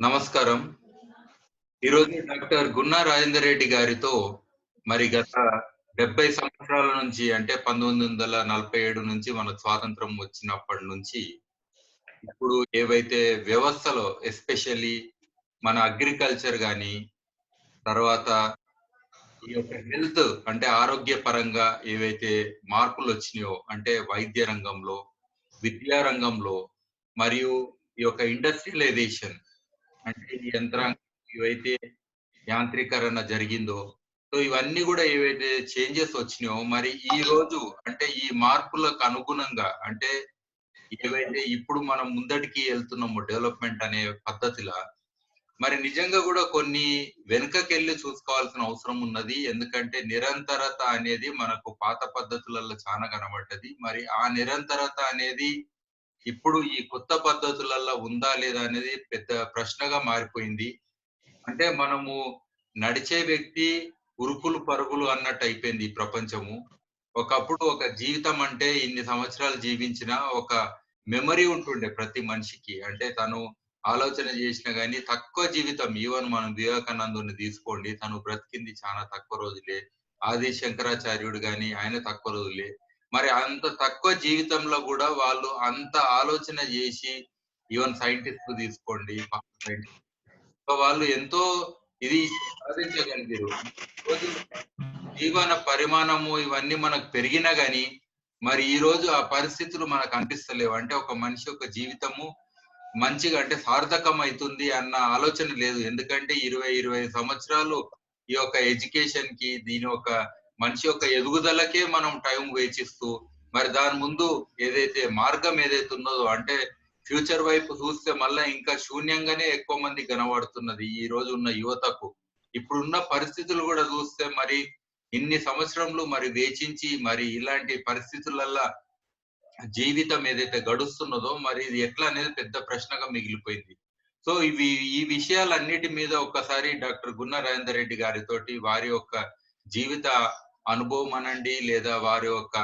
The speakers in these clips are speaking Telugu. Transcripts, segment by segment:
నమస్కారం. ఈరోజు డాక్టర్ గున్నా రాజేందర్ రెడ్డి గారితో మరి గత 70 సంవత్సరాల నుంచి అంటే 1947 నుంచి మనకు స్వాతంత్రం వచ్చినప్పటి నుంచి ఇప్పుడు ఏవైతే వ్యవస్థలో ఎస్పెషల్లీ మన అగ్రికల్చర్ గాని, తర్వాత ఈ యొక్క హెల్త్ అంటే ఆరోగ్య పరంగా ఏవైతే మార్పులొచ్చినాయో అంటే వైద్య రంగంలో, విద్యా రంగంలో మరియు ఈ యొక్క ఇండస్ట్రియలైజేషన్ అంటే ఈ యంత్రాంగం ఇవైతే యాంత్రీకరణ జరిగిందో, సో ఇవన్నీ గూడా ఏవైతే చేంజెస్ వచ్చినాయో, మరి ఈ రోజు అంటే ఈ మార్పులకు అనుగుణంగా అంటే ఏవైతే ఇప్పుడు మనం ముందటికి ఎళ్తున్నామో డెవలప్‌మెంట్ అనే పద్ధతిలా, మరి నిజంగా గూడా కొన్ని వెనకకెళ్ళి చూసుకోవాల్సిన అవసరం ఉన్నది. ఎందుకంటే నిరంతరత అనేది మనకు పాత పద్ధతులలో చానా కనబడ్డది. మరి ఆ నిరంతరత అనేది ఇప్పుడు ఈ కొత్త పద్ధతులలో ఉందా? లేదా? అనేది పెద్ద ప్రశ్నగా మారిపోయింది. అంటే మనము నడిచే వ్యక్తి ఉరుకులు పరుగులు అన్నట్టు అయిపోయింది ఈ ప్రపంచము. ఒకప్పుడు ఒక జీవితం అంటే ఇన్ని సంవత్సరాలు జీవించిన ఒక మెమరీ ఉంటుండే ప్రతి మనిషికి. అంటే తను ఆలోచన చేసినా గాని తక్కువ జీవితం ఈవెన్ మనం వివేకానందుని తీసుకోండి. తను బ్రతికింది చాలా తక్కువ రోజులే. ఆది శంకరాచార్యుడు గాని ఆయన తక్కువ రోజులే. మరి అంత తక్కువ జీవితంలో గూడా వాళ్ళు అంత ఆలోచన జేసి ఈవెన్ సైంటిస్ట్‌లు తీసుకోండి. సో వాళ్ళు ఎంతో ఇది సాధించగలిగారు. ఈరోజు జీవన పరిమాణము ఇవన్నీ మనకు పెరిగినా గాని, మరి ఈరోజు ఆ పరిస్థితులు మనకు అనిపిస్తలేవు. అంటే ఒక మనిషి యొక్క జీవితము మంచిగా అంటే సార్థకమైతుంది అన్న ఆలోచన లేదు. ఎందుకంటే 20, 25 సంవత్సరాలు ఈ యొక్క ఎడ్యుకేషన్‌కి దీని యొక్క మనిషి యొక్క ఎదుగుదలకే మనం టైం వేచిస్తూ, మరి దాని ముందు ఏదైతే మార్గం ఏదైతే ఉన్నదో అంటే ఫ్యూచర్ వైపు చూస్తే మళ్ళా ఇంకా శూన్యంగానే ఎక్కువ మందికి కనబడుతున్నది. ఈ రోజు ఉన్న యువతకు. ఇప్పుడున్న పరిస్థితులు గూడా చూస్తే మరి ఇన్ని సంవత్సరములు మరి వేచించి మరి ఇలాంటి పరిస్థితులల్లా జీవితం ఏదైతే గడుస్తున్నదో మరి ఇది ఎట్లా అనేది పెద్ద ప్రశ్నగా మిగిలిపోయింది. సో ఈ విషయాలన్నిటి మీద ఒక్కసారి డాక్టర్ గున్నా రాజేందర్ రెడ్డి గారితోటి వారి యొక్క జీవిత అనుభవం అనండి లేదా వారి యొక్క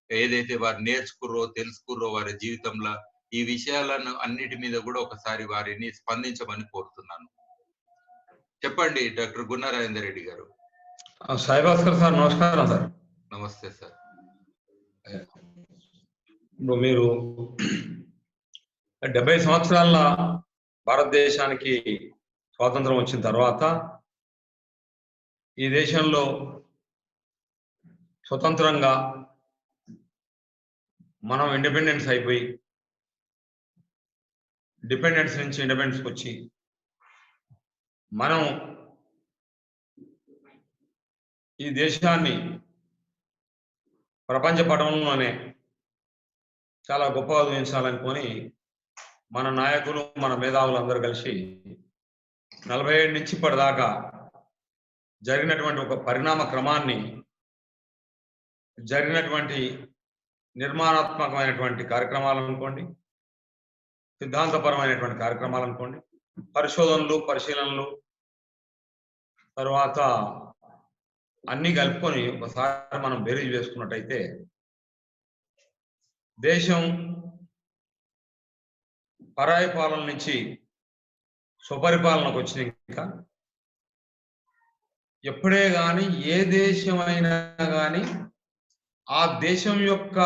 ఏదైతే వారు నేర్చుకుర్రో, తెలుసుకుర్రో వారి జీవితంలో ఈ విషయాలను అన్నిటి మీద గూడా ఒకసారి వారిని స్పందించమని కోరుతున్నాను. చెప్పండి డాక్టర్ గున్నా రాజేందర్ రెడ్డి గారు. సాయి భాస్కర్ సార్ నమస్కారం సార్. నమస్తే సార్. ఇప్పుడు మీరు 70 సంవత్సరాల భారతదేశానికి స్వాతంత్రం వచ్చిన తర్వాత ఈ దేశంలో స్వతంత్రంగా మనం ఇండిపెండెన్స్ అయిపోయి డిపెండెన్స్ నుంచి ఇండిపెండెన్స్కి వచ్చి మనం ఈ దేశాన్ని ప్రపంచ పటంలోనే చాలా గొప్పగా ఊహించాలనుకొని మన నాయకులు మన మేధావులు అందరూ కలిసి 47 నుంచి ఇప్పటిదాకా జరిగినటువంటి ఒక పరిణామ క్రమాన్ని జరిగినటువంటి నిర్మాణాత్మకమైనటువంటి కార్యక్రమాలు అనుకోండి, సిద్ధాంతపరమైనటువంటి కార్యక్రమాలు అనుకోండి, పరిశోధనలు పరిశీలనలు తర్వాత అన్ని కలుపుకొని ఒకసారి మనం బేరీజ్ వేసుకున్నట్టయితే దేశం పరాయి పాలన నుంచి స్వపరిపాలనకు వచ్చినాక ఎప్పుడే కానీ ఏ దేశమైనా కానీ ఆ దేశం యొక్క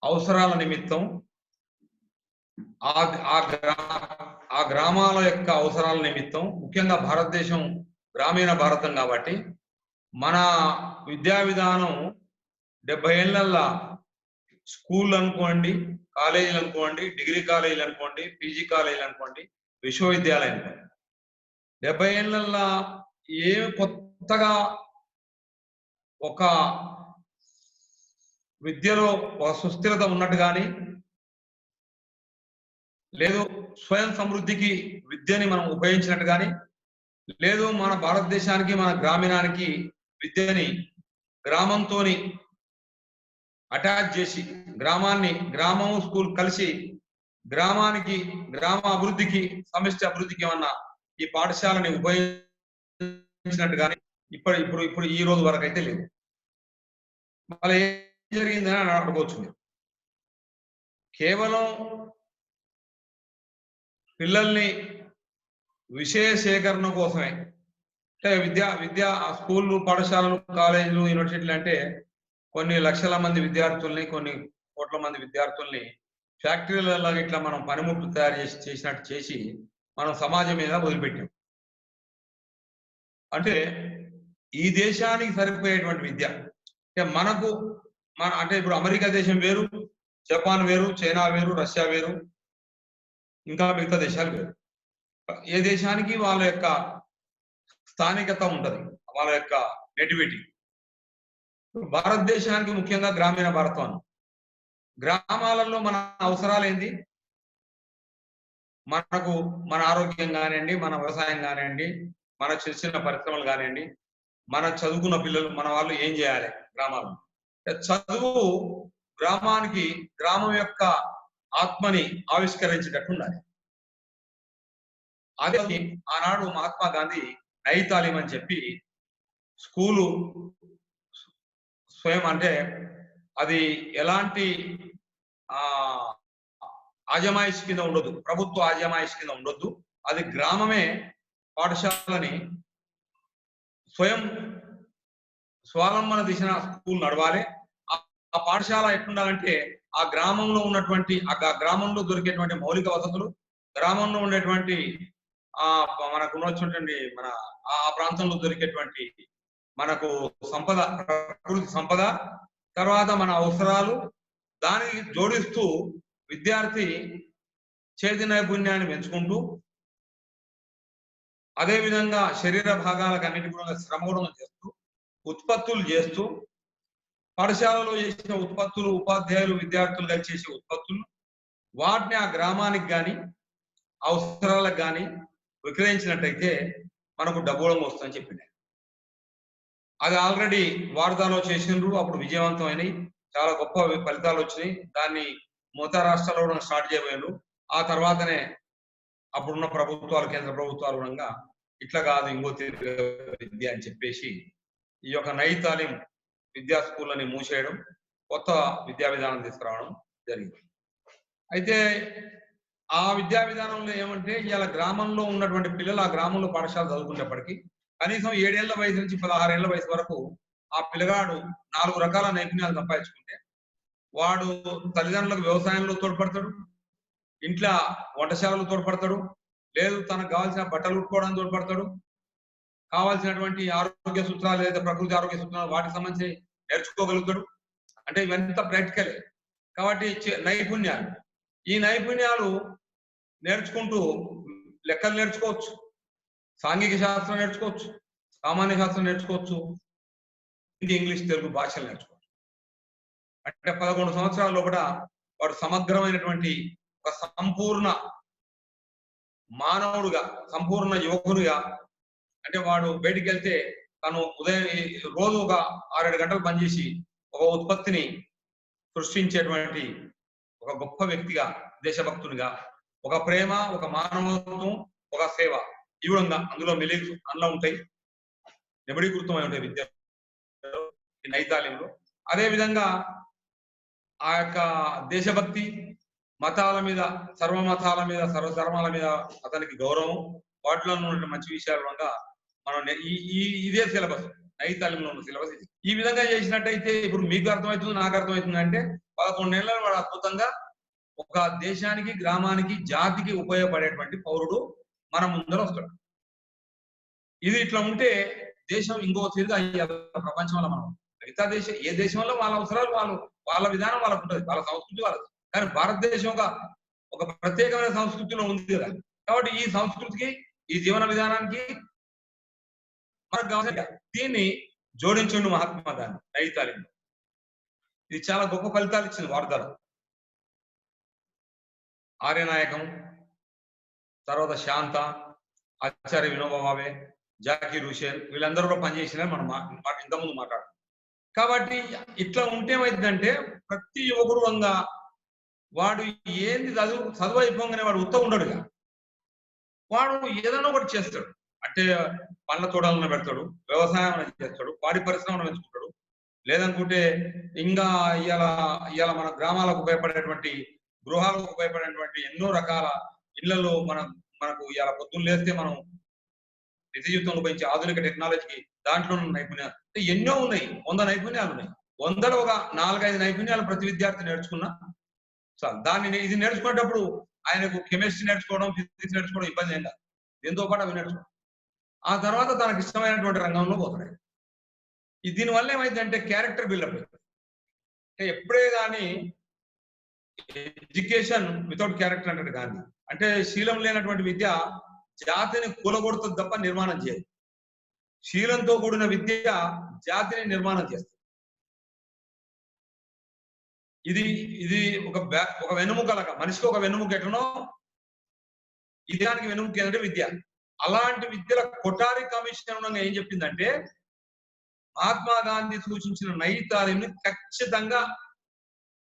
అవసరాల నిమిత్తం ఆ గ్రామాల యొక్క అవసరాల నిమిత్తం ముఖ్యంగా భారతదేశం గ్రామీణ భారతం కాబట్టి మన విద్యా విధానం 70 ఏళ్ళల్లో స్కూల్ అనుకోండి, కాలేజీలు అనుకోండి, డిగ్రీ కాలేజీలు అనుకోండి, పీజీ కాలేజీలు అనుకోండి, విశ్వవిద్యాలయం అనుకోండి, 70 ఏళ్ళల్లో ఏమి కొత్తగా ఒక విద్యలో ఒక సుస్థిరత ఉన్నట్టు కానీ లేదు స్వయం సమృద్ధికి విద్యని మనం ఉపయోగించినట్టు కానీ లేదు మన భారతదేశానికి మన గ్రామీణానికి విద్యని గ్రామంతోని అటాచ్ చేసి గ్రామము స్కూల్ కలిసి గ్రామానికి గ్రామ అభివృద్ధికి సమిష్టి అభివృద్ధికి ఏమన్నా ఈ పాఠశాలని ఉపయోగించినట్టు కానీ ఇప్పుడు ఈ రోజు వరకు అయితే లేదు. మళ్ళీ ఏం జరిగిందని అడగవచ్చు మీరు. కేవలం పిల్లల్ని విషయ సేకరణ కోసమే. అంటే విద్యా స్కూళ్ళు, పాఠశాలలు, కాలేజీలు, యూనివర్సిటీలు అంటే కొన్ని లక్షల మంది విద్యార్థుల్ని, కొన్ని కోట్ల మంది విద్యార్థుల్ని ఫ్యాక్టరీలలో ఇట్లా మనం పనిముట్లు తయారు చేసినట్టు చేసి మనం సమాజం మీద వదిలిపెట్టాం. అంటే ఈ దేశానికి సరిపోయేటువంటి విద్య అంటే మనకు అంటే ఇప్పుడు అమెరికా దేశం వేరు, జపాన్ వేరు, చైనా వేరు, రష్యా వేరు, ఇంకా మిగతా దేశాలు వేరు. ఏ దేశానికి వాళ్ళ యొక్క స్థానికత ఉంటది, వాళ్ళ యొక్క నెటివిటీ. భారతదేశానికి ముఖ్యంగా గ్రామీణ భారతం, గ్రామాలలో మన అవసరాలు ఏంది, మనకు మన ఆరోగ్యం కానివ్వండి, మన వ్యవసాయం కానివ్వండి, మన చిన్న చిన్న పరిశ్రమలు కానివ్వండి, మన చదువుకున్న పిల్లలు, మన వాళ్ళు ఏం చేయాలి గ్రామాల్లో. చదువు గ్రామానికి, గ్రామం యొక్క ఆత్మని ఆవిష్కరించేటట్టు ఉండాలి. అదే ఆనాడు మహాత్మా గాంధీ నయీ తాలీం అని చెప్పి స్కూలు స్వయం అంటే అది ఎలాంటి ఆజమాయిష్ కింద ఉండొద్దు, ప్రభుత్వ ఆజమాయిష్ కింద ఉండొద్దు. అది గ్రామమే పాఠశాలని స్వావలంబన దిశన స్కూల్ నడవాలి. ఆ పాఠశాల ఎట్లుండాలంటే ఆ గ్రామంలో ఉన్నటువంటి, ఆ గ్రామంలో దొరికేటువంటి మౌలిక వసతులు, గ్రామంలో ఉండేటువంటి మనకు ఉన్నటువంటి మన ఆ ప్రాంతంలో దొరికేటువంటి మనకు సంపద, ప్రకృతి సంపద, తర్వాత మన అవసరాలు, దానికి జోడిస్తూ విద్యార్థి చేతి నైపుణ్యాన్ని పెంచుకుంటూ, అదేవిధంగా శరీర భాగాలకు అన్నిటి కూడా శ్రమ కూడా చేస్తూ, ఉత్పత్తులు చేస్తూ, పాఠశాలలో చేసిన ఉత్పత్తులు, ఉపాధ్యాయులు విద్యార్థులు కలిసి చేసే ఉత్పత్తులు, వాటిని ఆ గ్రామానికి కానీ అవసరాలకు కానీ విక్రయించినట్టయితే మనకు డబ్బులం వస్తుందని చెప్పింది. అది ఆల్రెడీ వార్తాలో చేసిండ్రు, అప్పుడు విజయవంతమైనవి, చాలా గొప్ప ఫలితాలు వచ్చినాయి. దాన్ని మిగతా రాష్ట్రాల్లో కూడా స్టార్ట్ చేయబోయారు. ఆ తర్వాతనే అప్పుడున్న ప్రభుత్వాలు, కేంద్ర ప్రభుత్వాలు కూడా ఇట్లా కాదు, ఇంకో విద్య అని చెప్పేసి ఈ యొక్క నయీ తాలీం విద్యా స్కూళ్ళని మూసేయడం, కొత్త విద్యా విధానం తీసుకురావడం జరిగింది. అయితే ఆ విద్యా విధానంలో ఏమంటే ఇలా గ్రామంలో ఉన్నటువంటి పిల్లలు ఆ గ్రామంలో పాఠశాల చదువుకునేప్పటికీ కనీసం 7 ఏళ్ల వయసు నుంచి 16 ఏళ్ల వయసు వరకు ఆ పిల్లగాడు 4 రకాల నైపుణ్యాలు సంపాదించుకుంటే వాడు తల్లిదండ్రులకు వ్యవసాయంలో తోడ్పడతాడు, ఇంట్లో వంటశాలలో తోడ్పడతాడు, లేదు తనకు కావాల్సిన బట్టలు ఉట్టుకోవడానికి తోడ్పడతాడు, కావాల్సినటువంటి ఆరోగ్య సూత్రాలు లేదా ప్రకృతి ఆరోగ్య సూత్రాలు వాటికి సంబంధించి నేర్చుకోగలుగుతాడు. అంటే ఇవంతా ప్రాక్టికలే. కాబట్టి నైపుణ్యాలు, ఈ నైపుణ్యాలు నేర్చుకుంటూ లెక్కలు నేర్చుకోవచ్చు, సాంఘిక శాస్త్రం నేర్చుకోవచ్చు, సామాన్య శాస్త్రం నేర్చుకోవచ్చు, హిందీ, ఇంగ్లీష్, తెలుగు భాషలు నేర్చుకోవచ్చు. అంటే 11 సంవత్సరాల లోపల వాడు సమగ్రమైనటువంటి ఒక సంపూర్ణ మానవుడుగా, సంపూర్ణ యువకునిగా, అంటే వాడు బయటికి వెళ్తే తను రోజు ఒక 6-7 గంటలు పనిచేసి ఒక ఉత్పత్తిని సృష్టించేటువంటి ఒక గొప్ప వ్యక్తిగా, దేశభక్తునిగా, ఒక ప్రేమ, ఒక మానవత్వం, ఒక సేవ, ఈ విధంగా అందులో అందులో ఉంటాయి, నిబడీకృతమై ఉంటాయి విద్య నయీ తాలీంలో. అదే విధంగా ఆ యొక్క దేశభక్తి, మతాల మీద, సర్వమతాల మీద, సర్వధర్మాల మీద అతనికి గౌరవం, వాటిలో ఉన్న మంచి విషయాల వల్ల మనం ఇదే సిలబస్, నయీ తాలీంలో ఉన్న సిలబస్ ఇది. ఈ విధంగా చేసినట్టయితే ఇప్పుడు మీకు అర్థమవుతుంది, నాకు అర్థమవుతుంది అంటే 11 ఏళ్ళలో వాడు అద్భుతంగా ఒక దేశానికి, గ్రామానికి, జాతికి ఉపయోగపడేటువంటి పౌరుడు మన ముందర వస్తాడు. ఇది ఇట్లా ఉంటే దేశం ఇంకో తీరుగా ప్రపంచంలో మనం మిగతా దేశం, ఏ దేశంలో వాళ్ళ అవసరాలు వాళ్ళ విధానం వాళ్ళకు ఉంటుంది, వాళ్ళ సంస్కృతి వాళ్ళది. కానీ భారతదేశం ఒక ప్రత్యేకమైన సంస్కృతిలో ఉంది కదా. కాబట్టి ఈ సంస్కృతికి, ఈ జీవన విధానానికి మనకు కావాల్సిన దీన్ని జోడించండు మహాత్మా గాంధీ నయీ తాలీంలో. ఇది చాలా గొప్ప ఫలితాలు ఇచ్చింది వార్తలు. ఆర్యనాయకం, తర్వాత శాంత, ఆచార్య వినోబా భావే, జాకీర్ హుసేన్, వీళ్ళందరూ కూడా పనిచేసిన మనం ఇంతకుముందు మాట్లాడాం. కాబట్టి ఇట్లా ఉంటే ఏమైందంటే ప్రతి యువకుడు వాడు ఏంది చదువు అయిపోగానే వాడు ఉత్త ఉండడుగా, వాడు ఏదైనా ఒకటి చేస్తాడు. అంటే పండ్ల తోటలను పెడతాడు, వ్యవసాయం చేస్తాడు, పాడి పరిశ్రమను పెంచుకుంటాడు, లేదనుకుంటే ఇంకా ఇవాళ మన గ్రామాలకు ఉపయోగపడేటువంటి, గృహాలకు ఉపయోగపడేటువంటి ఎన్నో రకాల ఇళ్లలో మన మనకు ఇలా పొద్దున్న లేస్తే మనం నిజ జీవితంలో ఉపయోగించే ఆధునిక టెక్నాలజీకి దాంట్లో ఉన్న నైపుణ్యాలు ఎన్నో ఉన్నాయి. 100 నైపుణ్యాలు ఉన్నాయి. 100లో ఒక 4-5 నైపుణ్యాలు ప్రతి విద్యార్థి నేర్చుకున్నా చాలు. దాన్ని ఇది నేర్చుకునేటప్పుడు ఆయనకు కెమిస్ట్రీ నేర్చుకోవడం, ఫిజిక్స్ నేర్చుకోవడం ఇబ్బంది ఏం కాదు. దీంతో పాటు అవి నేర్చుకోవడం. ఆ తర్వాత తనకు ఇష్టమైనటువంటి రంగంలో పోతాడు. దీనివల్ల ఏమైందంటే క్యారెక్టర్ బిల్డప్. అంటే ఎప్పుడే కానీ ఎడ్యుకేషన్ వితౌట్ క్యారెక్టర్ అంటాడు గాంధీ. అంటే శీలం లేనటువంటి విద్య జాతిని కూలగొడుతుంది తప్ప నిర్మాణం చేయదు. శీలంతో కూడిన విద్య జాతిని నిర్మాణం చేస్తుంది. ఇది ఒక వెన్నుముకలాగా, మనిషికి ఒక వెన్నుముక ఎట్లనో ఈ దానికి వెన్నుముక ఏంటంటే విద్య. అలాంటి విద్యల కొఠారి కమిషన్ ఏం చెప్పిందంటే మహాత్మా గాంధీ సూచించిన నైతికాన్ని ఖచ్చితంగా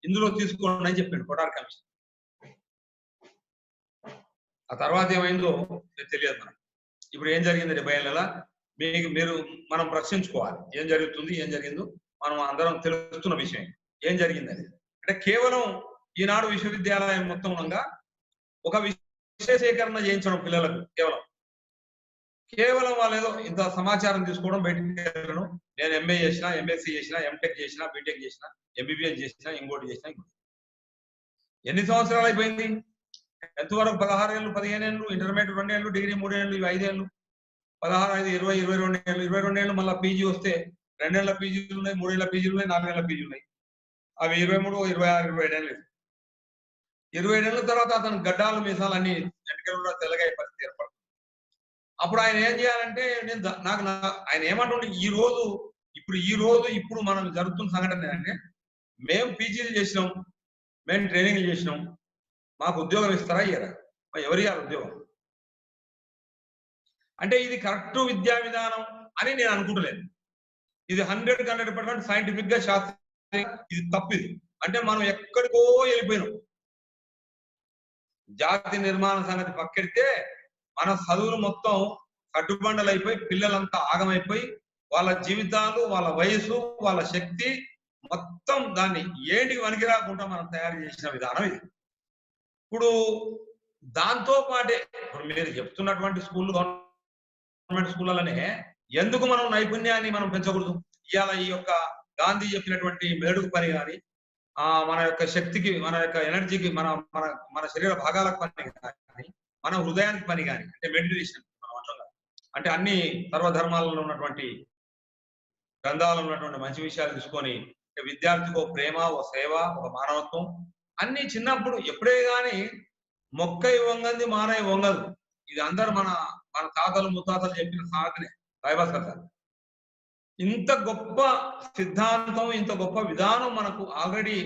ఇందులో తీసుకోండి అని చెప్పాడు కొఠారి కమిషన్. ఆ తర్వాత ఏమైందో తెలియదు మనకు. ఇప్పుడు ఏం జరిగింది 70 ఏళ్ళ మీరు మనం ప్రశ్నించుకోవాలి. ఏం జరుగుతుంది, ఏం జరిగిందో మనం అందరం తెలుస్తున్న విషయం ఏం జరిగింది అనేది. అంటే కేవలం ఈనాడు విశ్వవిద్యాలయం మొత్తంగా ఒక విషయ సేకరణ చేయించడం పిల్లలకు కేవలం వాళ్ళు ఏదో ఇంత సమాచారం తీసుకోవడం, బయటకు వెళ్ళడం. నేను ఎంఏ చేసిన, ఎంఎస్సీ చేసిన, ఎంటెక్ చేసిన, బీటెక్ చేసిన, ఎంబీబీఎస్ చేసిన, ఇంకోటి చేసిన. ఎన్ని సంవత్సరాలు అయిపోయింది? ఎంతవరకు 16 ఏళ్ళు, 15 ఏళ్ళు, ఇంటర్మీడియట్ 2 ఏళ్ళు, డిగ్రీ 3 ఏళ్ళు, ఇవి 5 ఏళ్ళు, 16, 5, 20, 22 ఏళ్ళు, 22 ఏళ్ళు. మళ్ళీ పీజీ వస్తే 2 ఏళ్ల పీజీలు ఉన్నాయి, 3 ఏళ్ల పీజీలు ఉన్నాయి, 4 ఏళ్ల పీజీలు ఉన్నాయి. అవి 23, 26, 27 ఏళ్ళు. 27 ఏళ్ళ తర్వాత అతను గడ్డాలు మీసాలు అన్ని ఎంటికలు కూడా తెల్లగా పరిస్థితి ఏర్పడుతుంది. అప్పుడు ఆయన ఏం చేయాలంటే ఆయన ఏమంటుండే ఇప్పుడు మనం జరుగుతున్న సంఘటన ఏంటంటే మేము పీజీలు చేసినాం, మేము ట్రైనింగ్లు చేసినాం, మాకు ఉద్యోగం ఇస్తారా ఇయ్యరా? ఎవరు ఇయ్యాలి ఉద్యోగం? అంటే ఇది కరెక్ట్ విద్యా విధానం అని నేను అనుకుంటలేను. ఇది 100% సైంటిఫిక్ గా శాస్త్రీయ ఇది తప్పిది. అంటే మనం ఎక్కడికో వెళ్ళిపోయినాం. జాతి నిర్మాణ సంగతి పక్కెడితే మన చదువులు మొత్తం కట్టుబండలు అయిపోయి పిల్లలంతా ఆగమైపోయి వాళ్ళ జీవితాలు, వాళ్ళ వయసు, వాళ్ళ శక్తి మొత్తం దాన్ని ఏంటికి వనికి రాకుండా మనం తయారు చేసిన విధానం ఇది. ఇప్పుడు దాంతో పాటే ఇప్పుడు మీరు చెప్తున్నటువంటి స్కూళ్ళు, గవర్నమెంట్ స్కూళ్ళనే ఎందుకు మనం నైపుణ్యాన్ని మనం పెంచకూడదు? ఇవాళ ఈ యొక్క గాంధీ చెప్పినటువంటి మేడుకు పని కానీ, మన యొక్క శక్తికి, మన యొక్క ఎనర్జీకి, మన మన మన శరీర భాగాలకు పని కానీ, మన హృదయానికి పని కానీ, అంటే మెడిటేషన్ అంటే అన్ని సర్వధర్మాలలో ఉన్నటువంటి గ్రంథాలలో ఉన్నటువంటి మంచి విషయాలు తీసుకొని విద్యార్థికి ఒక ప్రేమ, ఒక సేవ, ఒక మానవత్వం అన్ని చిన్నప్పుడు ఎప్పుడే గాని మొక్కై వంగంది మానై వంగదు. ఇది అందరు మన తాతలు ముత్తాతలు చెప్పిన సాధనే రాయభాస్కర్ సార్. ఇంత గొప్ప సిద్ధాంతం, ఇంత గొప్ప విధానం మనకు ఆల్రెడీ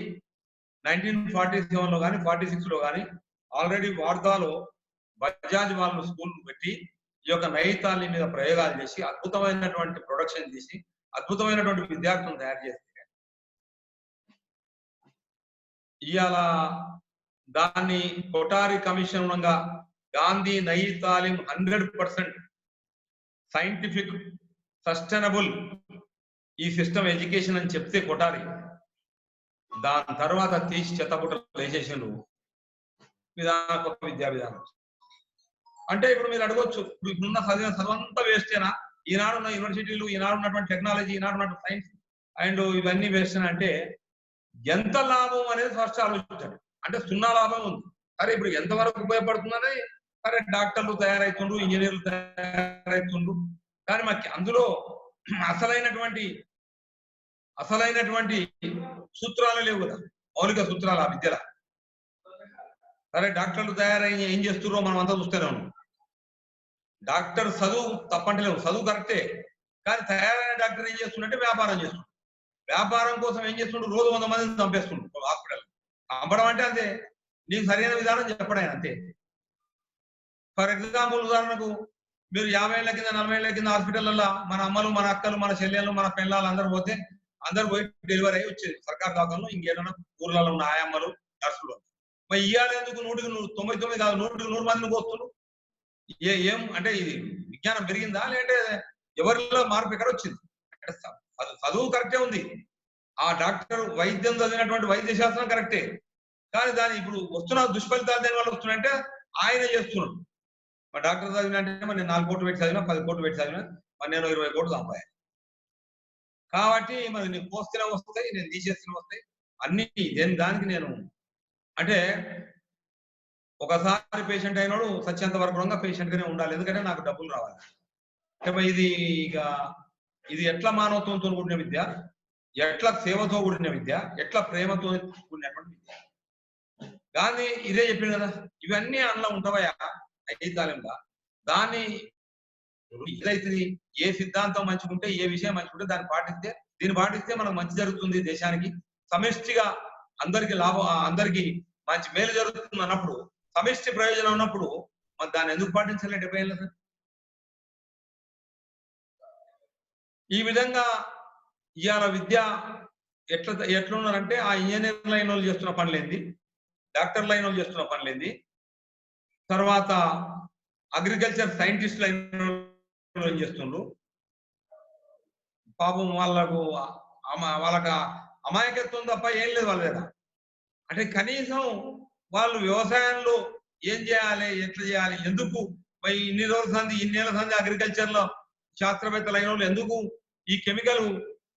1947లో కానీ 46లో కానీ ఆల్రెడీ వార్దాలో బజాజ్ వాళ్ళు స్కూల్ పెట్టి ఈ యొక్క నైతాలి మీద ప్రయోగాలు చేసి అద్భుతమైనటువంటి ప్రొడక్షన్ చేసి అద్భుతమైనటువంటి విద్యార్థులను తయారు చేస్తే ఇవాళ దాన్ని కొఠారి కమిషన్ ఉండగా గాంధీ నయీ తాలీం 100% సైంటిఫిక్ సస్టైనబుల్ ఈ సిస్టమ్ ఎడ్యుకేషన్ అని చెప్తే కొఠారి, దాని తర్వాత తీసి చెత్తబుట్టలు వేసేసిండు విద్యా విధానం. అంటే ఇప్పుడు మీరు అడగొచ్చు, ఇప్పుడున్న చదువంతా వేస్తేనా? ఈనాడున్న యూనివర్సిటీలు, ఈనాడు ఉన్నటువంటి టెక్నాలజీ, ఈనాడు ఉన్నటువంటి సైన్స్ అండ్ ఇవన్నీ వేస్తేనా అంటే ఎంత లాభం అనేది ఫస్ట్ ఆలోచించాడు. అంటే 0 లాభం ఉంది. సరే ఇప్పుడు ఎంతవరకు ఉపయోగపడుతుందని, సరే డాక్టర్లు తయారవుతుండ్రు, ఇంజనీర్లు తయారవుతుండ్రు, కానీ మాకు అందులో అసలైనటువంటి సూత్రాలు లేవు కదా, మౌలిక సూత్రాలు ఆ విద్యల. సరే డాక్టర్లు తయారై ఏం చేస్తున్నారో మనం అంతా చూస్తూనే ఉన్నాం. డాక్టర్ చదువు తప్పంటలేవు, చదువు కరెక్టే, కానీ తయారైన డాక్టర్ ఏం చేస్తుండే వ్యాపారం చేస్తుండ్రు. వ్యాపారం కోసం ఏం చేస్తుండ్రు? రోజు 100 మందిని చంపేస్తుండ్రు హాస్పిటల్. చంపడం అంటే అంతే, నీకు సరైన విధానం చెప్పడం అంతే. ఫర్ ఎగ్జాంపుల్ ఉదాహరణకు మీరు 50 ఏళ్ల కింద 40 ఏళ్ల కింద హాస్పిటల్లో మన అమ్మలు, మన అక్కలు, మన చెల్లెళ్ళు, మన పిల్లలు అందరూ పోతే అందరు పోయి డెలివరీ అయ్యి వచ్చేది సర్కార్ దాఖలు. ఇంకేదైనా ఊర్లలో ఉన్న ఆయమ్మలు, నర్సులు. మరి ఇయ్యాలి ఎందుకు 100కి 99 కాదు 100కి 100 మందిని పోస్తున్నారు? ఏం అంటే ఇది విజ్ఞానం పెరిగిందా లేదంటే ఎవరిలో మార్పు ఎక్కడ వచ్చింది? అంటే చదువు కరెక్టే ఉంది, ఆ డాక్టర్ వైద్యం చదివినటువంటి వైద్య శాస్త్రం కరెక్టే, కానీ దాని ఇప్పుడు వస్తున్న దుష్ఫలితాలు దేని వల్ల వస్తున్నాయంటే ఆయన చేస్తున్నాడు. మా డాక్టర్ చదివిన అంటే మరి నేను 4 కోట్లు పెట్టి చదివినా 10 కోట్లు పెట్టి చదివినా మరి నేను 20 కోట్లు సంపాదించాను. కాబట్టి మరి నేను పోస్తేనే వస్తాయి, నేను తీసేస్తేనే వస్తాయి అన్ని. దానికి నేను అంటే ఒకసారి పేషెంట్ అయినోడు సత్యంత వరకు పేషెంట్ గానే ఉండాలి, ఎందుకంటే నాకు డబ్బులు రావాలి. ఇది ఇక ఇది ఎట్లా మానవత్వంతో కూడిన విద్య, ఎట్లా సేవతో కూడిన విద్య, ఎట్లా ప్రేమతో కూడినటువంటి విద్య. గాంధీ ఇదే చెప్పింది కదా, ఇవన్నీ అందులో ఉంటావయా ఐదాలంగా. దాన్ని ఏదైతుంది, ఏ సిద్ధాంతం మంచుకుంటే, ఏ విషయం మంచుకుంటే దీన్ని పాటిస్తే మనకు మంచి జరుగుతుంది, దేశానికి సమిష్టిగా అందరికి లాభం, అందరికి మంచి మేలు జరుగుతుంది అన్నప్పుడు, సమిష్టి ప్రయోజనం ఉన్నప్పుడు మరి దాన్ని ఎందుకు పాటించలే 70 ఏళ్ళ? ఈ విధంగా ఇవాళ విద్య ఎట్లున్నారంటే, ఆ ఇంజనీర్ లైన్ వాళ్ళు చేస్తున్న పనులేంది, డాక్టర్ లైన్ వాళ్ళు చేస్తున్న పనులేంది, తర్వాత అగ్రికల్చర్ సైంటిస్ట్ లైన్ ఏం చేస్తుండ్రు. పాపం వాళ్ళకు అమాయకత్వం తప్ప ఏం లేదు వాళ్ళ దగ్గర. అంటే కనీసం వాళ్ళు వ్యవసాయంలో ఏం చేయాలి, ఎట్లా చేయాలి, ఎందుకు ఇన్ని రోజుల సంది, ఇన్నేళ్ల సంది అగ్రికల్చర్ లో శాస్త్రవేత్తలు అయిన వాళ్ళు ఎందుకు ఈ కెమికల్,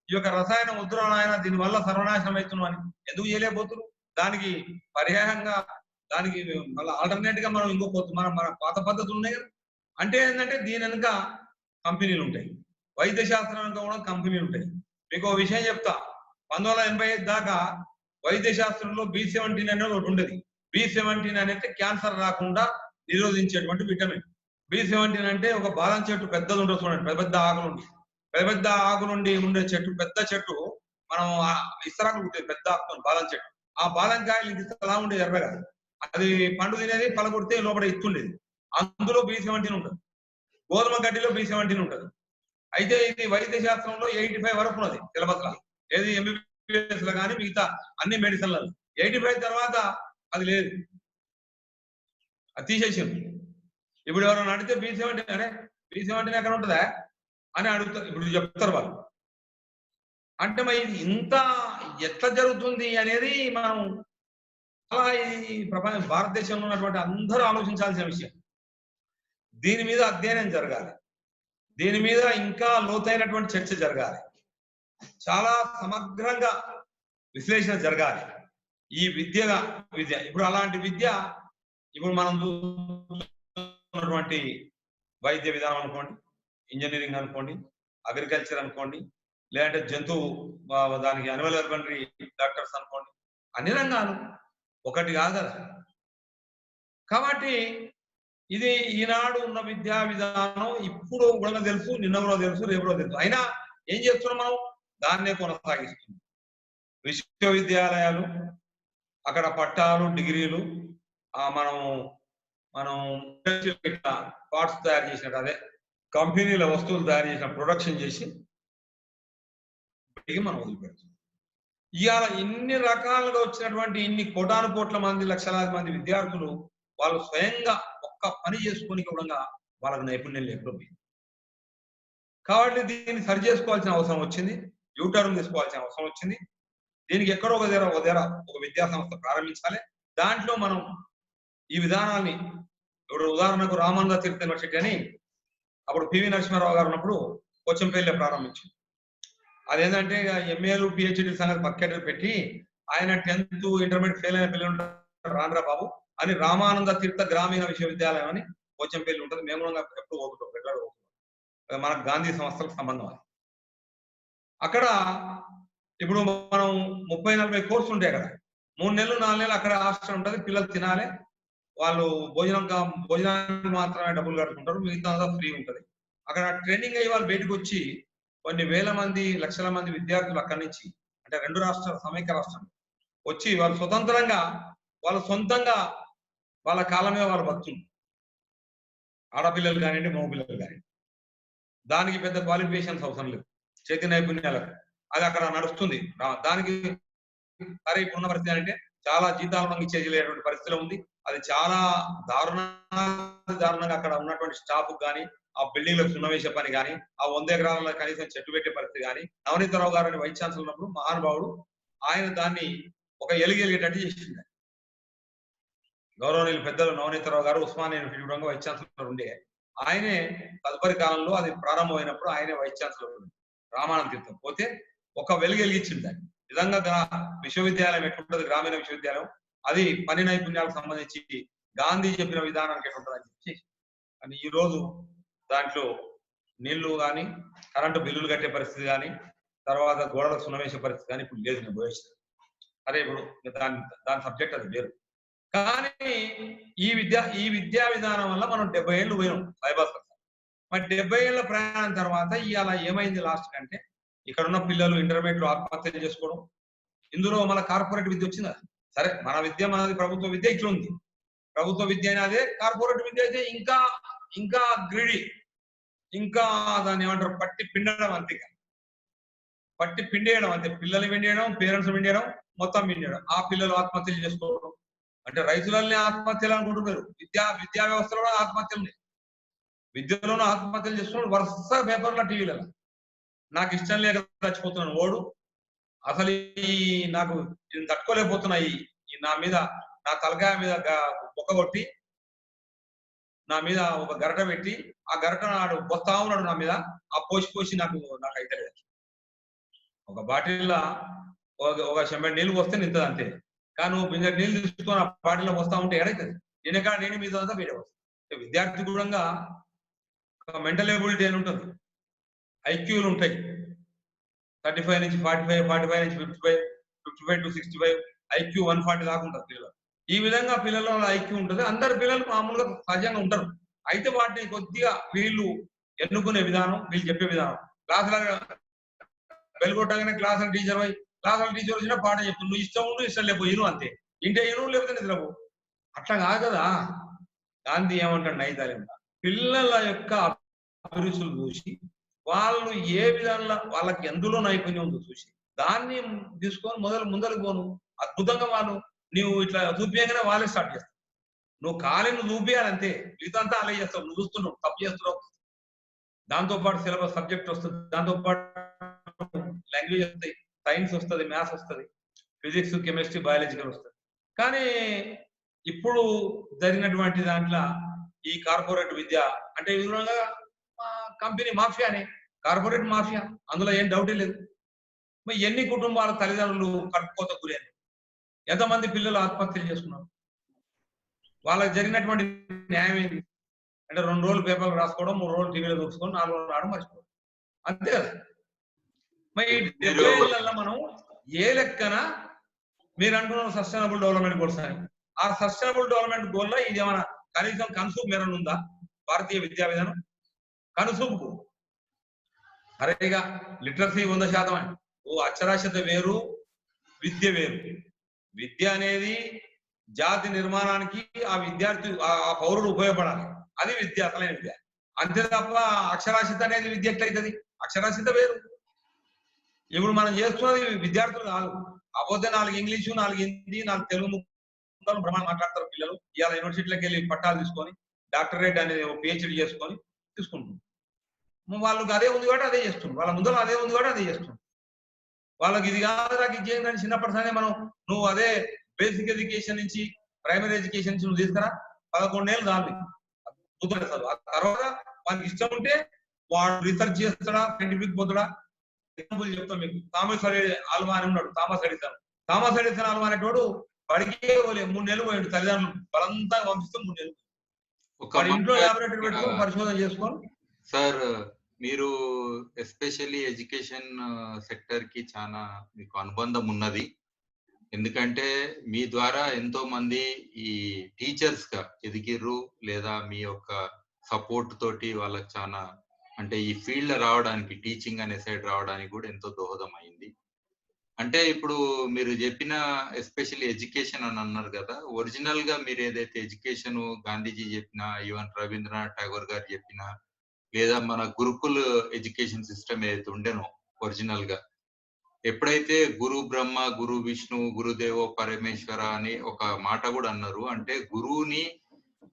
ఈ యొక్క రసాయన ముద్రణ దీని వల్ల సర్వనాశనం అవుతున్నాం అని ఎందుకు చేయలేకపోతున్నారు? దానికి పర్యాయంగా, దానికి మళ్ళీ ఆల్టర్నేట్ గా మనం మన పాత పద్ధతులు ఉన్నాయి కదా. అంటే ఏంటంటే దీని వెనుక కంపెనీలు ఉంటాయి, వైద్య శాస్త్రం వెనుక కూడా కంపెనీలు ఉంటాయి. మీకు విషయం చెప్తా, 1985 దాకా వైద్య శాస్త్రంలో B17 అనేది ఒకటి ఉండేది. B17 అనేది క్యాన్సర్ రాకుండా నిరోధించేటువంటి విటమిన్. B17 అంటే ఒక బాదం చెట్టు పెద్దది ఉంటుంది చూడండి, పెద్ద ఆకులుండి ఉండే చెట్టు, పెద్ద చెట్టు. మనం ఇస్తరాకులు ఉంటుంది పెద్ద ఆకుతుంది బాదం చెట్టు. ఆ బాదం కాయలు ఇంత ఎలా ఉండేది ఎర్రగా, అది పండు తినేది, పలగొడితే లోపల ఇస్తుండేది. అందులో B17 ఉంటుంది. గోధుమ గడ్డిలో B17 ఉంటుంది. అయితే ఇది వైద్య శాస్త్రంలో 85 వరకు ఉన్నది సిలబస్ లో, ఏది MBBS లో కానీ మిగతా అన్ని మెడిసిన్లలో. 85 తర్వాత అది లేదు, అది తీసేసింది. ఇప్పుడు ఎవరైనా అడిగితే B17 అనే B17 ఎక్కడ ఉంటుందా అని అడుగుతారు, ఇప్పుడు చెప్తారు వాళ్ళు. అంటే మరి ఇది ఇంత ఎట్లా జరుగుతుంది అనేది మనం చాలా ఈ భారతదేశంలో ఉన్నటువంటి అందరూ ఆలోచించాల్సిన విషయం. దీని మీద అధ్యయనం జరగాలి, దీని మీద ఇంకా లోతైనటువంటి చర్చ జరగాలి, చాలా సమగ్రంగా విశ్లేషణ జరగాలి. ఈ విద్య ఇప్పుడు అలాంటి విద్య ఇప్పుడు మనం చూస్తున్నటువంటి వైద్య విధానం అనుకోండి, ఇంజనీరింగ్ అనుకోండి, అగ్రికల్చర్ అనుకోండి, లేదంటే జంతువు దానికి అనిమల్ హస్బెండరీ డాక్టర్స్ అనుకోండి, అన్ని రంగాలు ఒకటి కాదు కదా. కాబట్టి ఇది ఈనాడు ఉన్న విద్యా విధానం ఇప్పుడు కూడా తెలుసు, నిన్న కూడా తెలుసు, రేపు కూడా తెలుసు. అయినా ఏం చేస్తున్నాం మనం? దాన్నే కొనసాగిస్తున్నాం. విశ్వవిద్యాలయాలు, అక్కడ పట్టాలు, డిగ్రీలు, మనం పార్ట్స్ తయారు చేసినట్టు, అదే కంపెనీల వస్తువులు తయారు చేసిన ప్రొడక్షన్ చేసి మనం వదిలిపెడుతున్నాం. ఇవాళ ఇన్ని రకాలుగా వచ్చినటువంటి ఇన్ని కోటాను కోట్ల మంది, లక్షలాది మంది విద్యార్థులు వాళ్ళు స్వయంగా ఒక్క పని చేసుకుని కూడా వాళ్ళకు నైపుణ్యం లేకపోయింది. కాబట్టి దీన్ని సరి చేసుకోవాల్సిన అవసరం వచ్చింది, యూటర్న్ తీసుకోవాల్సిన అవసరం వచ్చింది. దీనికి ఎక్కడో ఒక విద్యా సంస్థ ప్రారంభించాలి. దాంట్లో మనం ఈ విధానాన్ని, ఇప్పుడు ఉదాహరణకు రామానంద తీర్థ యూనివర్సిటీ అని అప్పుడు పివి నరసింహారావు గారు ఉన్నప్పుడు పోచంపల్లిలో ప్రారంభించింది. అదేంటంటే MAలు PhD సంగతి పక్కన పెట్టి, ఆయన 10th ఇంటర్మీడియట్ ఫెయిల్ అయిన పిల్లలు రాండ్రా బాబు అని రామానంద తీర్థ గ్రామీణ విశ్వవిద్యాలయం అని పోచంపల్లి ఉంటుంది. మేము ఎప్పుడు పోతుంటాం, రెగ్యులర్ పోతుంటాం, మనకు గాంధీ సంస్థలకు సంబంధం అది. అక్కడ ఇప్పుడు మనం 30-40 కోర్సులు ఉంటాయి అక్కడ. 3 నెలలు 4 నెలలు అక్కడ హాస్టల్ ఉంటుంది, పిల్లలు తినాలి, వాళ్ళు భోజనానికి మాత్రమే డబ్బులు కట్టుకుంటారు, మిగతా ఫ్రీ ఉంటుంది. అక్కడ ట్రైనింగ్ అయ్యి వాళ్ళు బయటకు వచ్చి కొన్ని వేల మంది, లక్షల మంది విద్యార్థులు అక్కడి నుంచి, అంటే 2 రాష్ట్రాలు, సమైక్య రాష్ట్రం వచ్చి వాళ్ళు స్వతంత్రంగా, వాళ్ళ సొంతంగా వాళ్ళ కాలం మీద వాళ్ళు బతుకుతుంది. ఆడపిల్లలు కానివ్వండి, మగపిల్లలు కానివ్వండి. దానికి పెద్ద క్వాలిఫికేషన్స్ అవసరం లేదు, చేతి నైపుణ్యాలకు అది అక్కడ నడుస్తుంది. దానికి సరే ఇప్పుడున్న పరిస్థితి అంటే చాలా జీతాలు మనకి చేయలేటువంటి పరిస్థితిలో ఉంది. అది చాలా దారుణంగా అక్కడ ఉన్నటువంటి స్టాఫ్ కానీ, ఆ బిల్డింగ్ లో సున్నవేసే పని కానీ, ఆ 100 ఎకరాలలో కనీసం చెట్టు పెట్టే పరిస్థితి కానీ, నవనీతరావు గారు అని వైస్ ఛాన్సలర్ ఉన్నప్పుడు మహానుభావుడు, ఆయన దాన్ని ఒక ఎలిగేటట్టు చేసింది. గౌరవనీయులు పెద్దలు నవనీతరావు గారు ఉస్మానియా యూనివర్సిటీ కూడా వైస్ ఛాన్సలర్ ఉండే. ఆయనే తదుపరి కాలంలో అది ప్రారంభమైనప్పుడు ఆయనే వైస్ ఛాన్సలర్ ఉండే. రామానంద తీర్థం పోతే ఒక వెలుగు వెలిగించింది దాన్ని. నిజంగా విశ్వవిద్యాలయం ఎట్లుంటది, గ్రామీణ విశ్వవిద్యాలయం అది పని నైపుణ్యాలకు సంబంధించి గాంధీ చెప్పిన విధానానికి ఎట్లుంటది అని చెప్పి. కానీ ఈ రోజు దాంట్లో నీళ్లు కానీ, కరెంటు బిల్లులు కట్టే పరిస్థితి కానీ, తర్వాత గోడలకు సున్నవేసే పరిస్థితి కానీ ఇప్పుడు లేదు. నేను భవిష్యత్తు అదే ఇప్పుడు దాని సబ్జెక్ట్ అది వేరు. కానీ ఈ విద్యా విధానం వల్ల మనం 70 ఏళ్ళు పోయినాం సాయిబాబా. మరి 70 ఏళ్ల ప్రయాణం తర్వాత ఇవాళ ఏమైంది లాస్ట్ కంటే, ఇక్కడ ఉన్న పిల్లలు ఇంటర్మీడియట్ లో ఆత్మహత్యలు చేసుకోవడం. ఇందులో మన కార్పొరేట్ విద్య వచ్చిందా? సరే, మన విద్య మనది ప్రభుత్వ విద్య ఇట్లా ఉంది. ప్రభుత్వ విద్య అదే, కార్పొరేట్ విద్య అయితే ఇంకా ఇంకా గ్రిడి, ఇంకా దాన్ని ఏమంటారు, పట్టి పిండడం అంతే. పట్టి పిండేయడం అంతే. పిల్లలు పిండేయడం, పేరెంట్స్ పిండేయడం, మొత్తం పిండేయడం. ఆ పిల్లలు ఆత్మహత్యలు చేసుకోవడం. అంటే రైతులనే ఆత్మహత్యలు అనుకుంటున్నారు. విద్యా వ్యవస్థలో ఆత్మహత్యలు, విద్యలోనూ ఆత్మహత్యలు చేస్తున్నాడు. వరుస పేపర్ల టీవీలలో నాకు ఇష్టం లేక చచ్చిపోతున్నాను ఓడు, అసలు ఈ నాకు తట్టుకోలేకపోతున్నాయి, నా మీద, నా తలకాయ మీద బొక్క కొట్టి, నా మీద ఒక గరట పెట్టి, ఆ గరట నాడు వస్తా ఉన్నాడు నా మీద, ఆ పోసి నాకు అయితే లేదు. ఒక బాటిల్లో ఒక 100 నీళ్ళు వస్తే నింతది అంతే. కానీ నువ్వు బిందె నీళ్ళు తీసుకొని ఆ బాటిల్లో వస్తా ఉంటే ఎడైతుంది. నేను మీద అంతా వేరే వస్తుంది. విద్యార్థి కూడా మెంటల్ ఎబిలిటీ అని ఉంటుంది, ఐక్యూలు ఉంటాయి. 35 నుంచి 45, 45 నుంచి 55, 55 to 65, ఐక్యూ 140 దాకా ఉంటుంది పిల్లలు. ఈ విధంగా పిల్లల ఐక్యూ ఉంటుంది. అందరు పిల్లలు మామూలుగా సహజంగా ఉంటారు. అయితే వాటిని కొద్దిగా వీళ్ళు ఎన్నుకునే విధానం, వీళ్ళు చెప్పే విధానం. క్లాసుల వెళ్ళగొట్టగానే క్లాసుల టీచర్ వచ్చినా పాట చెప్పు, నువ్వు ఇష్టం ఉండు, ఇష్టం లేకపోయిను అంతే. ఇంటే ఇను లేకపోతే నిద్రపో. అట్లా కాదు కదా. గాంధీ ఏమంటాడు నైతాలేంట, పిల్లల యొక్క అభిరుచులు చూసి, వాళ్ళు ఏ విధంగా వాళ్ళకి ఎందులో నైపుణ్యం ఉందో చూసి దాన్ని తీసుకొని ముందరకు పోను. అద్భుతంగా వాళ్ళు నువ్వు ఇట్లా చూపించగానే వాళ్ళే స్టార్ట్ చేస్తారు. నువ్వు ఖాళీని చూపించాలంతే, మిగతా అంతా అలా చేస్తావు. నువ్వు చూస్తున్నావు, తప్పు చేస్తున్నావు. దాంతోపాటు సిలబస్ సబ్జెక్ట్ వస్తుంది, దాంతోపాటు లాంగ్వేజ్ వస్తాయి, సైన్స్ వస్తుంది, మ్యాథ్స్ వస్తుంది, ఫిజిక్స్, కెమిస్ట్రీ, బయాలజికల్ వస్తుంది. కానీ ఇప్పుడు జరిగినటువంటి దాంట్లో ఈ కార్పొరేట్ విద్య అంటే ఈ విధంగా కంపెనీ మాఫియానే, కార్పొరేట్ మాఫియా, అందులో ఏం డౌటే లేదు. మరి ఎన్ని కుటుంబాల తల్లిదండ్రులు కడుపుకోత గురైన, ఎంతమంది పిల్లలు ఆత్మహత్యలు చేసుకున్నారు? వాళ్ళకి జరిగినటువంటి న్యాయం ఏంటి అంటే 2 రోజులు పేపర్లు రాసుకోవడం, 3 రోజులు టీవీలో చూసుకోవడం, 4 రోజులు రావడం, మర్చిపోవడం, అంతే కదా. మరి 70 ఏళ్లలో మనం ఏ లెక్కన మీరు అంటున్న సస్టైనబుల్ డెవలప్మెంట్ గోల్స్ అని, ఆ సస్టైనబుల్ డెవలప్మెంట్ గోల్ లో ఇది ఏమైనా కనీసం కన్సూప్ మేర ఉందా భారతీయ విద్యా విధానం? కనుసూపుకు అరేగా లిటరసీ 100%. అక్షరాస్యత వేరు, విద్య వేరు. విద్య అనేది జాతి నిర్మాణానికి ఆ విద్యార్థి, ఆ పౌరుడు ఉపయోగపడాలి. అది విద్య, అసలైన విద్య. అంతే తప్ప అక్షరాస్యత అనేది విద్య ఎట్లయితుంది? అక్షరాస్యత వేరు. ఇప్పుడు మనం చేస్తున్నది విద్యార్థులు కాదు. కాకపోతే 4 ఇంగ్లీషు, 4 హిందీ, 4 తెలుగు ముక్కలు బ్రహ్మాండం మాట్లాడతారు పిల్లలు. ఇవాళ యూనివర్సిటీలకు వెళ్ళి పట్టాలు తీసుకొని డాక్టరేట్ అనేది పిహెచ్డి చేసుకొని తీసుకుంటున్నారు. వాళ్ళకి అదే ఉంది కాబట్టి అదే చేస్తున్నారు. వాళ్ళ ముందర అదే ఉంది కాబట్టి అదే చేస్తున్నారు. వాళ్ళకి ఇది కాదు, నాకు ఇది చేయండి చిన్నప్పటి సరే మనం, నువ్వు అదే బేసిక్ ఎడ్యుకేషన్ నుంచి, ప్రైమరీ ఎడ్యుకేషన్ నుంచి నువ్వు తీసుకురా, 11 ఏళ్ళు దాన్ని ఆ తర్వాత వాళ్ళకి ఇష్టం ఉంటే వాడు రీసెర్చ్ చేస్తాడా, సైంటిఫిక్ పోతాడా. ఎగ్జాంపుల్ చెప్తాం మీకు. థామస్ ఆల్వా అని ఉన్నాడు. థామస్ ఎడిసన్ ఆల్వా అనేటోడు వాడికే 3 నెలలు పోయాడు. తల్లిదండ్రులు బలంతా పంపిస్తూ 3 నెలలు వాడి ఇంట్లో లాబొరేటరీ పెట్టుకొని పరిశోధన చేసుకొని. సార్, మీరు ఎస్పెషల్లీ ఎడ్యుకేషన్ సెక్టర్ కి చాలా మీకు అనుబంధం ఉన్నది. ఎందుకంటే మీ ద్వారా ఎంతో మంది ఈ టీచర్స్ గా ఎదిగిర్రు, లేదా మీ యొక్క సపోర్ట్ తోటి వాళ్ళకి చాలా అంటే ఈ ఫీల్డ్ రావడానికి, టీచింగ్ అనే సైడ్ రావడానికి కూడా ఎంతో దోహదం అయింది. అంటే ఇప్పుడు మీరు చెప్పిన ఎస్పెషల్లీ ఎడ్యుకేషన్ అని అన్నారు కదా, ఒరిజినల్ గా మీరు ఏదైతే ఎడ్యుకేషన్ గాంధీజీ చెప్పిన, ఈవెన్ రవీంద్రనాథ్ ఠాగూర్ గారు చెప్పిన, లేదా మన గురుకుల్ ఎడ్యుకేషన్ సిస్టమ్ ఏదైతే ఉండేనో ఒరిజినల్ గా, ఎప్పుడైతే గురు బ్రహ్మ, గురు విష్ణు, గురుదేవో పరమేశ్వర అని ఒక మాట కూడా అన్నారు. అంటే గురువుని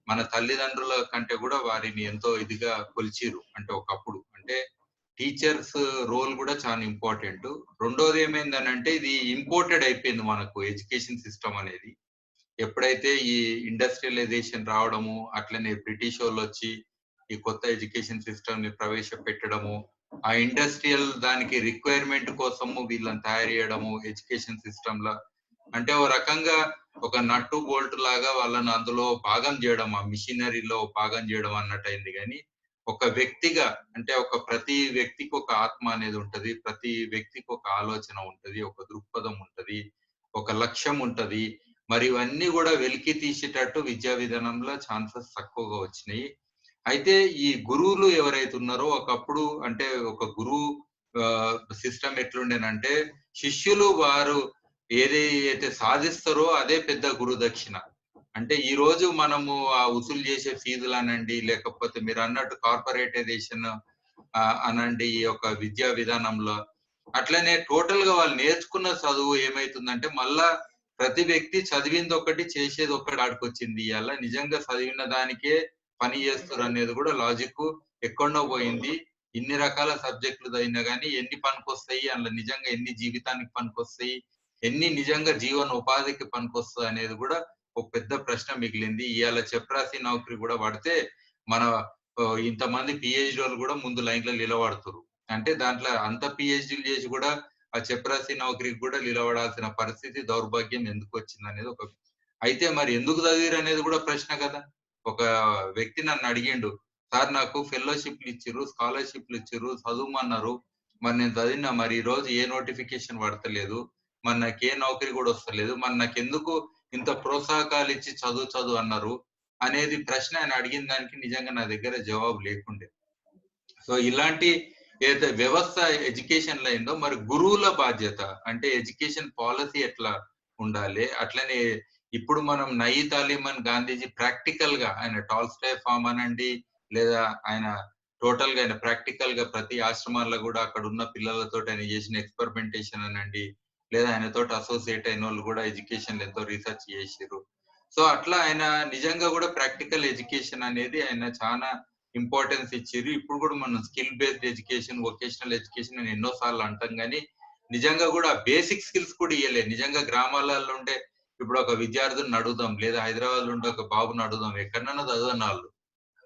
మన తల్లిదండ్రుల కంటే కూడా వారిని ఎంతో ఇదిగా కొలిచిరు. అంటే ఒకప్పుడు అంటే టీచర్స్ రోల్ కూడా చాలా ఇంపార్టెంట్. రెండోది ఏమైందని అంటే ఇది ఇంపోర్టెడ్ అయిపోయింది మనకు ఎడ్యుకేషన్ సిస్టమ్ అనేది. ఎప్పుడైతే ఈ ఇండస్ట్రియలైజేషన్ రావడము, అట్లనే బ్రిటిష్ వాళ్ళు వచ్చి ఈ కొత్త ఎడ్యుకేషన్ సిస్టమ్ ని ప్రవేశపెట్టడము, ఆ ఇండస్ట్రియల్ దానికి రిక్వైర్మెంట్ కోసము వీళ్ళని తయారు చేయడము ఎడ్యుకేషన్ సిస్టమ్ లా, అంటే ఓ రకంగా ఒక నట్టు బోల్ట్ లాగా వాళ్ళని అందులో భాగం చేయడం, ఆ మిషనరీలో భాగం చేయడం అన్నట్టు అయింది. కానీ ఒక వ్యక్తిగా, అంటే ఒక ప్రతి వ్యక్తికి ఒక ఆత్మ అనేది ఉంటది, ప్రతి వ్యక్తికి ఒక ఆలోచన ఉంటది, ఒక దృక్పథం ఉంటది, ఒక లక్ష్యం ఉంటది. మరి ఇవన్నీ కూడా వెలికి తీసేటట్టు విద్యా విధానంలో ఛాన్సెస్ తక్కువగా వచ్చినాయి. అయితే ఈ గురువులు ఎవరైతే ఉన్నారో ఒకప్పుడు, అంటే ఒక గురువు సిస్టమ్ ఎట్లుండేనంటే, శిష్యులు వారు ఏదైతే సాధిస్తారో అదే పెద్ద గురు దక్షిణ. అంటే ఈ రోజు మనము ఆ వసూలు చేసే ఫీజులనండి, లేకపోతే మీరు అన్నట్టు కార్పొరేటైజేషన్ అనండి ఈ యొక్క విద్యా విధానంలో, అట్లనే టోటల్ గా వాళ్ళు నేర్చుకున్న చదువు ఏమైతుందంటే, మళ్ళా ప్రతి వ్యక్తి చదివింది ఒకటి చేసేది ఒకటి ఆడికొచ్చింది. అలా నిజంగా చదివిన దానికే పని చేస్తారు అనేది కూడా లాజిక్ ఎక్కడో పోయింది. ఇన్ని రకాల సబ్జెక్టులు చదివినా గానీ ఎన్ని పనికొస్తాయి, అందులో నిజంగా ఎన్ని జీవితానికి పనికొస్తాయి, ఎన్ని నిజంగా జీవన ఉపాధికి పనికొస్తాయి అనేది కూడా ఒక పెద్ద ప్రశ్న మిగిలింది. ఇవాళ చెప్రాసి నౌకరీ కూడా పడితే మన ఇంతమంది పిహెచ్‌డీలు కూడా ముందు లైన్‌లో నిలబడుతుర్రు. అంటే దాంట్లో అంత పిహెచ్‌డీలు చేసి కూడా ఆ చెప్రాసి నౌకరీకి కూడా నిలబడాల్సిన పరిస్థితి, దౌర్భాగ్యం ఎందుకొచ్చిందనేది ఒక. అయితే మరి ఎందుకు చదివిర్రు అనేది కూడా ప్రశ్న కదా! ఒక వ్యక్తి నన్ను అడిగిండు, "సార్ నాకు ఫెలోషిప్‌లు ఇచ్చిర్రు, స్కాలర్‌షిప్‌లు ఇచ్చిర్రు, చదువుమన్నారు. మరి నేను చదివినా, మరి ఈ రోజు ఏ నోటిఫికేషన్ పడతలేదు. మరి నాకే నౌకరీ కూడా వస్తలేదు. మరి నాకెందుకు ఇంత ప్రోత్సాహకాలు ఇచ్చి చదువు చదువు అన్నారు" అనేది ప్రశ్న ఆయన అడిగిన దానికి నిజంగా నా దగ్గర జవాబు లేకుండే. సో ఇలాంటి ఏదైతే వ్యవస్థ ఎడ్యుకేషన్ లో అయిందో, మరి గురువుల బాధ్యత అంటే ఎడ్యుకేషన్ పాలసీ ఎట్లా ఉండాలి, అట్లనే ఇప్పుడు మనం నయీ తాలీం అని గాంధీజీ ప్రాక్టికల్ గా ఆయన టాల్స్టాయ్ ఫార్మ్ అనండి, లేదా ఆయన టోటల్ గా ఆయన ప్రాక్టికల్ గా ప్రతి ఆశ్రమాల్లో కూడా అక్కడ ఉన్న పిల్లలతో ఆయన చేసిన ఎక్స్పెరిమెంటేషన్ అనండి, లేదా ఆయనతో అసోసియేట్ అయిన వాళ్ళు కూడా ఎడ్యుకేషన్ ఎంతో రీసెర్చ్ చేసిర్రు. సో అట్లా ఆయన నిజంగా కూడా ప్రాక్టికల్ ఎడ్యుకేషన్ అనేది ఆయన చాలా ఇంపార్టెన్స్ ఇచ్చిర్రు. ఇప్పుడు కూడా మనం skill based education, vocational education అని ఎన్నో సార్లు అంటాం గానీ, నిజంగా కూడా బేసిక్ స్కిల్స్ కూడా ఇయ్యలే. నిజంగా గ్రామాలలో ఉండే ఇప్పుడు ఒక విద్యార్థిని అడుగుదాం, లేదా హైదరాబాద్‌లో ఉండే ఒక బాబుని అడుగుదాం, ఎక్కడనన్నా చదవనాళ్ళు.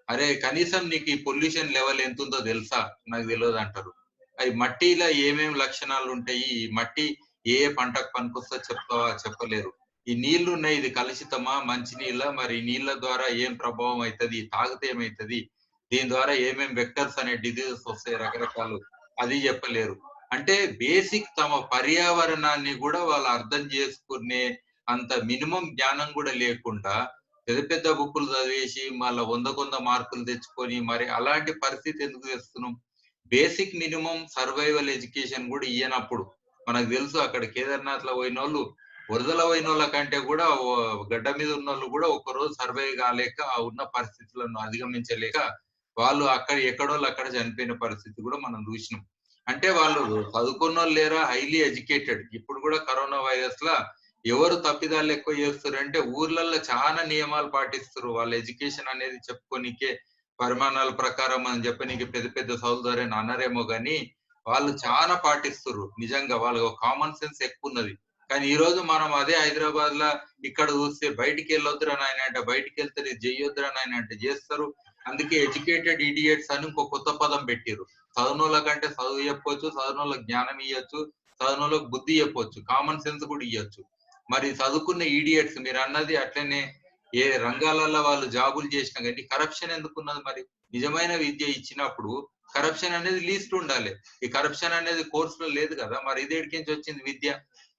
అరే కనీసం నీకు ఈ పొల్యూషన్ లెవెల్ ఎంతుందో తెలుసా? నాకు తెలవదంటారు. అయి మట్టిలో ఏమేం లక్షణాలుంటాయి? ఈ మట్టి ఏ ఏ పంటకు పనికొస్తదో చెప్తావా? చెప్పలేరు. ఈ నీళ్లున్నాయి, ఇది కలుషితమా? మంచి నీళ్ళా? మరి ఈ నీళ్ళ ద్వారా ఏం ప్రభావం అయితది? తాగితే ఏమైతది? దీని ద్వారా ఏమేం వెక్టర్స్ అనే డిసీజెస్ వస్తాయి రకరకాలు, అది చెప్పలేరు. అంటే బేసిక్ తమ పర్యావరణాన్ని గూడా వాళ్ళు అర్థం చేసుకునే అంత మినిమమ్ జ్ఞానం గూడా లేకుండా పెద్ద పెద్ద బుక్కులు చదివేసి మళ్ళా 100కు 100 మార్కులు తెచ్చుకొని మరి అలాంటి పరిస్థితి ఎందుకు తెస్తున్నాం? బేసిక్ మినిమమ్ సర్వైవల్ ఎడ్యుకేషన్ గూడా ఇయ్యనప్పుడు, మనకు తెలుసు అక్కడ కేదార్‌నాథ్‌లో పోయినోళ్ళు, వరదల పోయినోళ్ళ కంటే గూడా గడ్డ మీద ఉన్నోళ్ళు గూడా ఒక్కరోజు సర్వైవ్ కాలేక, ఆ ఉన్న పరిస్థితులను అధిగమించలేక వాళ్ళు అక్కడ ఎక్కడోళ్ళు అక్కడ చనిపోయిన పరిస్థితి గూడా మనం చూసినాం. అంటే వాళ్ళు చదువుకున్నోళ్ళు లేరా? Highly educated. ఇప్పుడు గూడా కరోనా వైరస్‌ల ఎవరు తప్పిదాలు ఎక్కువ చేస్తుర్రంటే ఊర్లల్లో చాలా నియమాలు పాటిస్తుర్రు. వాళ్ళ ఎడ్యుకేషన్ అనేది చెప్పుకోనీకే పరిమాణాల ప్రకారం అని చెప్పనీకి పెద్ద పెద్ద చదువుతారని అనరేమో గానీ, వాళ్ళు చాలా పాటిస్తుర్రు. నిజంగా వాళ్ళకి కామన్ సెన్స్ ఎక్కువున్నది. కానీ ఈరోజు మనం అదే హైదరాబాద్‌ల ఇక్కడ చూస్తే బయటికెళ్ళొద్దురా నాయనా అంటే బయటికెళ్తారు, ఇది చెయ్యొద్దురా నాయనా అంటే చేస్తారు. అందుకే ఎడ్యుకేటెడ్ ఇడియట్స్ అని ఇంకో కొత్త పదం పెట్టిర్రు. చదవనోళ్ళకంటే చదువు చెప్పొచ్చు, చదవనోళ్ళకి జ్ఞానం ఇయ్యొచ్చు, చదవనోళ్ళకి బుద్ధి చెప్పొచ్చు, కామన్ సెన్స్ కూడా ఇయ్యొచ్చు. మరి చదువుకున్న ఇడియట్స్ మీరన్నది అట్లనే ఏ రంగాలలో వాళ్ళు జాబులు చేసినా గాని కరప్షన్ ఎందుకున్నది మరి? నిజమైన విద్య ఇచ్చినప్పుడు కరప్షన్ అనేది లీస్ట్ ఉండాలి. ఈ కరప్షన్ అనేది కోర్స్‌లో లేదు కదా! మరి ఇది ఏడికించి వచ్చింది విద్య?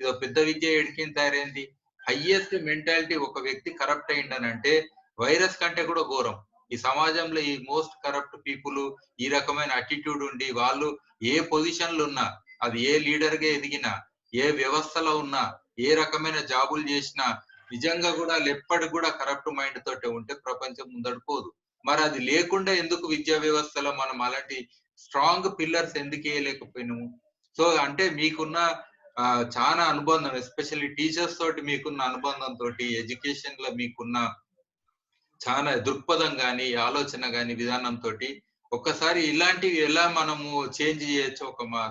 ఇదో పెద్ద విద్య ఏడికించి తయారైంది? హైయెస్ట్ మెంటాలిటీ ఒక వ్యక్తి కరప్ట్ అయిండనంటే వైరస్ కంటే కూడా ఘోరం. ఈ సమాజంలో ఈ మోస్ట్ కరప్ట్ పీపుల్, ఈ రకమైన అటిట్యూడ్ ఉండి వాళ్ళు ఏ పొజిషన్‌లో ఉన్నా, అది ఏ లీడర్‌గా ఎదిగినా, ఏ వ్యవస్థలో ఉన్నా, ఏ రకమైన జాబులు చేసినా నిజంగా కూడా ఎప్పటికి కూడా కరప్ట్ మైండ్ తోటే ఉంటే ప్రపంచం ముందడుగు పోదు. మరి అది లేకుండా ఎందుకు విద్యా వ్యవస్థలో మనం అలాంటి స్ట్రాంగ్ పిల్లర్స్ ఎందుకు ఎయలేకపోయినాము? సో అంటే మీకున్న చానా అనుబంధం, ఎస్పెషల్లీ టీచర్స్ తోటి మీకున్న అనుబంధంతోటి, ఎడ్యుకేషన్‌లో మీకున్న చానా దృక్పథం గాని, ఆలోచన గాని, విధానంతోటి ఒక్కసారి ఇలాంటివి ఎలా మనము చేంజ్ చేయొచ్చో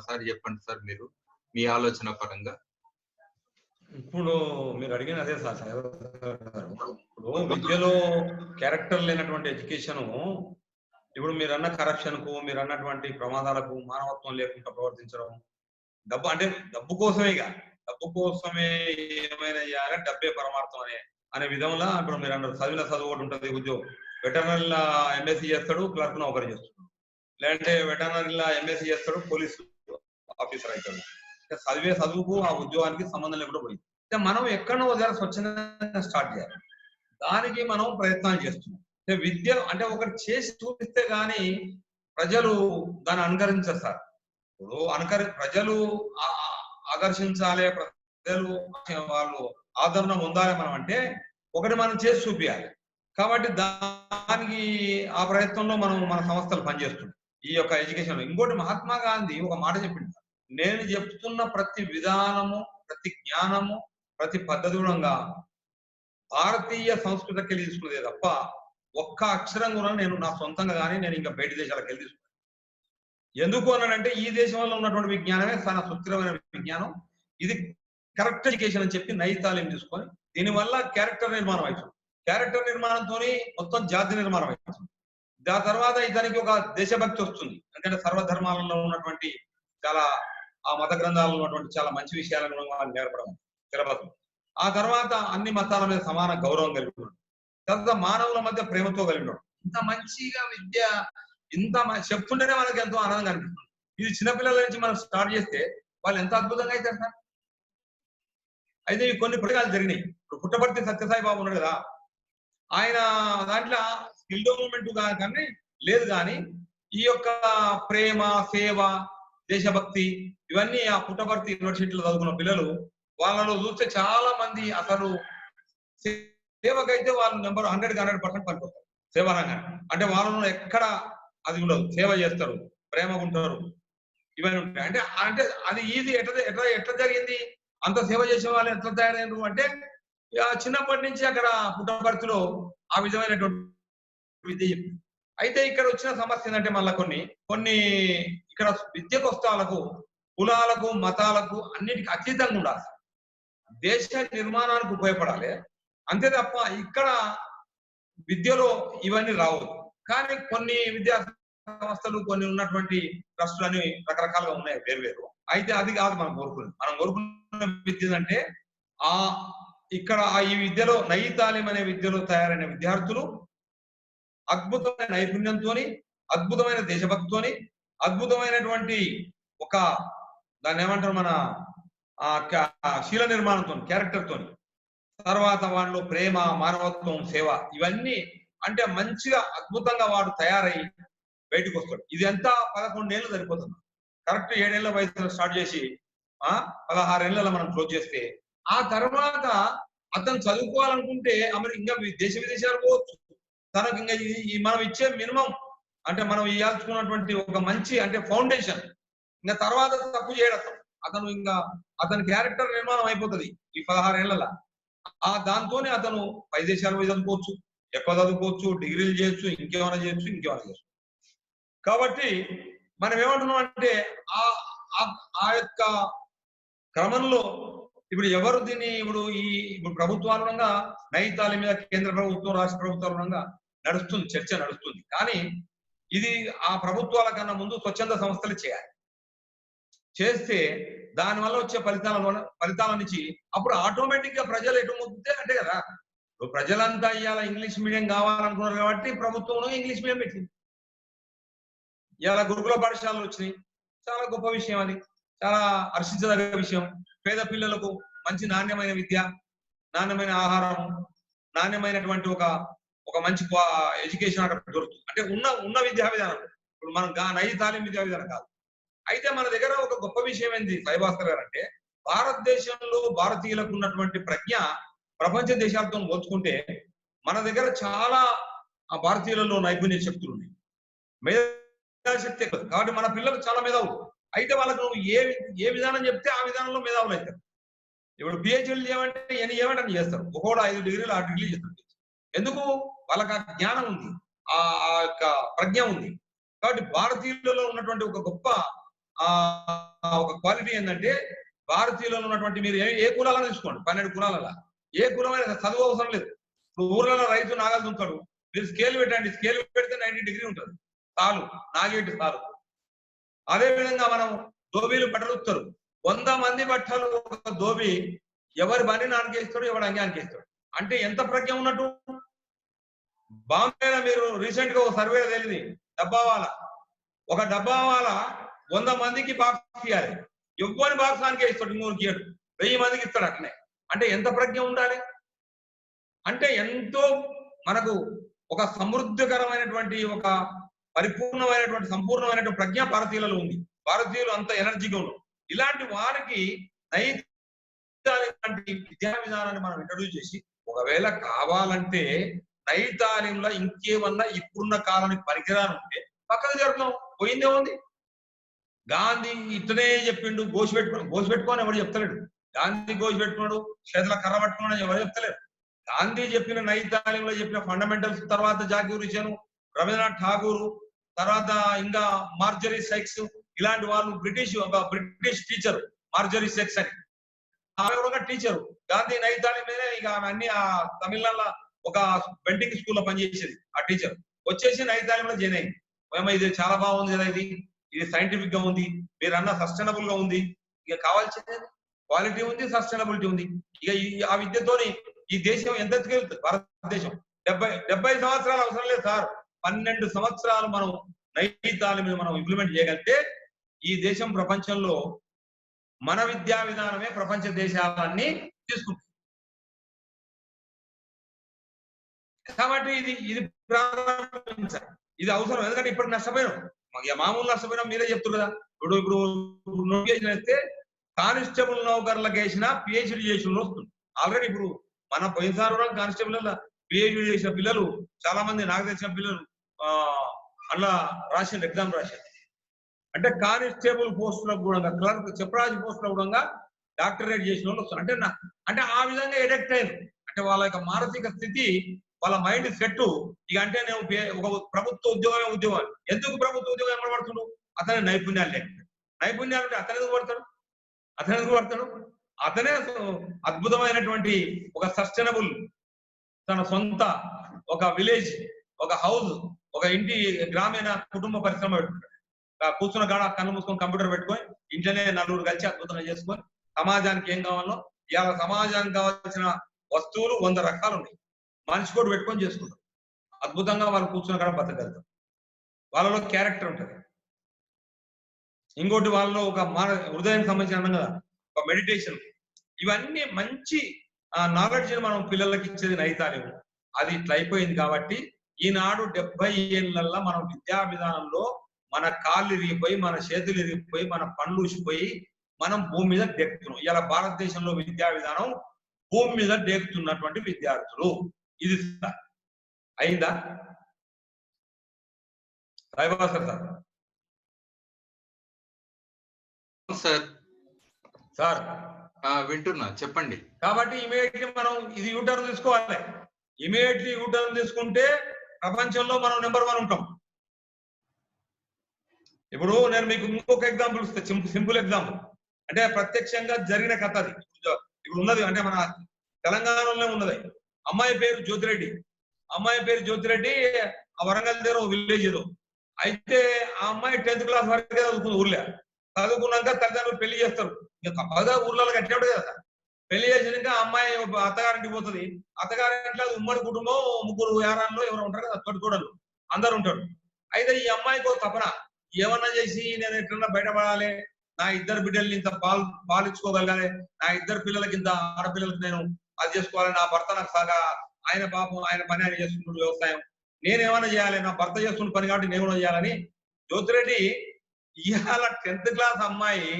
సారి చెప్పండి సార్ మీరు. మీ ఆలోచన పరంగా. ఇప్పుడు మీరు అడిగిన అదే సార్ ఇప్పుడు విద్యలో క్యారెక్టర్ లేనటువంటి ఎడ్యుకేషన్, ఇప్పుడు మీరు అన్న కరప్షన్ కు, మీరు అన్నటువంటి ప్రమాదాలకు, మానవత్వం లేకుండా ప్రవర్తించడం, డబ్బు అంటే డబ్బు కోసమే, డబ్బు కోసమే ఏమైనా చేయాలి, డబ్బే పరమార్థం అనే విధంలో ఇప్పుడు మీరు అన్నారు చదివిన చదువు ఒకటి ఉంటుంది, ఉద్యోగం వెటర్నరీలా ఎంఎస్సీ చేస్తాడు, క్లర్క్ నౌకరీ చేస్తాడు, లేదంటే వెటర్నరీలా ఎంఎస్సీ చేస్తాడు, పోలీసు ఆఫీసర్ అవుతాడు. చదివే చదువుకు ఆ ఉద్యోగానికి సంబంధం లేకుండా పోయింది. మనం ఎక్కడో ఒకసారి స్వచ్ఛందంగా స్టార్ట్ చేయాలి. దానికి మనం ప్రయత్నాలు చేస్తున్నాం. విద్య అంటే ఒకటి చేసి చూపిస్తే గానీ ప్రజలు దాన్ని అనుకరించారు సార్. ఇప్పుడు ప్రజలు ఆకర్షించాలి, ప్రజలు వాళ్ళు ఆదరణ పొందాలి మనం అంటే ఒకటి మనం చేసి చూపించాలి. కాబట్టి దానికి ఆ ప్రయత్నంలో మనం మన సంస్థలు పనిచేస్తున్నాం ఈ యొక్క ఎడ్యుకేషన్. ఇంకోటి మహాత్మా గాంధీ ఒక మాట చెప్పింది, నేను చెప్తున్న ప్రతి విధానము, ప్రతి జ్ఞానము, ప్రతి పద్ధతి కూడా భారతీయ సంస్కృతికి వెళ్ళి తీసుకున్నదే తప్ప ఒక్క అక్షరం కూడా నేను నా సొంతంగా కానీ నేను ఇంకా బయట దేశాలకు వెళ్ళి తీసుకున్నాను. ఎందుకు అన్నానంటే ఈ దేశంలో ఉన్నటువంటి విజ్ఞానమే చాలా సుస్థిరమైన విజ్ఞానం, ఇది కరెక్ట్ ఎడ్యుకేషన్ అని చెప్పి నైతాలయం తీసుకొని దీనివల్ల క్యారెక్టర్ నిర్మాణం అవుతుంది. క్యారెక్టర్ నిర్మాణంతో మొత్తం జాతి నిర్మాణం అవుతుంది. దాని తర్వాత ఇతనికి ఒక దేశభక్తి వస్తుంది, ఎందుకంటే సర్వధర్మాలలో ఉన్నటువంటి చాలా ఆ మత గ్రంథాలలో ఉన్నటువంటి చాలా మంచి విషయాలను నేర్పడం సిలబస్. ఆ తర్వాత అన్ని మతాల మీద సమాన గౌరవం కలిగి ఉన్నాడు. తర్వాత మానవుల మధ్య ప్రేమతో కలిగి ఉన్నాడు. ఇంత మంచిగా విద్య ఇంత చెప్తుంటేనే మనకి ఎంతో ఆనందంగా అనిపిస్తుంది. ఇది చిన్నపిల్లల నుంచి మనం స్టార్ట్ చేస్తే వాళ్ళు ఎంత అద్భుతంగా అవుతారు సార్. అయితే కొన్ని ప్రయోగాలు జరిగినాయి. ఇప్పుడు పుట్టపర్తి సత్యసాయి బాబు ఉన్నాడు కదా, ఆయన దాంట్లో స్కిల్ డెవలప్మెంట్ కానీ లేదు, కానీ ఈ యొక్క ప్రేమ, సేవ, దేశభక్తి ఇవన్నీ ఆ పుట్టపర్తి యూనివర్సిటీలో చదువుకున్న పిల్లలు వాళ్ళలో చూస్తే చాలా మంది అసలు సేవకైతే వాళ్ళు నెంబర్ 100% పనికొస్తారు. సేవారంగాన్ని అంటే వాళ్ళలో ఎక్కడ అది ఉండదు, సేవ చేస్తారు, ప్రేమగా ఉంటారు, ఇవన్నీ ఉంటాయి. అంటే అంటే అది ఈజీ. ఎట్లా జరిగింది, అంత సేవ చేసే వాళ్ళు ఎట్లా తయారైనరు అంటే చిన్నప్పటి నుంచి అక్కడ పుట్టపర్తిలో ఆ విధమైనటువంటి విద్య. అయితే ఇక్కడ వచ్చిన సమస్య ఏంటంటే మళ్ళీ కొన్ని ఇక్కడ విద్యకు వస్తే వాళ్ళకు కులాలకు, మతాలకు అన్నిటికీ అతీతంగా ఉండాలి. దేశ నిర్మాణానికి ఉపయోగపడాలి అంతే తప్ప ఇక్కడ విద్యలో ఇవన్నీ రావు. కానీ కొన్ని విద్యా సంస్థలు, కొన్ని ఉన్నటువంటి ట్రస్టులు అని రకరకాలుగా ఉన్నాయి, వేరు. అయితే అది కాదు మనం కోరుకున్న విద్య అంటే ఇక్కడ ఈ విద్యలో నైతాలిం అనే విద్యలో తయారైన విద్యార్థులు అద్భుతమైన నైపుణ్యంతో, అద్భుతమైన దేశభక్తితోని, అద్భుతమైనటువంటి ఒక దాన్ని ఏమంటారు మన శీల నిర్మాణంతో, క్యారెక్టర్ తోని, తర్వాత వాళ్ళు ప్రేమ, మానవత్వం, సేవ ఇవన్నీ అంటే మంచిగా అద్భుతంగా వాడు తయారై బయటకు వస్తాడు. ఇది ఎంత 11 ఏళ్ళు సరిపోతుంది. కరెక్ట్ 7 ఏళ్ల వయసులో స్టార్ట్ చేసి 16 ఏళ్లలో మనం క్లోజ్ చేస్తే ఆ తర్వాత అతను చదువుకోవాలనుకుంటే ఇంకా దేశ విదేశాలు పోవచ్చు. తనకు ఇంకా మనం ఇచ్చే మినిమం అంటే మనం ఇవ్వాల్చుకున్నటువంటి ఒక మంచి అంటే ఫౌండేషన్, ఇంకా తర్వాత తప్పు చేయడం అతను ఇంకా అతని క్యారెక్టర్ నిర్మాణం అయిపోతుంది ఈ 16 ఏళ్లలో. దాంతోనే అతను పై దేశాలు పోయి చదువుకోవచ్చు, ఎక్కువ చదువుకోవచ్చు, డిగ్రీలు చేయొచ్చు, ఇంకేమైనా చేయొచ్చు. కాబట్టి మనం ఏమంటున్నాం అంటే ఆ యొక్క క్రమంలో ఇప్పుడు ఎవరు దీన్ని ఇప్పుడు ప్రభుత్వాలుగా నైతాలి మీద కేంద్ర ప్రభుత్వం, రాష్ట్ర ప్రభుత్వాలుగా చర్చ నడుస్తుంది. కానీ ఇది ఆ ప్రభుత్వాల కన్నా ముందు స్వచ్ఛంద సంస్థలు చేస్తే దానివల్ల వచ్చే ఫలితాల నుంచి అప్పుడు ఆటోమేటిక్ గా ప్రజలు ఎటు మొత్తే అంటే కదా, ప్రజలంతా ఇవాళ ఇంగ్లీష్ మీడియం కావాలనుకున్నారు కాబట్టి ప్రభుత్వం ఇంగ్లీష్ మీడియం పెట్టింది. ఇవాళ గురుకుల పాఠశాలలు వచ్చినాయి, చాలా గొప్ప విషయం, అది చాలా హర్షించదగ్గ విషయం. పేద పిల్లలకు మంచి నాణ్యమైన విద్య, నాణ్యమైన ఆహారం, నాణ్యమైనటువంటి ఒక మంచి ఎడ్యుకేషన్ అక్కడ దొరుకుతుంది. అంటే ఉన్న విద్యా విధానం. ఇప్పుడు మనం నైతాలిం విద్యా విధానం కాదు. అయితే మన దగ్గర ఒక గొప్ప విషయం ఏంది సాయిభాస్కర్ గారు అంటే, భారతదేశంలో భారతీయులకు ఉన్నటువంటి ప్రజ్ఞ ప్రపంచ దేశాలతో పోల్చుకుంటే మన దగ్గర చాలా ఆ భారతీయులలో నైపుణ్య శక్తులు ఉన్నాయి, మేధాశక్తి ఎక్కువ. కాబట్టి మన పిల్లలు చాలా మేధావులు. అయితే వాళ్ళకు నువ్వు ఏ విధానం చెప్తే ఆ విధానంలో మేధావులు అవుతారు. ఇప్పుడు పిహెచ్డీలు చేయమంటే ఏమంటే చేస్తారు, ఒకటి 5 డిగ్రీలు 6 డిగ్రీలు చేస్తారు. ఎందుకు? వాళ్ళకి ఆ జ్ఞానం ఉంది, ఆ యొక్క ప్రజ్ఞ ఉంది. కాబట్టి భారతీయులలో ఉన్నటువంటి ఒక గొప్ప ఒక క్వాలిటీ ఏంటంటే భారతీయులలో ఉన్నటువంటి మీరు ఏ కులాలను తీసుకోండి, 12 కులాలలో ఏ కులమైన చదువు అవసరం లేదు. ఇప్పుడు ఊర్లలో రైతు నాగలు దుంతాడు, మీరు స్కేల్ పెట్టండి, స్కేల్ పెడితే 90 డిగ్రీ ఉంటుంది, తాలు నాగేటి తాలు. అదే విధంగా మనం దోబీలు బట్టలు ఉత్తారు, 100 మంది బట్టలు ఒక దోబి ఎవరి పని నానికేస్తాడు, ఎవరి అంగానికి వేస్తాడు. అంటే ఎంత ప్రజ్ఞ ఉన్నట్టు. బాంబేలో మీరు రీసెంట్ గా ఒక సర్వే తెలియదు, ఒక డబ్బావాల 100 మందికి బాక్స్ ఇవ్వాలి, ఎవ్వరి బాక్స్ నానికే ఇస్తాడు, ఇంకోరికి ఇయ్యడు, 1000 మందికి ఇస్తాడు అట్లనే. అంటే ఎంత ప్రజ్ఞ ఉండాలి. అంటే ఎంతో మనకు ఒక సమృద్ధికరమైనటువంటి ఒక పరిపూర్ణమైనటువంటి సంపూర్ణమైనటువంటి ప్రజ్ఞ భారతీయులలో ఉంది. భారతీయులు అంత ఎనర్జీగా ఉన్నారు. ఇలాంటి వారికి నైతిక విద్యా విధానాన్ని మనం ఇంట్రడ్యూస్ చేసి, ఒకవేళ కావాలంటే నైతాలింలో ఇంకేమన్నా ఇప్పుడున్న కాలానికి పరికరాలు ఉంటే పక్కకు జరుపుతాం, పోయిందే ఉంది. గాంధీ ఇట్లనే చెప్పిండు, గోసి పెట్టుకోని ఎవరు చెప్తలేడు. గాంధీ గోసి పెట్టుకున్నాడు, చేతుల కర్ర పట్టుకున్నాడు ఎవరు చెప్తలేరు. గాంధీ చెప్పిన నైతాలింలో చెప్పిన ఫండమెంటల్స్, తర్వాత జాకీర్ హుసేన్, రవీంద్రనాథ్ ఠాగూర్, తర్వాత ఇంకా మార్జరీ సెక్స్, ఇలాంటి వాళ్ళు ఒక బ్రిటిష్ టీచర్ మార్జరీ సెక్స్ అని ఆమె కూడా టీచరు. గాంధీ నైతాలి మీదే ఇక ఆమె అన్ని ఆ తమిళనాడులో ఒక బెండింగ్ స్కూల్లో పనిచేసేది. ఆ టీచర్ వచ్చేసి నైతాలిలో జాయిన్ అయింది. మేము ఇది చాలా బాగుంది కదా, ఇది సైంటిఫిక్ గా ఉంది, మీరు అన్న సస్టైనబుల్ గా ఉంది, ఇక కావాల్సింది క్వాలిటీ ఉంది, సస్టైనబిలిటీ ఉంది. ఇక ఆ విద్యతోని ఈ దేశం ఎంత ఎత్తుకెళ్తుంది. భారతదేశం 70 సంవత్సరాలు అవసరం లేదు సార్, 12 సంవత్సరాలు మనం నైతాలి మీద మనం ఇంప్లిమెంట్ చేయగలిగితే ఈ దేశం ప్రపంచంలో మన విద్యా విధానమే ప్రపంచ దేశాలన్నీ తీసుకుంటుంది. కాబట్టి ఇది ప్రారంభించాలి, ఇది అవసరం. ఎందుకంటే ఇప్పుడు నష్టపోయినాం, మామూలు నష్టపోయినాం, మీరే చెప్తున్నారు కదా. ఇప్పుడు నోటిఫికేషన్ వేస్తే కానిస్టేబుల్ నౌకర్లకు వేసిన పిహెచ్డి చేసిన వస్తుంది. ఆల్రెడీ ఇప్పుడు మన పోయినసారి కూడా కానిస్టేబుల్ పిహెచ్డి చేసిన పిల్లలు చాలా మంది, నాకు తెలిసిన పిల్లలు అలా రాసిన ఎగ్జామ్ రాశారు. అంటే కానిస్టేబుల్ పోస్టులకు కూడా, క్లర్క్ చెప్పరాజు పోస్టులకు కూడా డాక్టరేట్ చేసిన వాళ్ళు వస్తారు. అంటే ఆ విధంగా ఎడెక్ట్ అయ్యారు. అంటే వాళ్ళ యొక్క మానసిక స్థితి, వాళ్ళ మైండ్ సెట్ ఇక అంటే నేను ఒక ప్రభుత్వ ఉద్యోగం. ఎందుకు ప్రభుత్వ ఉద్యోగం ఎక్కడ పడుతున్నాడు? అతనే నైపుణ్యాలు లేక. నైపుణ్యాలు ఉంటే అతను ఎందుకు పడతాడు? అతనే అద్భుతమైనటువంటి ఒక సస్టైనబుల్, తన సొంత ఒక విలేజ్, ఒక హౌస్, ఒక ఇంటి గ్రామీణ కుటుంబ పరిశ్రమ పెట్టుకుంటాడు. కూర్చున్న కాడ కళ్ళు మూసుకొని కంప్యూటర్ పెట్టుకొని ఇంట్లోనే నలుగురు కలిసి అద్భుతంగా చేసుకొని సమాజానికి ఏం కావాలో, ఇవాళ సమాజానికి కావాల్సిన వస్తువులు 100 రకాలు ఉన్నాయి, మనిషి కూడా పెట్టుకొని చేసుకుంటారు. అద్భుతంగా వాళ్ళు కూర్చున్న కాడ బతకగలుగుతారు. వాళ్ళలో క్యారెక్టర్ ఉంటుంది. ఇంకోటి వాళ్ళలో ఒక హృదయానికి సంబంధించిన అన్నం కదా, ఒక మెడిటేషన్, ఇవన్నీ మంచి నాలెడ్జ్ మనం పిల్లలకి ఇచ్చేది నైతాలిం. అది ఇట్లా అయిపోయింది. కాబట్టి ఈనాడు 70 ఏళ్లలో మనం విద్యా విధానంలో మన కాళ్ళు ఇరిగిపోయి, మన చేతులు ఇరిగిపోయి, మన పనులు ఊసిపోయి మనం భూమి మీద డెక్కుతున్నాం. ఇలా భారతదేశంలో విద్యా విధానం భూమి మీద డెక్కుతున్నటువంటి విద్యార్థులు. ఇది అయిందా రాయబాసర్ సార్? సార్ వింటున్నా, చెప్పండి. కాబట్టి ఇమీడియట్లీ మనం ఇది యూటర్న్ తీసుకోవాలి. ఇమీడియట్లీ యూటర్న్ తీసుకుంటే ప్రపంచంలో మనం నెంబర్ 1 ఉంటాం. ఇప్పుడు నేను మీకు ఇంకొక ఎగ్జాంపుల్ ఇస్తే, సింపుల్ ఎగ్జాంపుల్, అంటే ప్రత్యక్షంగా జరిగిన కథ అది. ఇప్పుడు ఉన్నది అంటే మన తెలంగాణలోనే ఉన్నది. అమ్మాయి పేరు జ్యోతిరెడ్డి. ఆ వరంగల్ దగ్గర విలేజ్ ఏదో. అయితే ఆ అమ్మాయి 10th క్లాస్ వరకే చదువుకుంది ఊర్లే. చదువుకున్నాక తల్లిదండ్రులు పెళ్లి చేస్తారు. ఇంకా బాగా ఊర్లలో కట్టినప్పుడు కదా, పెళ్లి చేసినాక అమ్మాయి అత్తగారింటికి పోతుంది. అత్తగారింట్లో ఉమ్మడి కుటుంబం, 3 యారాల్లో ఎవరు ఉంటారు కదా, తోడుకోడలు అందరు ఉంటారు. అయితే ఈ అమ్మాయికి ఒక తపన, ఏమన్నా చేసి నేను ఎట్లన్నా బయటపడాలి, నా 2 బిడ్డల్ని ఇంత పాలించుకోగలగాలి, నా 2 పిల్లలకి ఇంత ఆడపిల్లలకి నేను అది చేసుకోవాలి, నా భర్త నాకు సాగా, ఆయన పాపం ఆయన పని ఆయన చేసుకుంటున్న వ్యవసాయం, నేనేమన్నా చేయాలి, నా భర్త చేస్తున్న పని కాబట్టి నేను చేయాలని జ్యోతిరెడ్డి ఇవాళ 10th క్లాస్ అమ్మాయి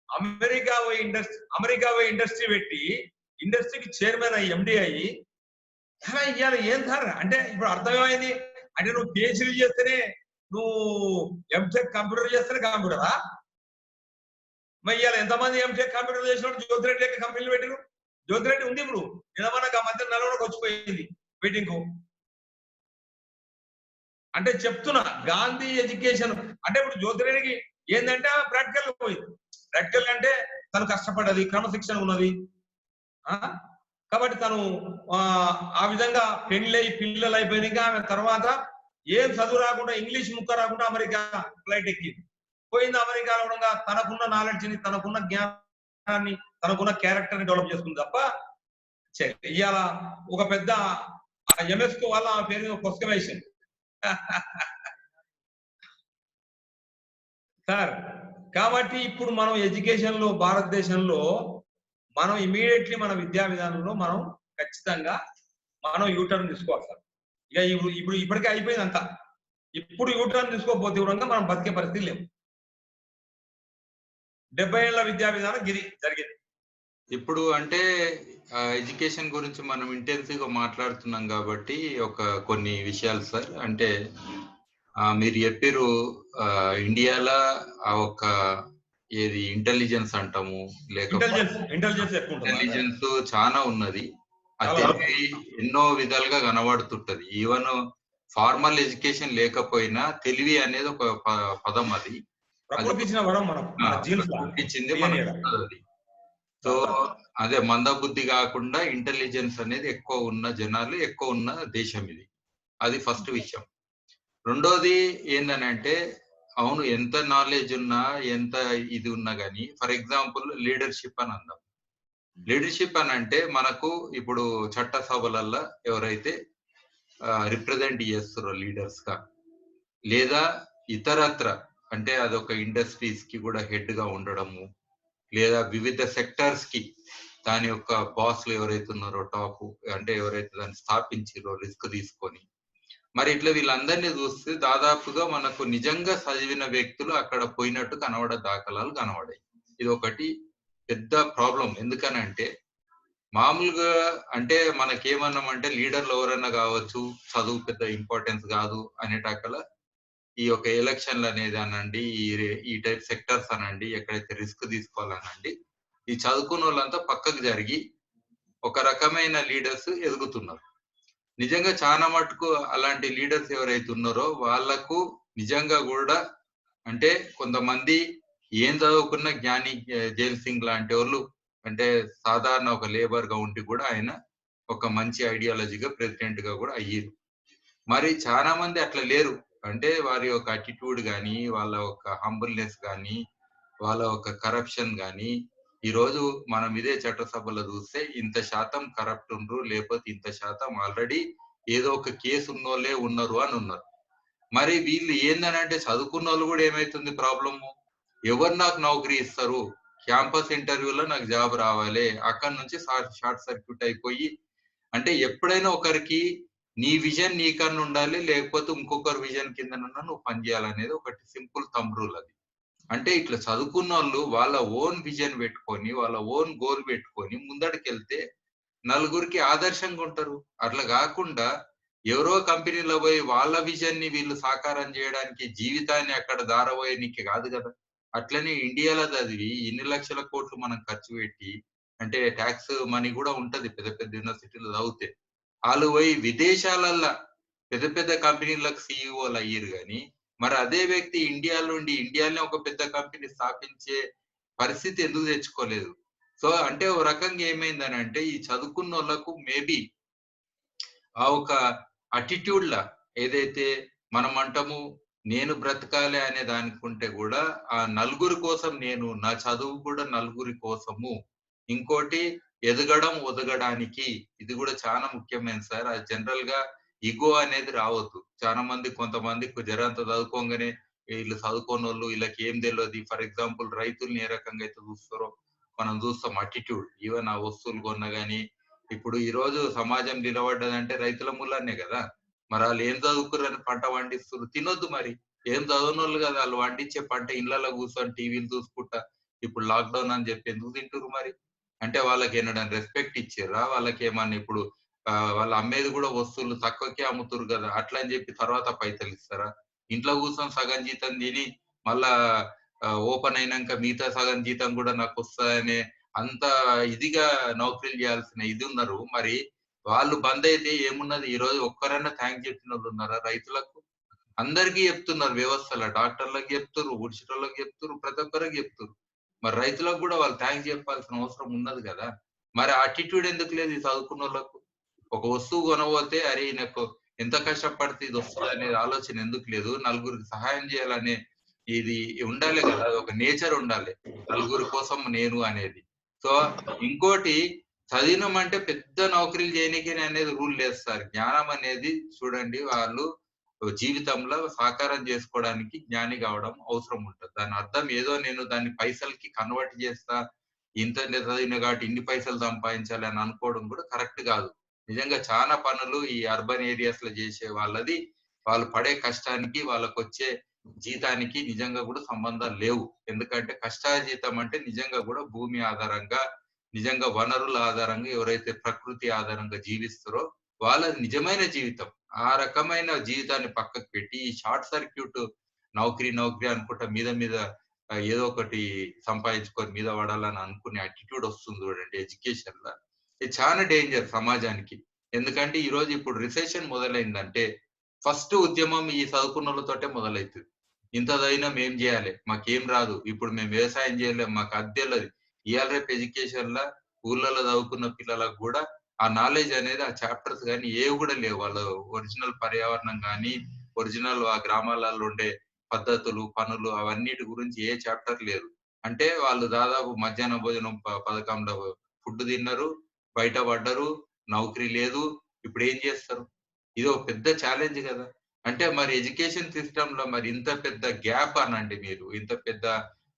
అమెరికా పోయి ఇండస్ట్రీ పెట్టి ఇండస్ట్రీకి చైర్మన్ అయ్యి ఎండి అయ్యి ఇవాళ ఏం సార్ అంటే ఇప్పుడు అర్థమేమైంది అంటే నువ్వు పిహెచ్డీ చేస్తేనే, నువ్వు ఎంటెక్ కంప్యూటర్ చేస్తేనే కంప్యూటరా? మరి ఇవాళ ఎంతమంది ఎంటెక్ కంప్యూటర్ చేసినప్పుడు జ్యోతిరెడ్డి లెక్క కంపెనీలు పెట్టిరు. జ్యోతిరెడ్డి ఉంది ఇప్పుడు, నిలబడక మధ్య నలవడకు వచ్చిపోయింది మీటింగ్. అంటే చెప్తున్నా గాంధీ ఎడ్యుకేషన్ అంటే ఇప్పుడు జ్యోతిరెడ్డికి ఏంటంటే ప్రాక్టికల్ పోయింది. ప్రాక్టికల్ అంటే తను కష్టపడ్డది, క్రమశిక్షణ ఉన్నది. కాబట్టి తను ఆ విధంగా పెళ్ళై పిల్లలు అయిపోయినాక ఆమె తర్వాత ఏం చదువు రాకుండా, ఇంగ్లీష్ ముక్క రాకుండా అమెరికా ఫ్లైట్ ఎక్కింది. పోయింది అమెరికాలో ఉండగా తనకున్న నాలెడ్జ్ని, తనకున్న జ్ఞానాన్ని, తనకున్న క్యారెక్టర్ని డెవలప్ చేసుకుంది తప్ప ఇవాళ ఒక పెద్ద ఎంఎస్కో వాళ్ళ ఆ పేరు మీద పుస్తకం వేసింది సార్. కాబట్టి ఇప్పుడు మనం ఎడ్యుకేషన్ లో, భారతదేశంలో మనం ఇమీడియట్లీ మన విద్యా విధానంలో మనం ఖచ్చితంగా మనం యూటర్న్ తీసుకోవాలి సార్. ఇక ఇప్పుడు ఇప్పటికే అయిపోయింది అంతా. ఇప్పుడు యూటర్న్ తీసుకోకపోతే కూడా మనం బతికే పరిస్థితి లేవు. 70 ఏళ్ల విద్యా విధానం గిరి జరిగింది. ఇప్పుడు అంటే ఎడ్యుకేషన్ గురించి మనం ఇంటెన్సివ్ గా మాట్లాడుతున్నాం కాబట్టి కొన్ని విషయాలు సార్. అంటే మీరు చెప్పారు ఇండియాలో ఏది ఇంటెలిజెన్స్ అంటాము, లేకపోతే ఇంటెలిజెన్స్ చాలా ఉన్నది. అది ఎన్నో విధాలుగా కనబడుతుంటది. ఈవెన్ ఫార్మల్ ఎడ్యుకేషన్ లేకపోయినా తెలివి అనేది ఒక పదం. అది ఇచ్చింది అది. సో అదే మందబుద్ధి కాకుండా ఇంటెలిజెన్స్ అనేది ఎక్కువ ఉన్న జనాలు ఎక్కువ ఉన్న దేశం ఇది. అది ఫస్ట్ విషయం. రెండోది ఏందనంటే, అవును ఎంత నాలెడ్జ్ ఉన్నా, ఎంత ఇది ఉన్నా గానీ, ఫర్ ఎగ్జాంపుల్ లీడర్షిప్ అని అందాం. లీడర్షిప్ అని అంటే మనకు ఇప్పుడు చట్టసభలల్లో ఎవరైతే రిప్రజెంట్ చేస్తారో లీడర్స్ గా, లేదా ఇతరత్ర అంటే అదొక ఇండస్ట్రీస్ కి కూడా హెడ్ గా ఉండడము, లేదా వివిధ సెక్టర్స్ కి దాని యొక్క బాస్లు ఎవరైతే ఉన్నారో టాప్ అంటే ఎవరైతే దాన్ని స్థాపించారో రిస్క్ తీసుకొని, మరి ఇట్లా వీళ్ళందరినీ చూస్తే దాదాపుగా మనకు నిజంగా చదివిన వ్యక్తులు అక్కడ పోయినట్టు కనబడే దాఖలాలు కనబడాయి. ఇది ఒకటి పెద్ద ప్రాబ్లం. ఎందుకనంటే మామూలుగా అంటే మనకేమన్నామంటే లీడర్లు ఎవరైనా కావచ్చు, చదువు పెద్ద ఇంపార్టెన్స్ కాదు అనేటక్కల ఈ యొక్క ఎలక్షన్లు అనేది అనండి, ఈ టైప్ సెక్టర్స్ అనండి, ఎక్కడైతే రిస్క్ తీసుకోవాలనండి, ఈ చదువుకున్న వాళ్ళంతా పక్కకు జరిగి ఒక రకమైన లీడర్స్ ఎదుగుతున్నారు. నిజంగా చాలా మటుకు అలాంటి లీడర్స్ ఎవరైతే ఉన్నారో వాళ్ళకు నిజంగా కూడా అంటే కొంతమంది ఏం చదువుకున్న జ్ఞాని జైల్ సింగ్ లాంటి వాళ్ళు అంటే సాధారణ ఒక లేబర్ గా ఉండి కూడా ఆయన ఒక మంచి ఐడియాలజీగా ప్రెసిడెంట్ గా కూడా అయ్యారు. మరి చాలా మంది అట్లా లేరు. అంటే వారి యొక్క అటిట్యూడ్ కానీ, వాళ్ళ ఒక హంబుల్నెస్ కానీ, వాళ్ళ ఒక కరప్షన్ కానీ, ఈ రోజు మనం ఇదే చట్టసభలో చూస్తే ఇంత శాతం కరప్ట్ ఉండ్రు, లేకపోతే ఇంత శాతం ఆల్రెడీ ఏదో ఒక కేసు ఉన్నోళ్ళే ఉన్నారు అని ఉన్నారు. మరి వీళ్ళు ఏందనంటే చదువుకున్న వాళ్ళు కూడా ఏమైతుంది ప్రాబ్లము, ఎవరు నాకు నౌకరీ ఇస్తారు, క్యాంపస్ ఇంటర్వ్యూలో నాకు జాబ్ రావాలి, అక్కడ నుంచి షార్ట్ సర్క్యూట్ అయిపోయి అంటే ఎప్పుడైనా ఒకరికి నీ విజన్ నీకన్నా ఉండాలి, లేకపోతే ఇంకొకరి విజన్ కిందనన్నా నువ్వు పనిచేయాలనేది ఒకటి సింపుల్ థంబ్ రూల్ అది. అంటే ఇట్లా చదువుకున్న వాళ్ళు వాళ్ళ ఓన్ విజన్ పెట్టుకొని, వాళ్ళ ఓన్ గోల్ పెట్టుకొని ముందడికెళ్తే నలుగురికి ఆదర్శంగా ఉంటారు. అట్లా కాకుండా ఎవరో కంపెనీలో పోయి వాళ్ళ విజన్ ని వీళ్ళు సాకారం చేయడానికి జీవితాన్ని అక్కడ దారపోయనికి కాదు కదా. అట్లనే ఇండియాలో చదివి ఇన్ని లక్షల కోట్లు మనం ఖర్చు పెట్టి, అంటే ట్యాక్స్ మనీ కూడా ఉంటది పెద్ద పెద్ద యూనివర్సిటీలో చదివితే, వాళ్ళు పోయి విదేశాలల్లో పెద్ద పెద్ద కంపెనీలకు సిఇఓలు అయ్యారు కానీ, మరి అదే వ్యక్తి ఇండియాలోనే ఒక పెద్ద కంపెనీ స్థాపించే పరిస్థితి ఎందుకు తెచ్చుకోలేదు? సో అంటే ఓ రకంగా ఏమైందని అంటే ఈ చదువుకున్న వాళ్ళకు మేబీ ఆ ఒక అటిట్యూడ్ లా ఏదైతే మనం అంటాము నేను బ్రతకాలి అనే దానికుంటే కూడా ఆ నలుగురి కోసం నా చదువు కూడా నలుగురి కోసము, ఇంకోటి ఎదగడం ఒదగడానికి, ఇది కూడా చాలా ముఖ్యమైన సార్. అది జనరల్ గా ఇగో అనేది రావద్దు. చాలా మంది కొంతమంది జరంత చదువుకోగానే వీళ్ళు చదువుకోని వాళ్ళు వీళ్ళకి ఏం తెలియదు. ఫర్ ఎగ్జాంపుల్ రైతుల్ని ఏ రకంగా అయితే చూస్తారో మనం చూస్తాం అటిట్యూడ్. ఈవెన్ ఆ వస్తువులు కొన్నా గానీ ఇప్పుడు ఈ రోజు సమాజం నిలబడ్డదంటే రైతుల మూలాన్నే కదా. మరి వాళ్ళు ఏం చదువుకురని పంట పండిస్తారు, తినొద్దు. మరి ఏం చదవనోళ్ళు కదా వాళ్ళు పండించే పంట ఇళ్లలో కూర్చొని టీవీలు చూసుకుంటా ఇప్పుడు లాక్డౌన్ అని చెప్పి ఎందుకు తింటారు మరి? అంటే వాళ్ళకి ఏమైనా రెస్పెక్ట్ ఇచ్చారా? వాళ్ళకి ఏమన్నా ఇప్పుడు వాళ్ళు అమ్మేది కూడా వస్తువులు తక్కువకే అమ్ముతారు కదా, అట్లా అని చెప్పి తర్వాత పైసలు ఇస్తారా? ఇంట్లో కూర్చొని సగం జీతం తిని మళ్ళా ఓపెన్ అయినాక మిగతా సగం జీతం కూడా నాకు వస్తుందనే అంత ఇదిగా నౌకరీలు చేయాల్సిన ఇది ఉన్నారు. మరి వాళ్ళు బంద్ అయితే ఏమున్నది? ఈ రోజు ఒక్కరైనా థ్యాంక్ చెప్పిన వాళ్ళు ఉన్నారా రైతులకు? అందరికీ చెప్తున్నారు వ్యవస్థలో, డాక్టర్లకు చెప్తున్నారు, ఊడ్చేటోళ్ళకి చెప్తున్నారు, ప్రతి ఒక్కరికి చెప్తున్నారు. మరి రైతులకు కూడా వాళ్ళు థ్యాంక్స్ చెప్పాల్సిన అవసరం ఉన్నది కదా. మరి అటిట్యూడ్ ఎందుకు లేదు ఈ చదువుకున్న వాళ్ళకు? ఒక వస్తువు కొనబోతే అరే ఈయనకు ఎంత కష్టపడితే ఇది వస్తుంది అనేది ఆలోచన ఎందుకు లేదు? నలుగురికి సహాయం చేయాలనే ఇది ఉండాలి కదా, ఒక నేచర్ ఉండాలి నలుగురి కోసం నేను అనేది. సో ఇంకోటి, చదివినం అంటే పెద్ద నౌకరీలు చేయనీకి అనేది రూల్ లేదు సార్. జ్ఞానం అనేది చూడండి, వాళ్ళు జీవితంలో సాకారం చేసుకోవడానికి జ్ఞాని కావడం అవసరం ఉంటది. దాని అర్థం ఏదో నేను దాన్ని పైసలకి కన్వర్ట్ చేస్తా, ఇంత చదివిన కాబట్టి ఇన్ని పైసలు సంపాదించాలి అని అనుకోవడం కూడా కరెక్ట్ కాదు. నిజంగా చాలా పనులు ఈ అర్బన్ ఏరియాస్ లో చేసే వాళ్ళది, వాళ్ళు పడే కష్టానికి వాళ్ళకొచ్చే జీతానికి నిజంగా కూడా సంబంధాలు లేవు. ఎందుకంటే కష్టాజీతం అంటే నిజంగా కూడా భూమి ఆధారంగా, నిజంగా వనరుల ఆధారంగా ఎవరైతే ప్రకృతి ఆధారంగా జీవిస్తారో వాళ్ళది నిజమైన జీవితం. ఆ రకమైన జీవితాన్ని పక్కకు పెట్టి ఈ షార్ట్ సర్క్యూట్ నౌకరీ అనుకుంటా మీద మీద ఏదో ఒకటి సంపాదించుకొని మీద పడాలని అనుకునే అటిట్యూడ్ వస్తుంది చూడండి ఎడ్యుకేషన్ లో. ఇది చాలా డేంజర్ సమాజానికి. ఎందుకంటే ఈ రోజు ఇప్పుడు రిసెషన్ మొదలైందంటే ఫస్ట్ ఉద్యమం ఈ చదువుకున్నోళ్ళతోటే మొదలైతుంది. ఇంత చదివినాం ఏం చేయాలి, మాకేం రాదు, ఇప్పుడు మేము వ్యవసాయం చేయలేం, మాకు అద్దెలది. ఇవాళ రేపు ఎడ్యుకేషన్ లా ఊర్లలో చదువుకున్న పిల్లలకు కూడా ఆ నాలెడ్జ్ అనేది, ఆ చాప్టర్స్ కానీ ఏవి కూడా లేవు. వాళ్ళు ఒరిజినల్ పర్యావరణం కానీ, ఒరిజినల్ ఆ గ్రామాలలో ఉండే పద్ధతులు, పనులు అవన్నిటి గురించి ఏ చాప్టర్ లేదు. అంటే వాళ్ళు దాదాపు మధ్యాహ్న భోజనం పథకంలో ఫుడ్ తిన్నారు, బయట పడ్డరు, నౌకరీ లేదు. ఇప్పుడు ఏం చేస్తారు? ఇది ఒక పెద్ద ఛాలెంజ్ కదా. అంటే మరి ఎడ్యుకేషన్ సిస్టమ్ లో మరి ఇంత పెద్ద గ్యాప్ అనండి మీరు, ఇంత పెద్ద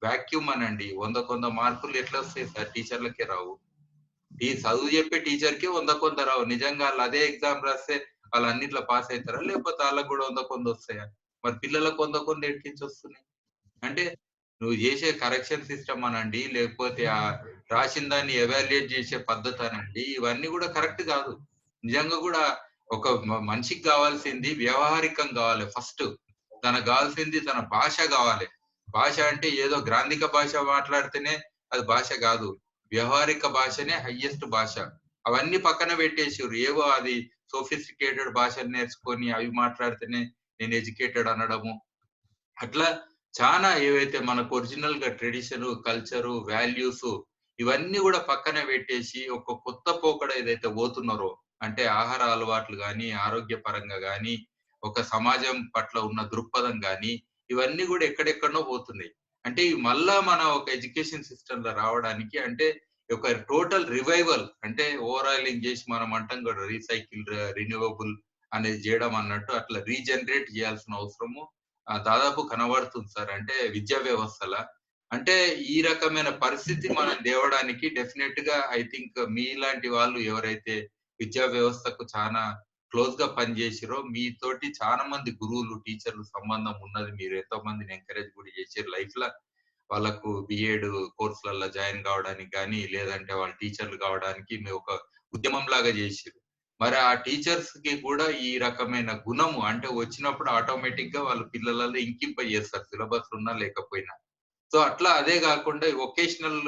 వాక్యూమ్ అనండి, 100 మార్కులు ఎట్లా వస్తాయి సార్? టీచర్లకే రావు. ఈ చదువు చెప్పే టీచర్‌కి 100 రావు. నిజంగా ఆళ్ళు అదే ఎగ్జామ్ రాస్తే వాళ్ళు అన్నిట్లో పాస్ అయితారా? లేకపోతే ఆళ్ళకి కూడా 100 వస్తాయా? మరి పిల్లలకు 100 ఎట్నుంచి వస్తున్నాయి? అంటే నువ్వు చేసే కరెక్షన్ సిస్టమ్ అనండి, లేకపోతే రాసిన దాన్ని ఎవాల్యుయేట్ చేసే పద్ధతి అనండి, ఇవన్నీ కూడా కరెక్ట్ కాదు. నిజంగా కూడా ఒక మనిషికి కావాల్సింది వ్యవహారికం కావాలి ఫస్ట్. తనకు కావాల్సింది తన భాష కావాలి. భాష అంటే ఏదో గ్రాంధిక భాష మాట్లాడితేనే అది భాష కాదు. వ్యవహారిక భాషనే హైయెస్ట్ భాష. అవన్నీ పక్కన పెట్టేసిర్రు. ఏవో అది సోఫిస్టికేటెడ్ భాషలు నేర్చుకొని అవి మాట్లాడితేనే నేను ఎడ్యుకేటెడ్ అనడము. అట్లా చానా ఏవైతే మనకు ఒరిజినల్ గా ట్రెడిషన్, కల్చరు, వాల్యూస్ ఇవన్నీ కూడా పక్కన పెట్టేసి ఒక కొత్త పోకడ ఏదైతే పోతున్నారో, అంటే ఆహార అలవాట్లు గాని, ఆరోగ్యపరంగా గాని, ఒక సమాజం పట్ల ఉన్న దృక్పథం గాని, ఇవన్నీ కూడా ఎక్కడెక్కడనో పోతున్నాయి. అంటే ఇవి మళ్ళా మన ఒక ఎడ్యుకేషన్ సిస్టమ్ లో రావడానికి అంటే ఒక టోటల్ రివైవల్, అంటే ఓవరాలింగ్ చేసి మనం అంటాం కూడా రీసైకిల్, రిన్యూవబుల్ అనేది చేయడం అన్నట్టు అట్లా రీజనరేట్ చేయాల్సిన అవసరము దాదాపు కనబడుతుంది సార్. అంటే విద్యా వ్యవస్థల అంటే ఈ రకమైన పరిస్థితి మనం తేవడానికి డెఫినెట్ గా ఐ థింక్ మీలాంటి వాళ్ళు ఎవరైతే విద్యా వ్యవస్థకు చాలా క్లోజ్ గా పనిచేసిరో, మీతోటి చాలా మంది గురువులు, టీచర్లు సంబంధం ఉన్నది. మీరు ఎంతో మందిని ఎంకరేజ్ కూడా చేసారు లైఫ్ లో. వాళ్ళకు బిఎడ్ కోర్సులలో జాయిన్ కావడానికి కానీ, లేదంటే వాళ్ళు టీచర్లు కావడానికి మీరు ఒక ఉద్యమం లాగా చేసిరు. మరి ఆ టీచర్స్ కి కూడా ఈ రకమైన గుణము అంటే వచ్చినప్పుడు ఆటోమేటిక్ గా వాళ్ళు పిల్లలలో ఇంకింప చేస్తారు, సిలబస్ ఉన్నా లేకపోయినా. సో అట్లా అదే కాకుండా వొకేషనల్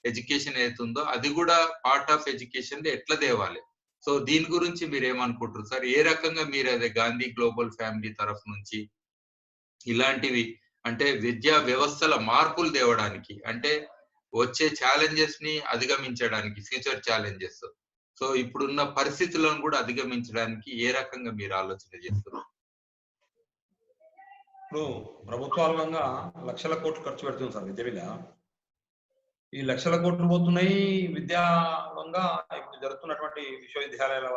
ఎడ్యుకేషన్ ఏతుందో అది కూడా పార్ట్ ఆఫ్ ఎడ్యుకేషన్ ఎట్లా తేవాలి. సో దీని గురించి మీరు ఏమనుకుంటారు సార్? ఏ రకంగా మీరు అదే గాంధీ గ్లోబల్ ఫ్యామిలీ తరఫు నుంచి ఇలాంటివి అంటే విద్యా వ్యవస్థల మార్పులు తేవడానికి, అంటే వచ్చే ఛాలెంజెస్ ని అధిగమించడానికి, ఫ్యూచర్ ఛాలెంజెస్, సో ఇప్పుడున్న పరిస్థితులను కూడా అధిగమించడానికి ఏ రకంగా మీరు ఆలోచన చేస్తున్నారు? ఇప్పుడు ప్రభుత్వాలుగా లక్షల కోట్లు ఖర్చు పెడుతుంది సార్ విద్య మీద. ఈ లక్షల కోట్లు పోతున్నాయి విద్యారంగా. ఇప్పుడు జరుగుతున్నటువంటి విశ్వవిద్యాలయాల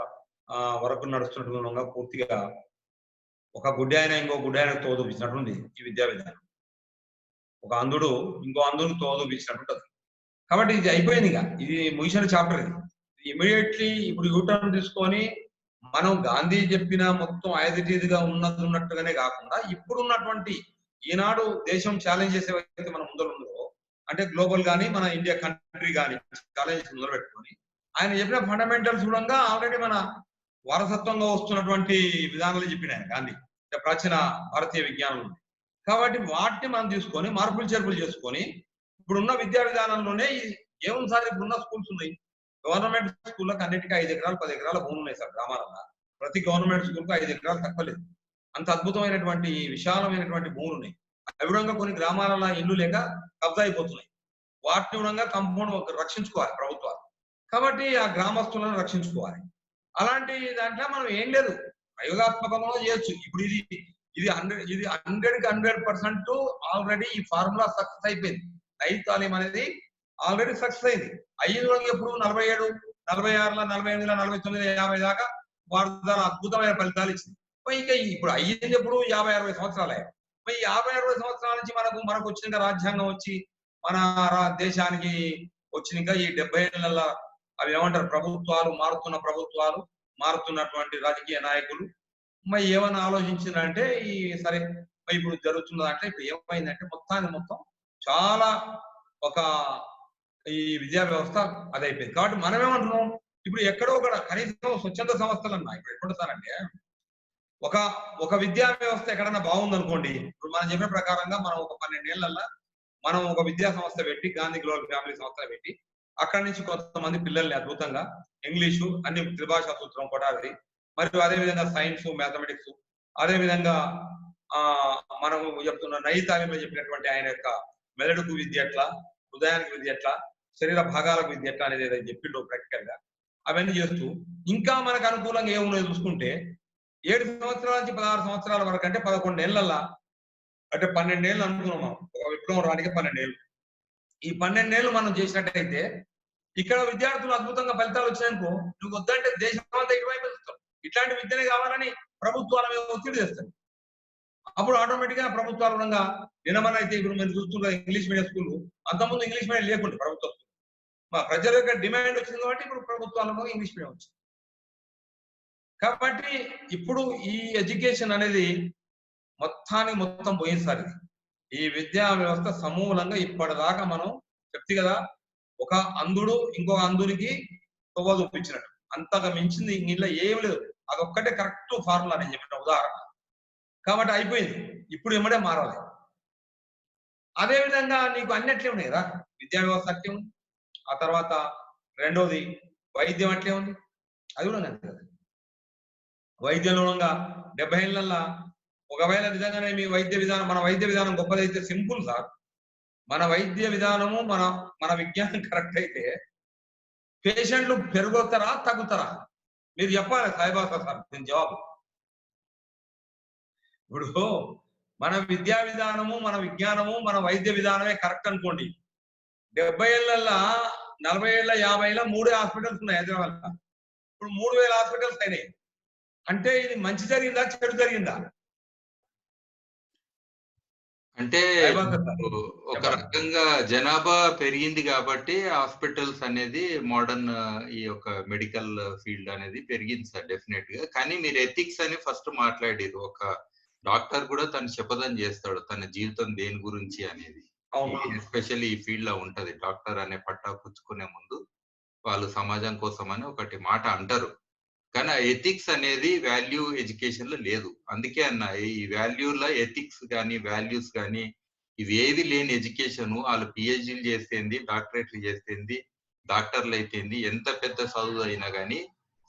వరకు నడుస్తున్నటువంటి పూర్తిగా ఒక గుడ్డి ఆయన ఇంకో గుడ్డి ఆయన తోదూపించినట్టుంది ఈ విద్యా విధానం. ఒక అంధుడు ఇంకో అంధుడు తోదూపించినట్టుంటది. కాబట్టి ఇది అయిపోయింది. ఇక ఇది ముగిసిన చాప్టర్. ఇది ఇమీడియట్లీ ఇప్పుడు యూటర్న్ తీసుకొని మనం గాంధీ చెప్పిన మొత్తం ఐదిటీదిగా ఉన్నట్టుగానే కాకుండా ఇప్పుడున్నటువంటి ఈనాడు దేశం ఛాలెంజెస్ ఏవైతే మన ముందర ఉందో, అంటే గ్లోబల్ కానీ మన ఇండియా కంట్రీ కానీ ఛాలెంజెస్ ముందర పెట్టుకొని ఆయన చెప్పిన ఫండమెంటల్స్ కూడా ఆల్రెడీ మన వారసత్వంగా వస్తున్నటువంటి విధానాలు చెప్పిన ఆయన గాంధీ, ప్రాచీన భారతీయ విజ్ఞానం. కాబట్టి వాటిని మనం తీసుకొని మార్పులు చేర్పులు చేసుకొని ఇప్పుడున్న విద్యా విధానంలోనే ఏముంది సార్, ఇప్పుడున్న స్కూల్స్ ఉన్నాయి. గవర్నమెంట్ స్కూళ్ళకి అన్నిటికీ 5 ఎకరాలు 10 ఎకరాల భూములు ఉన్నాయి సార్ గ్రామాలలో. ప్రతి గవర్నమెంట్ స్కూల్కి 5 ఎకరాలు తక్కువ లేదు. అంత అద్భుతమైనటువంటి విశాలమైనటువంటి భూములు ఉన్నాయి. అవిడంగా కొన్ని గ్రామాలలో ఇల్లు లేక కబ్జా అయిపోతున్నాయి. వాటిని కూడా కంపౌండ్ రక్షించుకోవాలి ప్రభుత్వాలు. కాబట్టి ఆ గ్రామస్తులను రక్షించుకోవాలి. అలాంటి దాంట్లో మనం ఏం లేదు, ప్రయోగాత్మకంగా చేయొచ్చు. ఇప్పుడు ఇది 100% ఆల్రెడీ ఈ ఫార్ములా సక్సెస్ అయిపోయింది. నయీ తాలీం అనేది ఆల్రెడీ సక్సెస్ అయింది. అయ్యింది కూడా ఎప్పుడు 47, 46, 48, 49, 50 దాకా వారి ద్వారా అద్భుతమైన ఫలితాలు ఇచ్చింది. ఇంకా ఇప్పుడు అయ్యింది ఎప్పుడు 50, 60 సంవత్సరాలే. ఈ 50, 60 సంవత్సరాల నుంచి మనకు వచ్చిన రాజ్యాంగం వచ్చి మన దేశానికి వచ్చిన ఇంకా ఈ 70 ఏళ్ళ అవి ఏమంటారు ప్రభుత్వాలు మారుతున్నటువంటి రాజకీయ నాయకులు మరి ఏమన్నా ఆలోచించిందంటే ఈ సరే ఇప్పుడు జరుగుతున్న దాంట్లో ఇప్పుడు ఏమైందంటే మొత్తం చాలా ఒక ఈ విద్యా వ్యవస్థ అదైపోయింది. కాబట్టి మనం ఏమంటున్నాం, ఇప్పుడు ఎక్కడో ఒక కనీసం స్వచ్ఛంద సంస్థలు అన్నా ఇప్పుడు ఎక్కడుంటారంటే ఒక విద్యా వ్యవస్థ ఎక్కడన్నా బాగుందనుకోండి, ఇప్పుడు మనం చెప్పిన ప్రకారంగా మనం ఒక 12 ఏళ్లలో మనం ఒక విద్యా సంస్థ పెట్టి గాంధీ గ్లోబల్ ఫ్యామిలీ సంస్థ పెట్టి అక్కడి నుంచి కొంతమంది పిల్లల్ని అద్భుతంగా ఇంగ్లీషు అన్ని త్రిభాషా సూత్రం కొట్టాలి, మరియు అదేవిధంగా సైన్స్, మ్యాథమెటిక్స్, అదేవిధంగా మనము చెప్తున్న నయీ తాలీంలో చెప్పినటువంటి ఆయన యొక్క మెదడుకు విద్య ఎట్లా, హృదయానికి విద్య ఎట్లా, శరీర భాగాలకు విద్య ఎట్లా అనేది ఏదైతే చెప్పిండో ప్రాక్టికల్ గా అవన్నీ చేస్తూ ఇంకా మనకు అనుకూలంగా ఏమున్నాయో చూసుకుంటే 7 సంవత్సరాల నుంచి 16 సంవత్సరాల వరకు అంటే 11 ఏళ్ళల్లో అంటే 12 ఏళ్ళు అనుకున్నాం మనం. ఒక విప్లవం రానికి 12 ఏళ్ళు. ఈ 12 ఏళ్ళు మనం చేసినట్టయితే ఇక్కడ విద్యార్థులు అద్భుతంగా ఫలితాలు వచ్చాయనుకో, నువ్వు వద్దంటే దేశం అంతా ఇటువైపు వెళ్తాం. ఇట్లాంటి విద్యనే కావాలని ప్రభుత్వాల మీద ఒత్తిడి చేస్తాయి. అప్పుడు ఆటోమేటిక్ గా ప్రభుత్వాలు కూడా నిన్నమన అయితే ఇప్పుడు మనం చూస్తున్న ఇంగ్లీష్ మీడియం స్కూల్ అంతకుముందు ఇంగ్లీష్ మీడియం లేకుండా ప్రభుత్వం మా ప్రజల యొక్క డిమాండ్ వచ్చింది కాబట్టి ఇప్పుడు ప్రభుత్వాలలో ఇంగ్లీష్ మీడియం వచ్చింది. కాబట్టి ఇప్పుడు ఈ ఎడ్యుకేషన్ అనేది మొత్తం పోయింది సార్. ఈ విద్యా వ్యవస్థ సమూలంగా ఇప్పటిదాకా మనం చెప్తే కదా, ఒక అంధుడు ఇంకొక అంధునికి తొవ్వ చూపించినట్టు, అంతగా మించింది ఇంట్లో ఏం లేదు. అదొక్కటే కరెక్ట్ ఫార్ములా నేను చెప్పిన ఉదాహరణ. కాబట్టి అయిపోయింది, ఇప్పుడు ఎమ్మడే మారాలి. అదే విధంగా నీకు అన్నిట్లే ఉన్నాయి కదా, విద్యా వ్యవస్థ అట్లే ఉంది. ఆ తర్వాత రెండోది వైద్యం అట్లే ఉంది, అది కూడా అంతే కదా. వైద్యంలో 70 ఏళ్ళల్లో ఒకవేళ నిజంగానే మీ వైద్య విధానం మన వైద్య విధానం గొప్పదైతే సింపుల్ సార్, మన వైద్య విధానము మన విజ్ఞానం కరెక్ట్ అయితే పేషెంట్లు పెరుగుతారా తగ్గుతారా మీరు చెప్పాలి సాయిబాబా సార్ దీని జవాబు. ఇప్పుడు మన విద్యా విధానము, మన విజ్ఞానము, మన వైద్య విధానమే కరెక్ట్ అనుకోండి, 70 ఏళ్ళల్లో 40 ఏళ్ళ 50 ఏళ్ళ 3 హాస్పిటల్స్ ఉన్నాయి హైదరాబాద్. ఇప్పుడు 3000 హాస్పిటల్స్ అయినాయి. అంటే ఇది మంచి జరిగిందా చెడు జరిగిందా? అంటే ఒక రకంగా జనాభా పెరిగింది కాబట్టి హాస్పిటల్స్ అనేది మోడర్న్ ఈ యొక్క మెడికల్ ఫీల్డ్ అనేది పెరిగింది సార్ డెఫినెట్ గా. కానీ మీరు ఎథిక్స్ అని ఫస్ట్ మాట్లాడారు. ఒక డాక్టర్ కూడా తను చెప్పదని చేస్తాడు తన జీవితం దేని గురించి అనేది. ఎస్పెషల్లీ ఈ ఫీల్డ్ లో ఉంటది. డాక్టర్ అనే పట్టా పుచ్చుకునే ముందు వాళ్ళు సమాజం కోసం అని ఒకటి మాట అంటారు. కానీ ఆ ఎథిక్స్ అనేది వాల్యూ ఎడ్యుకేషన్ లో లేదు. అందుకే అన్న ఈ వాల్యూల ఎథిక్స్ కానీ వాల్యూస్ కానీ ఇవేవి లేని ఎడ్యుకేషన్ వాళ్ళు పిహెచ్డీలు చేస్తేంది, డాక్టరేట్లు చేస్తేంది, డాక్టర్లు అయితేంది, ఎంత పెద్ద చదువు అయినా కానీ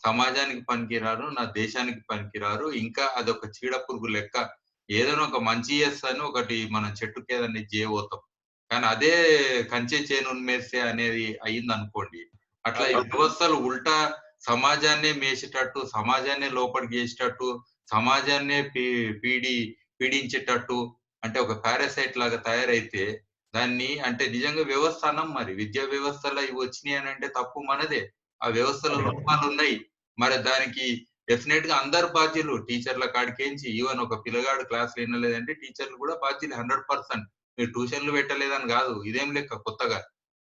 సమాజానికి పనికిరారు, నా దేశానికి పనికిరారు. ఇంకా అదొక చీడ పురుగు లెక్క. ఏదైనా ఒక మంచి చేస్తాను ఒకటి మనం చెట్టుకి ఏదన్నా చేయబోతాం, కానీ అదే కంచె చేను ఉన్మేస్తే అనేది అయింది అనుకోండి. అట్లా వ్యవస్థలు ఉల్టా సమాజాన్నే మేసేటట్టు, సమాజాన్నే లోపలికి చేసేటట్టు, సమాజాన్నే పీడించేటట్టు అంటే ఒక పారాసైట్ లాగా తయారైతే దాన్ని అంటే నిజంగా వ్యవస్థ అనం. మరి విద్యా వ్యవస్థలో ఇవి వచ్చినాయి అని అంటే తప్పు మనదే. ఆ వ్యవస్థలో లోపాలు ఉన్నాయి. మరి దానికి డెఫినెట్ గా అందరు బాధ్యులు, టీచర్ల కాడికేంచి ఈవెన్ ఒక పిల్లగాడు క్లాస్ వినలేదంటే టీచర్లు కూడా బాధ్యులు 100%. మీరు ట్యూషన్లు పెట్టలేదని కాదు, ఇదేం లెక్క కొత్తగా.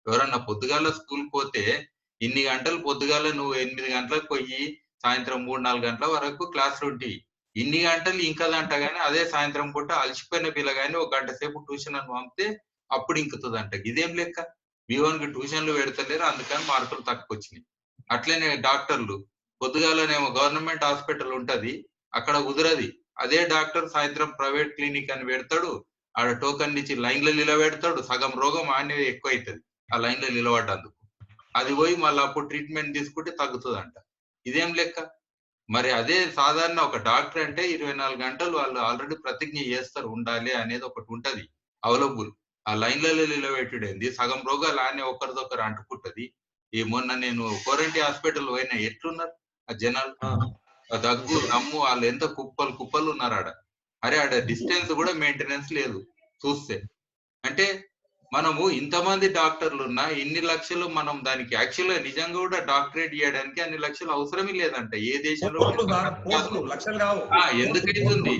ఎవరన్నా పొద్దుగాల స్కూల్ పోతే ఇన్ని గంటలు పొద్దుగాల నువ్వు 8 గంటలకు పోయి సాయంత్రం 3-4 గంటల వరకు క్లాసులు ఉంటాయి. ఇన్ని గంటలు ఇంకదంట గానీ అదే సాయంత్రం పూట అలసిపోయిన పిల్లగాని ఒక గంట సేపు ట్యూషన్ అని పంపితే అప్పుడు ఇంకుతుందంట. ఇదేం లెక్క? మీ ట్యూషన్లు పెడతలేరు అందుకని మార్కులు తక్కువ వచ్చినాయి. అట్లనే డాక్టర్లు పొద్దుగాలనేమో గవర్నమెంట్ హాస్పిటల్ ఉంటది, అక్కడ కుదరది. అదే డాక్టర్ సాయంత్రం ప్రైవేట్ క్లినిక్ అని పెడతాడు, ఆడ టోకన్ ఇచ్చి లైన్లో నిలబెడతాడు. సగం రోగం ఆనే ఎక్కువ అవుతుంది ఆ లైన్లో నిలబడ్డందుకు. అది పోయి మళ్ళీ అప్పుడు ట్రీట్మెంట్ తీసుకుంటే తగ్గుతుందంట. ఇదేం లెక్క? మరి అదే సాధారణ ఒక డాక్టర్ అంటే 24 గంటలు వాళ్ళు ఆల్రెడీ ప్రతిజ్ఞ చేస్తారు ఉండాలి అనేది ఒకటి ఉంటది అవైలబుల్. ఆ లైన్లలో నిలబెట్టుడేంది, సగం రోగాలు ఆనే ఒకరిదొకరు అంటుకుంటది. ఈ మొన్న నేను కోరంటి హాస్పిటల్ పోయినా, ఎట్లున్నారు ఆ జనాలు, ఆ దగ్గు దమ్ము వాళ్ళు ఎంత కుప్పలు కుప్పలు ఉన్నారు ఆడ. అరే ఆడ డిస్టెన్స్ కూడా మెయింటెనెన్స్ లేదు చూస్తే. అంటే మనము ఇంతమంది డాక్టర్లు ఉన్నా ఇన్ని లక్షలు మనం దానికి యాక్చువల్ గా నిజంగా కూడా డాక్టరేట్ చేయడానికి అన్ని లక్షలు అవసరమే లేదంట ఏ దేశంలో లక్షలు కావు. ఎందుకైతుంది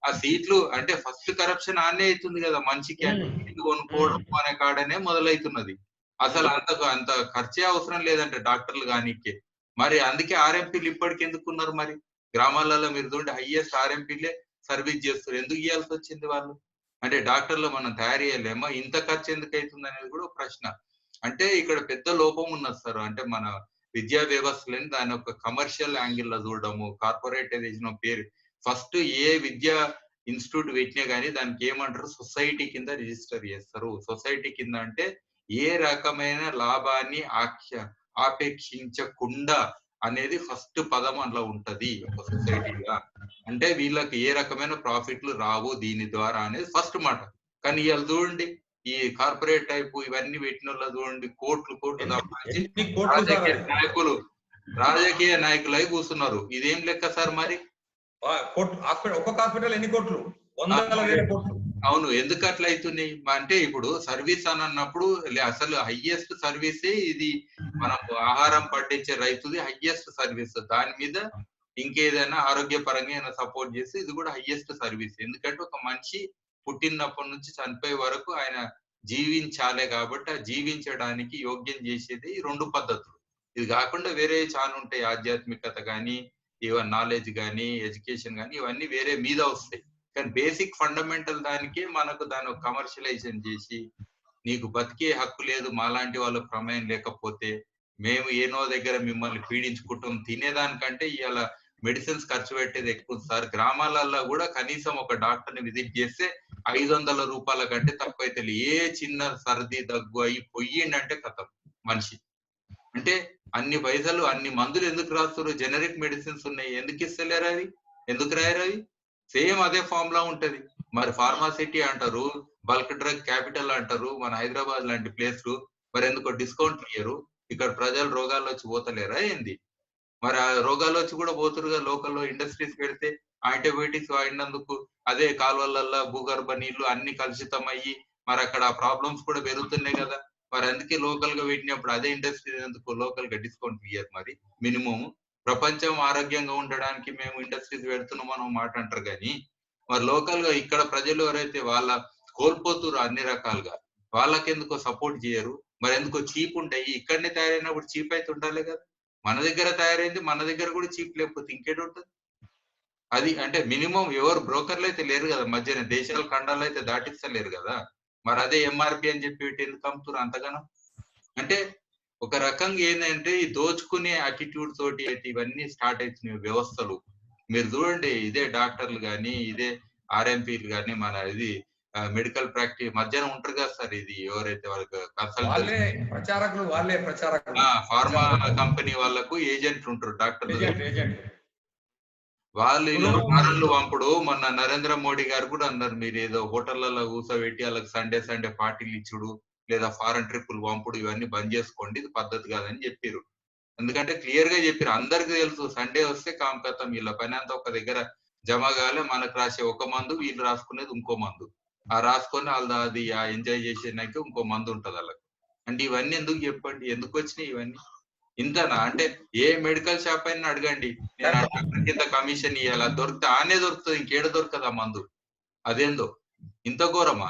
ఆ సీట్లు అంటే ఫస్ట్ కరప్షన్ ఆనే అవుతుంది కదా, మంచికి సీట్లు కొనుక్కోవడం అనే కాడనే మొదలైతున్నది. అసలు అంత ఖర్చే అవసరం లేదంటే డాక్టర్లు కానీకే. మరి అందుకే ఆర్ఎంపీలు ఇప్పటికి ఎందుకున్నారు మరి గ్రామాలలో మీరు చూడండి, హైయెస్ట్ ఆర్ఎంపీలే సర్వీస్ చేస్తారు. ఎందుకు ఇవ్వాల్సి వచ్చింది వాళ్ళు? అంటే డాక్టర్లు మనం తయారు చేయలేమా? ఇంత ఖర్చు ఎందుకు అవుతుంది అనేది కూడా ప్రశ్న. అంటే ఇక్కడ పెద్ద లోపం ఉన్నది సార్. అంటే మన విద్యా వ్యవస్థలని దాని ఒక కమర్షియల్ యాంగిల్ లో చూడడము, కార్పొరేటైజేషన్ పేరు. ఫస్ట్ ఏ విద్యా ఇన్స్టిట్యూట్ పెట్టినా కానీ దానికి ఏమంటారు, సొసైటీ కింద రిజిస్టర్ చేస్తారు. సొసైటీ కింద అంటే ఏ రకమైన లాభాన్ని ఆపేక్షించకుండా అనేది ఫస్ట్ పదం అందులో ఉంటది ఒక సొసైటీగా. అంటే వీళ్ళకి ఏ రకమైన ప్రాఫిట్లు రావు దీని ద్వారా అనేది ఫస్ట్ మాట. కానీ ఇవాళ చూడండి ఈ కార్పొరేట్ టైప్ ఇవన్నీ పెట్టిన వాళ్ళు చూడండి, కోట్లు రాజకీయ నాయకులై కూర్చున్నారు. ఇదేం లెక్క సార్ మరి? ఒక్కొక్క హాస్పిటల్ ఎన్ని కోట్లు? 100,000 కోట్లు. అవును, ఎందుకు అట్లా అవుతుంది అంటే ఇప్పుడు సర్వీస్ అని అన్నప్పుడు అసలు హైయెస్ట్ సర్వీసే ఇది. మనం ఆహారం పండించే రైతుది హైయెస్ట్ సర్వీస్. దాని మీద ఇంకేదైనా ఆరోగ్యపరంగా సపోర్ట్ చేసి ఇది కూడా హైయెస్ట్ సర్వీస్. ఎందుకంటే ఒక మనిషి పుట్టినప్పటి నుంచి చనిపోయే వరకు ఆయన జీవించాలే కాబట్టి ఆ జీవించడానికి యోగ్యం చేసేది ఈ 2 పద్ధతులు. ఇది కాకుండా వేరే చాలా ఉంటాయి, ఆధ్యాత్మికత కానీ, ఈవెన్ నాలెడ్జ్ కానీ, ఎడ్యుకేషన్ కానీ, ఇవన్నీ వేరే మీద వస్తాయి. కానీ బేసిక్ ఫండమెంటల్ దానికే మనకు దాని కమర్షియలైజేషన్ చేసి నీకు బతికే హక్కు లేదు మాలాంటి వాళ్ళ ప్రమేయం లేకపోతే మేము ఏనో దగ్గర మిమ్మల్ని పీడించుకుంటాం తినేదానికంటే ఇవాళ మెడిసిన్స్ ఖర్చు పెట్టేది ఎక్కువ సార్. గ్రామాలలో కూడా కనీసం ఒక డాక్టర్ ని విజిట్ చేస్తే 500 రూపాయల కంటే తక్కువ అయితే ఏ చిన్న సర్ది దగ్గు అయి పొయ్యిండంటే కథం మనిషి. అంటే అన్ని పైసలు అన్ని మందులు ఎందుకు రాస్తారు? జనరిక్ మెడిసిన్స్ ఉన్నాయి, ఎందుకు ఇస్తలేరు అవి? ఎందుకు రాయరు అవి? సేమ్ అదే ఫార్ములా ఉంటది. మరి ఫార్మాసిటీ అంటారు, బల్క్ డ్రగ్ క్యాపిటల్ అంటారు మన హైదరాబాద్ లాంటి ప్లేస్. మరి ఎందుకో డిస్కౌంట్ ఇయ్యరు? ఇక్కడ ప్రజలు రోగాలు వచ్చి పోతలేరా ఏంది? మరి ఆ రోగాలు వచ్చి కూడా పోతురుగా. లోకల్లో ఇండస్ట్రీస్ పెడితే యాంటీబయోటిక్స్ వాడినందుకు అదే కాలువలల్లో భూగర్భ నీళ్లు అన్ని కలుషితం అయ్యి మరి అక్కడ ప్రాబ్లమ్స్ కూడా పెరుగుతున్నాయి కదా. మరి అందుకే లోకల్ గా పెట్టినప్పుడు అదే ఇండస్ట్రీ ఎందుకు లోకల్ గా డిస్కౌంట్ ఇయ్యరు? మరి మినిమం ప్రపంచం ఆరోగ్యంగా ఉండడానికి మేము ఇండస్ట్రీస్ పెడుతున్నాం మనం మాట అంటారు కానీ మరి లోకల్ గా ఇక్కడ ప్రజలు ఎవరైతే వాళ్ళ కోల్పోతురు అన్ని రకాలుగా వాళ్ళకెందుకో సపోర్ట్ చేయరు? మరి ఎందుకో చీప్ ఉంటాయి. ఇక్కడనే తయారైనప్పుడు చీప్ అయితే ఉండాలి కదా. మన దగ్గర తయారైంది మన దగ్గర కూడా చీప్ లేకపోతే ఇంకేటి ఉంటుంది? అది అంటే మినిమం ఎవరు బ్రోకర్లు అయితే లేరు కదా మధ్యన, దేశాల ఖండాలు అయితే దాటిస్తలేరు కదా. మరి అదే ఎంఆర్పి అని చెప్పి ఎందుకు అమ్ముతున్నారు అంతగానం? అంటే ఒక రకంగా ఏంటంటే ఈ దోచుకునే అటిట్యూడ్ తోటి అయితే ఇవన్నీ స్టార్ట్ అవుతున్నాయి వ్యవస్థలు. మీరు చూడండి ఇదే డాక్టర్లు కానీ, ఇదే ఆర్ఎంపీలు కానీ, మన ఇది మెడికల్ ప్రాక్టీస్ మధ్యాహ్నం ఉంటారు కదా సార్, ఇది ఎవరైతే వాళ్ళకి ఫార్మా కంపెనీ వాళ్ళకు ఏజెంట్లు ఉంటారు డాక్టర్లు. వాళ్ళు పంపుడు. మొన్న నరేంద్ర మోడీ గారు కూడా అన్నారు, మీరు ఏదో హోటళ్లలో కూర్చోబెట్టి వాళ్ళకి సండే పార్టీలు ఇచ్చుడు లేదా ఫారెన్ ట్రిప్పులు పంపుడు ఇవన్నీ బంద్ చేసుకోండి, ఇది పద్ధతి కాదని చెప్పారు. ఎందుకంటే క్లియర్ గా చెప్పారు, అందరికి తెలుసు సండే వస్తే కాంకతం వీళ్ళ పని అంతా ఒక దగ్గర జమ కాలే. మనకు రాసే ఒక మందు, వీళ్ళు రాసుకునేది ఇంకో మందు. ఆ రాసుకొని వాళ్ళు అది ఎంజాయ్ చేసేనాక ఇంకో మందు ఉంటది వాళ్ళకి. అంటే ఇవన్నీ ఎందుకు చెప్పండి? ఎందుకు వచ్చినాయి ఇవన్నీ? ఇంతనా? అంటే ఏ మెడికల్ షాప్ అయినా అడగండి, నేను డాక్టర్ కింద కమిషన్ ఇవ్వాలా, దొరికితే ఆనే దొరుకుతుంది, ఇంకేడ దొరకదు ఆ మందు. అదేందో ఇంత ఘోరమా?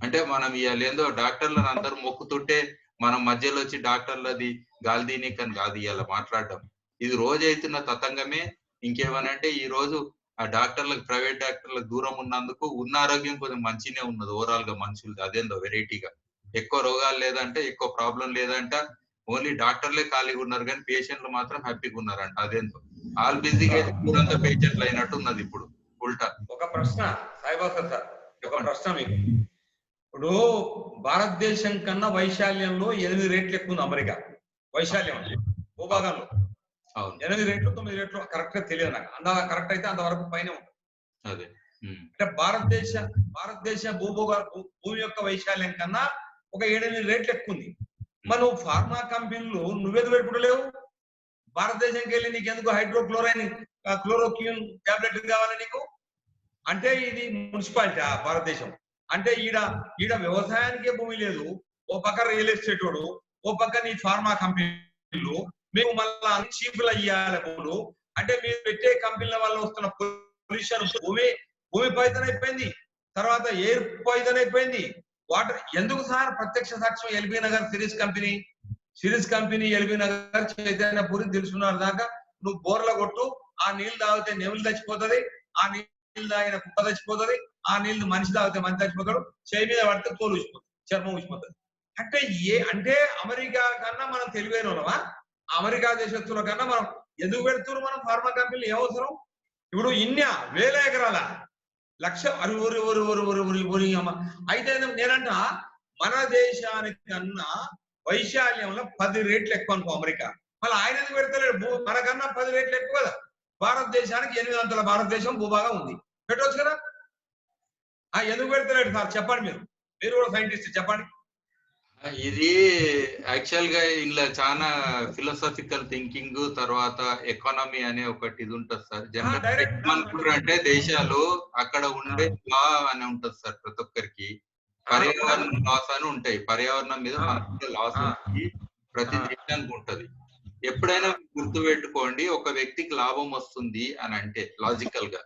అంటే మనం ఇవాళ ఏందో డాక్టర్లను అందరూ మొక్కుతుంటే మనం మధ్యలో వచ్చి డాక్టర్లది గాలి దీనికని కాదు ఇవాళ మాట్లాడడం. ఇది రోజు అవుతున్న తతంగమే. ఇంకేమనంటే ఈ రోజు ఆ డాక్టర్లకు, ప్రైవేట్ డాక్టర్లకు దూరం ఉన్నందుకు ఉన్న ఆరోగ్యం కొంచెం మంచినే ఉన్నది ఓవరాల్ గా మనుషులది. అదేందో వెరైటీగా ఎక్కువ రోగాలు లేదంట, ఎక్కువ ప్రాబ్లం లేదంట, ఓన్లీ డాక్టర్లే ఖాళీగా ఉన్నారు కానీ పేషెంట్లు మాత్రం హ్యాపీగా ఉన్నారంట. అదేందో ఆల్ బిజీగా అయితే పూరంతా పేషెంట్లు అయినట్టు ఉన్నది ఇప్పుడు ఉల్టా. ఒక ప్రశ్న సాయిబాబా సార్, ఒక ప్రశ్న మీకు. ఇప్పుడు భారతదేశం కన్నా వైశాల్యంలో 8 రెట్లు ఎక్కువ ఉంది అమెరికా. వైశాల్యం భూభాగంలో 8 రెట్లు 9 రెట్లు కరెక్ట్ గా తెలియదు నాకు. కరెక్ట్ అయితే అంతవరకు పైన ఉంటుంది. అంటే భారతదేశ భూమి యొక్క వైశాల్యం కన్నా ఒక 7-8 రేట్లు ఎక్కువ ఉంది. మరి నువ్వు ఫార్మా కంపెనీలు నువ్వెందుకు పెట్టుకోలేవు? భారతదేశంకి వెళ్ళి నీకెందుకు హైడ్రోక్లోరైన్ క్లోరోక్యూన్ టాబ్లెట్ కావాలి నీకు? అంటే ఇది మున్సిపాలిటీ భారతదేశం అంటే ఈడ వ్యవసాయానికే భూమి లేదు. ఓ పక్క రియల్ ఎస్టేట్ వాడు, ఓ పక్క నీ ఫార్మా కంపెనీలు, మేము మళ్ళా చీఫ్లు అయ్యాలి భూములు. అంటే మీరు పెట్టే కంపెనీల వల్ల వస్తున్న పొల్యూషన్ భూమి పాయిజన్ అయిపోయింది, తర్వాత ఎయిర్ పాయిజన్ అయిపోయింది, వాటర్. ఎందుకు సార్ ప్రత్యక్ష సాక్ష్యం LB Nagar series company LB Nagar Chaitanyapuri తెలుసుకున్నారు దాకా నువ్వు బోర్ల కొట్టు, ఆ నీళ్లు తాగితే నెవులు చచ్చిపోతుంది, ఆ నీళ్లు తాగిన కుక్క చచ్చిపోతుంది, ఆ నీళ్లు మనిషి తాగితే మనిషి చచ్చిపోతాడు, చేయి మీద పడితే తోలు ఊసిపోతుంది, చర్మం ఊసిపోతుంది. అంటే అమెరికా కన్నా మనం తెలివైన వాళ్ళమా? అమెరికా దేశస్తుల కన్నా మనం ఎందుకు పెడుతున్నారు మనం ఫార్మా కంపెనీలు? ఏ అవసరం? ఇప్పుడు వేల ఎకరాల లక్ష అయితే నేనంట మన దేశానికన్నా వైశాల్యంలో 10 రెట్లు ఎక్కువ అనుకో అమెరికా. మళ్ళీ ఆయన ఎందుకు పెడతలేడు? మనకన్నా 10 రెట్లు ఎక్కువ కదా. భారతదేశానికి 800 భారతదేశం భూభాగం ఉంది, పెట్టవచ్చు కదా. ఎందుకు పెడతలేడు సార్ చెప్పండి? మీరు కూడా సైంటిస్ట్ చెప్పండి. ఇది యాక్చువల్ గా ఇలా చాలా ఫిలాసఫికల్ థింకింగ్, తర్వాత ఎకానమీ అనే ఒకటి ఇది ఉంటుంది సార్. జనరల్ ఏమనుకుంటారు అంటే దేశాలు అక్కడ ఉండే లా అని ఉంటది సార్, ప్రతి ఒక్కరికి పర్యావరణ లాస్ అని ఉంటాయి. పర్యావరణం మీద మనకు లాస్ ఉంటుంది, ప్రతి దేశానికి ఉంటది. ఎప్పుడైనా గుర్తు పెట్టుకోండి, ఒక వ్యక్తికి లాభం వస్తుంది అని అంటే లాజికల్ గా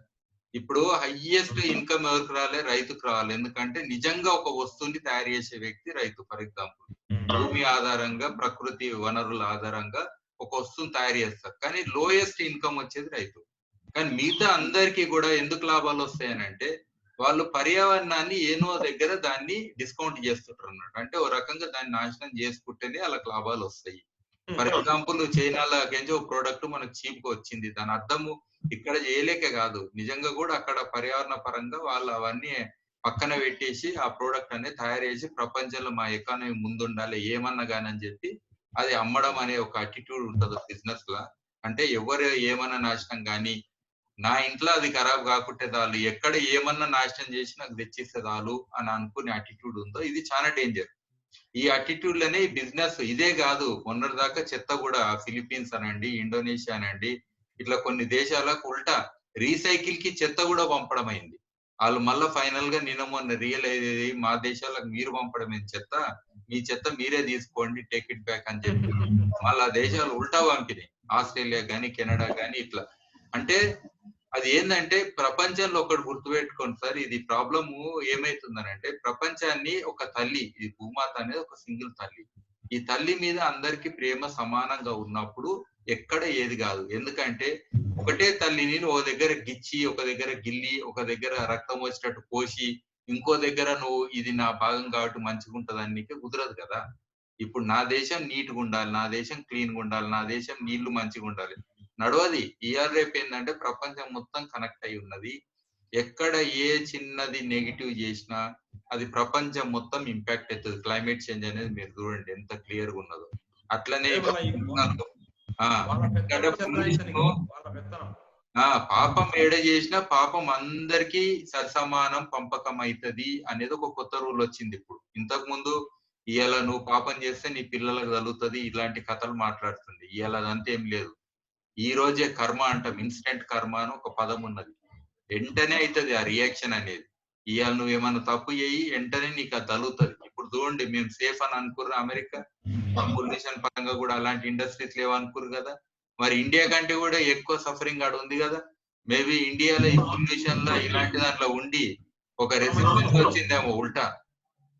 ఇప్పుడు హైయెస్ట్ ఇన్కమ్ ఎవరికి రాలే? రైతుకు రావాలి. ఎందుకంటే నిజంగా ఒక వస్తువుని తయారు చేసే వ్యక్తి రైతు. ఫర్ ఎగ్జాంపుల్ భూమి ఆధారంగా, ప్రకృతి వనరుల ఆధారంగా ఒక వస్తువుని తయారు చేస్తారు, కానీ లోయెస్ట్ ఇన్కమ్ వచ్చేది రైతు. కానీ మిగతా అందరికీ కూడా ఎందుకు లాభాలు వస్తాయనంటే వాళ్ళు పర్యావరణాన్ని ఏనో దగ్గర దాన్ని డిస్కౌంట్ చేస్తుంటారు అన్నట్టు. అంటే ఓ రకంగా దాన్ని నాశనం చేసుకుంటేనే వాళ్ళకి లాభాలు వస్తాయి. ఫర్ ఎగ్జాంపుల్ చైనాలో ఒక ప్రోడక్ట్ మనకు చీప్ గా వచ్చింది, దాని అర్థము ఇక్కడ చేయలేక కాదు, నిజంగా కూడా అక్కడ పర్యావరణ పరంగా వాళ్ళు అవన్నీ పక్కన పెట్టేసి ఆ ప్రోడక్ట్ అనేది తయారు చేసి ప్రపంచంలో మా ఎకానమీ ముందుండాలి ఏమన్నా కానీ అని చెప్పి అది అమ్మడం అనే ఒక అటిట్యూడ్ ఉంటుంది బిజినెస్ లా. అంటే ఎవరు ఏమన్నా నాశనం కానీ నా ఇంట్లో అది ఖరాబ్ కాకుంటే చాలు, ఎక్కడ ఏమన్నా నాశనం చేసి నాకు తెచ్చిస్తే చాలు అని అనుకునే అటిట్యూడ్ ఉందో ఇది చాలా డేంజర్. ఈ అటిట్యూడ్ లోనే బిజినెస్ ఇదే కాదు, మొన్నటిదాకా చెత్త కూడా ఫిలిప్పీన్స్ అనండి, ఇండోనేషియా అనండి, ఇట్లా కొన్ని దేశాలకు ఉల్టా రీసైకిల్ కి చెత్త కూడా పంపడం అయింది. వాళ్ళు మళ్ళీ ఫైనల్ గా నిన్న మొన్న రియలైజ్ అయ్యి మా దేశాలకు మీరు పంపడం ఏంటి చెత్త, మీ చెత్త మీరే తీసుకోండి, టేక్ ఇట్ బ్యాక్ అని చెప్పి మళ్ళీ ఆ దేశాలు ఉల్టా పంపినాయి. ఆస్ట్రేలియా గానీ, కెనడా గానీ ఇట్లా. అంటే అది ఏంటంటే ప్రపంచంలో ఒకటి గుర్తుపెట్టుకోండి సార్, ఇది ప్రాబ్లము ఏమైతుందనంటే ప్రపంచాన్ని ఒక తల్లి, ఇది భూమాత అనేది ఒక సింగిల్ తల్లి. ఈ తల్లి మీద అందరికి ప్రేమ సమానంగా ఉన్నప్పుడు ఎక్కడ ఏది కాదు. ఎందుకంటే ఒకటే తల్లిని ఒక దగ్గర గిచ్చి, ఒక దగ్గర గిల్లి, ఒక దగ్గర రక్తం వచ్చేటట్టు పోసి, ఇంకో దగ్గర నువ్వు ఇది నా భాగం కాబట్టి మంచిగా ఉంటదని నీకే కుదరదు కదా. ఇప్పుడు నా దేశం నీట్గా ఉండాలి, నా దేశం క్లీన్గా ఉండాలి, నా దేశం నీళ్లు మంచిగా ఉండాలి, నడవది. ఇయర్ రేపు ఏంటంటే ప్రపంచం మొత్తం కనెక్ట్ అయి ఉన్నది. ఎక్కడ ఏ చిన్నది నెగిటివ్ చేసినా అది ప్రపంచం మొత్తం ఇంపాక్ట్ అవుతుంది. క్లైమేట్ చేంజ్ అనేది మీరు చూడండి ఎంత క్లియర్ గా ఉన్నదో. అట్లనే పాపం ఏడ చేసినా పాపం అందరికి సరిసమానం పంపకం అవుతుంది అనేది ఒక కొత్త రూల్ వచ్చింది ఇప్పుడు. ఇంతకు ముందు ఇవాళ నువ్వు పాపం చేస్తే నీ పిల్లలకు తగులుతుంది ఇలాంటి కథలు మాట్లాడుతుంది. ఇవాళ అదంతా ఏం లేదు. ఈ రోజే కర్మ అంటాం, ఇన్స్టెంట్ కర్మ అని ఒక పదం ఉన్నది. వెంటనే అవుతుంది ఆ రియాక్షన్ అనేది. ఇవాళ నువ్వు ఏమన్నా తప్పు చేయి వెంటనే నీకు అది తగులుతుంది. ఇప్పుడు చూడండి, మేము సేఫ్ అని అనుకుర్రు అమెరికా, పొల్యూషన్ పరంగా కూడా అలాంటి ఇండస్ట్రీస్ లేవనుకుర్రు కదా. మరి ఇండియా కంటే కూడా ఎక్కువ సఫరింగ్ ఆడ ఉంది కదా. మేబీ ఇండియాలో ఈ పొల్యూషన్ లో ఇలాంటి దాంట్లో ఉండి ఒక రెసిస్టెన్స్ వచ్చిందేమో ఉల్టా.